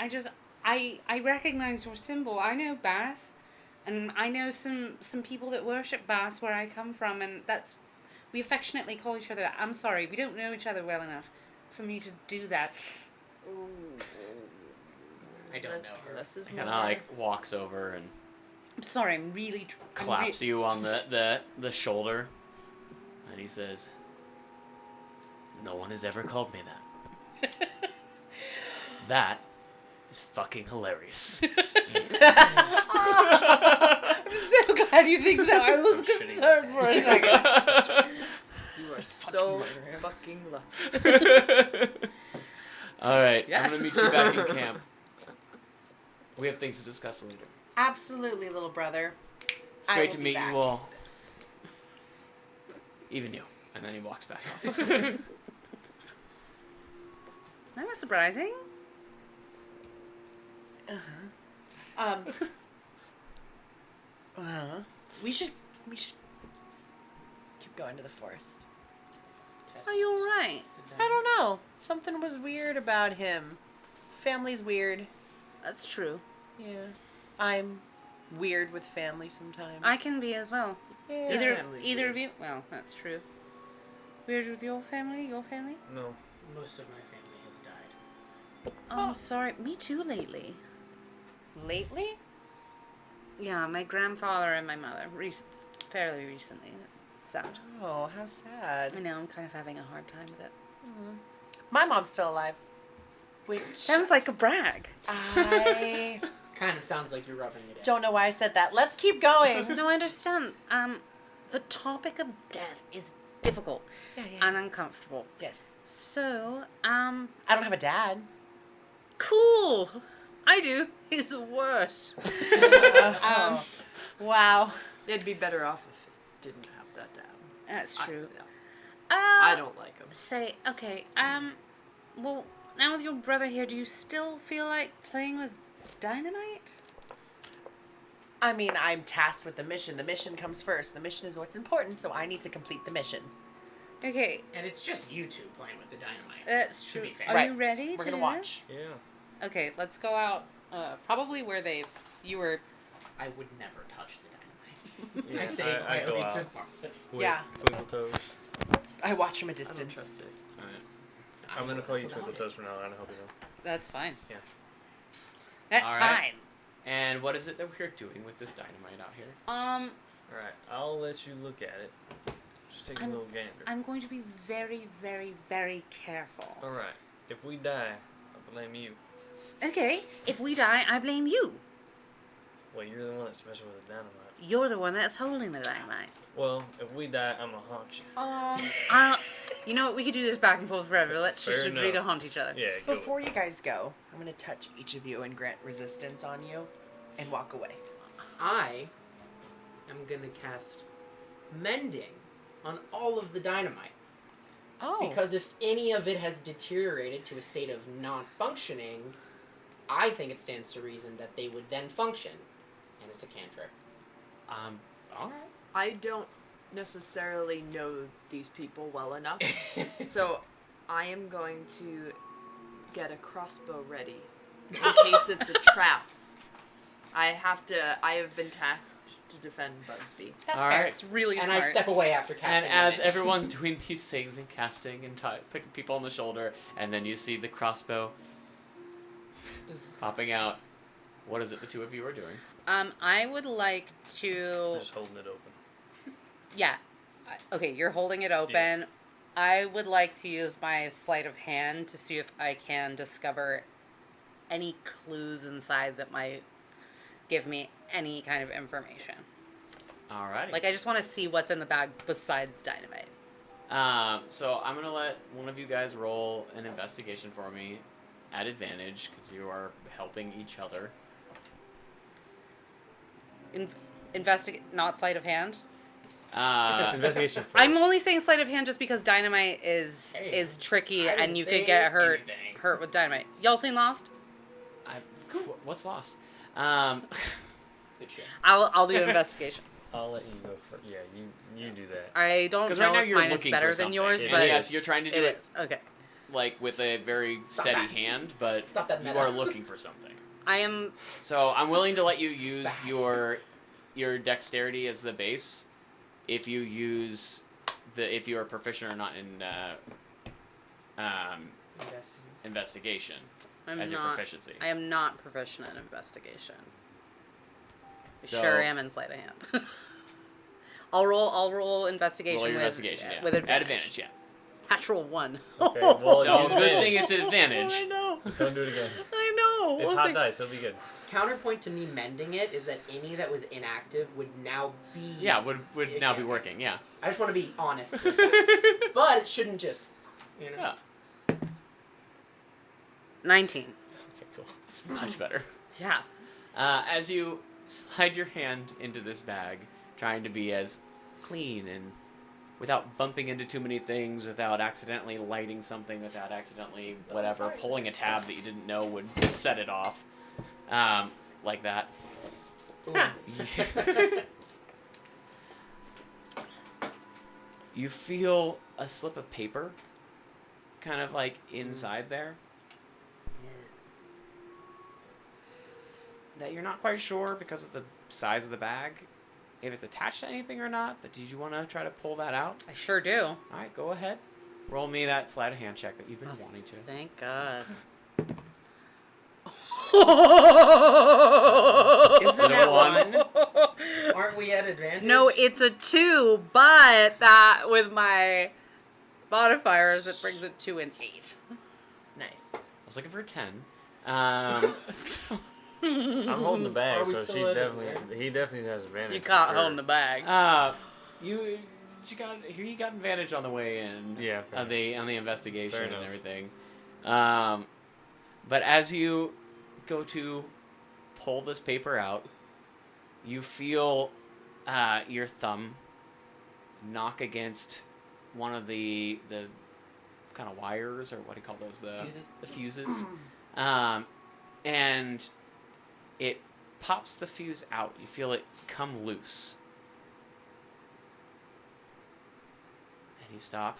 I recognize your symbol. I know Bass, and I know some people that worship Bass where I come from, and that's We affectionately call each other that. I'm sorry, we don't know each other well enough for me to do that. I don't know her. Less is Kind of more. like walks over and I'm sorry, I'm really... claps you on the shoulder, and he says, "No one has ever called me that. That is fucking hilarious." I'm so glad you think so. I was shitting. concerned for a second. You are so fucking lucky. All right, Yes. I'm gonna meet you back in camp. We have things to discuss later. Absolutely, little brother. It's I great will to be meet back. you all. Even you. And then he walks back off. That was surprising. We should keep going to the forest. Are you alright? I don't know. Something was weird about him. Family's weird. That's true. Yeah. I'm weird with family sometimes. I can be as well. Yeah. family's Either weird. of you? Well, that's true. Weird with your family? Your family? No. Most of my family has died. Oh, I'm sorry. Me too lately. Lately? Yeah, my grandfather and my mother. Fairly recently. It's sad. Oh, how sad. I know, I'm kind of having a hard time with it. My mom's still alive. Which Sounds like a brag. I Kind of sounds like you're rubbing it in. don't know why I said that. Let's keep going. No, I understand. The topic of death is difficult Yeah. and uncomfortable. Yes. So, I don't have a dad. cool. I do. He's the worst. Wow. It'd be better off if it didn't have that down. That's true. I don't like him. Say, okay, well, now with your brother here, do you still feel like playing with dynamite? I mean, I'm tasked with the mission. The mission comes first. The mission is what's important, so I need to complete the mission. Okay, And it's just you two playing with the dynamite. that's To true. be fair. Are Right. you ready We're to gonna do watch. Yeah. this? Okay, let's go out, probably where you were. I would never touch the dynamite. I Yeah, say I go quietly out. to Marcus. With Yeah. Twinkle Toes. I watch from a I don't distance. trust it. I'm gonna call you without Twinkle it. Toes from now on. I hope you know. That's fine. Yeah. That's All right. fine. And what is it that we're doing with this dynamite out here? All right. I'll let you look at it. Just take a I'm- little gander. I'm going to be very, very, very careful. All right. If we die, I blame you. Okay, if we die, I blame you. Well, you're the one that's messing with the dynamite. You're the one that's holding the dynamite. Well, if we die, I'm gonna haunt you. You know what? We could do this back and forth forever. Let's just Fair agree to enough. haunt each other. Yeah. Go. Before you guys go, I'm going to touch each of you and grant resistance on you and walk away. I am gonna cast mending on all of the dynamite. Oh. Because if any of it has deteriorated to a state of non-functioning, I think it stands to reason that they would then function. And it's a cantrip. All right. I don't necessarily know these people well enough, so I am going to get a crossbow ready in case it's a trap. I have been tasked to defend Bugsby. That's All fair. right. It's really And smart. I step away after And casting. as mending. everyone's doing these things and casting and picking people on the shoulder, and then you see the crossbow Does- popping out, what is it the two of you are doing? I would like to. I'm just holding it open. Yeah. Okay, you're holding it open. I would like to use my sleight of hand to see if I can discover any clues inside that might give me any kind of information. Alrighty. Like, I just want to see what's in the bag besides dynamite. So I'm gonna let one of you guys roll an investigation for me at advantage because you are helping each other. Investigate, not sleight of hand. Investigation first. I'm only saying sleight of hand just because dynamite is Hey, tricky I and didn't you say could get hurt anything. with dynamite. Y'all seen Lost? What's lost? Good shit. I'll do an investigation. I'll let you go first. Yeah, you do that. I don't Because know right now if you're mine is looking better for than something. yours, It but yes, you're trying to do it it is. Okay. like with a very Stop steady that. hand, but Stop that you meta. are looking for something. I am. So I'm willing to let you use Bad. your dexterity as the base. If you use if you are proficient or not in investigation I'm as your not. proficiency. I am not proficient in investigation. I So- sure am in sleight of hand. I'll roll investigation. Roll your with, investigation, yeah. with advantage. At advantage, yeah. Natural 1. Okay, well, So use good thing advantage. it's an advantage. I know. Just don't do it again. I know. It's We'll hot see. dice. It'll be good. Counterpoint to me mending it is that any that was inactive would now be. Yeah, would now be working, yeah. I just want to be honest with that. But it shouldn't just, you know. Yeah. 19. Okay, cool. It's much better. Yeah. As you slide your hand into this bag, trying to be as clean and without bumping into too many things, without accidentally lighting something, without accidentally whatever, pulling a tab that you didn't know would set it off, like that. You feel a slip of paper, kind of like inside there. That you're not quite sure because of the size of the bag if it's attached to anything or not, but did you want to try to pull that out? I sure do. Alright, go ahead. Roll me that sleight of hand check that you've been wanting to. Thank God. Isn't it a that one? one? Aren't we at advantage? No, it's a 2, but that with my modifiers, it brings it to an 8. Nice. I was looking for a 10. So, I'm holding the bag, Are we so still he at definitely has advantage. You for can't sure. hold the bag. you got advantage on the way in. Yeah, fair on the investigation Fair and enough. everything. But as you go to pull this paper out, you feel your thumb knock against one of the kind of wires, or what do you call those? Fuses? The fuses. And it pops the fuse out. You feel it come loose. And you stop.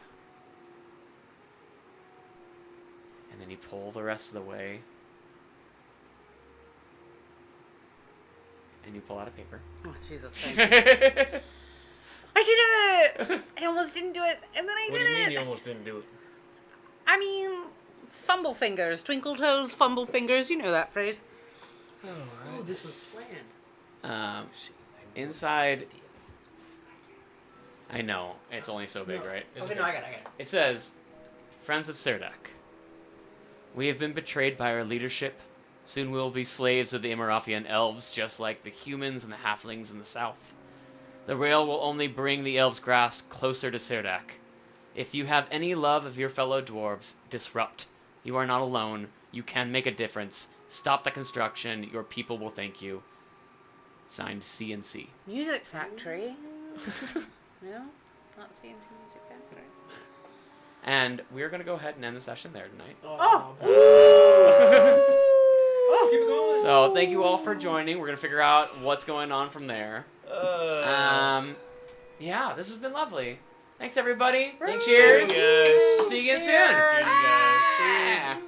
And then you pull the rest of the way. And you pull out a paper. Oh, Jesus. Thank you. I did it! I almost didn't do it, and then I What did do you it. mean you almost didn't do it? I mean, fumble fingers, twinkle toes, fumble fingers. You know that phrase. Oh, this was planned. Inside, I know it's only so big, No. right? Okay, no, I got it. It says, "Friends of Serdek, we have been betrayed by our leadership. Soon we will be slaves of the Imarafian elves, just like the humans and the halflings in the south. The rail will only bring the elves' grass closer to Serdek. If you have any love of your fellow dwarves, disrupt. You are not alone. You can make a difference. Stop the construction. Your people will thank you. Signed, CNC." Music Factory. No? Not CNC Music Factory. And we're going to go ahead and end the session there tonight. Oh. Oh, keep it going. So thank you all for joining. We're going to figure out what's going on from there. Yeah, this has been lovely. Thanks, everybody. Thanks. Cheers. Cheers. See you again soon. Cheers. Cheers, guys. Yeah.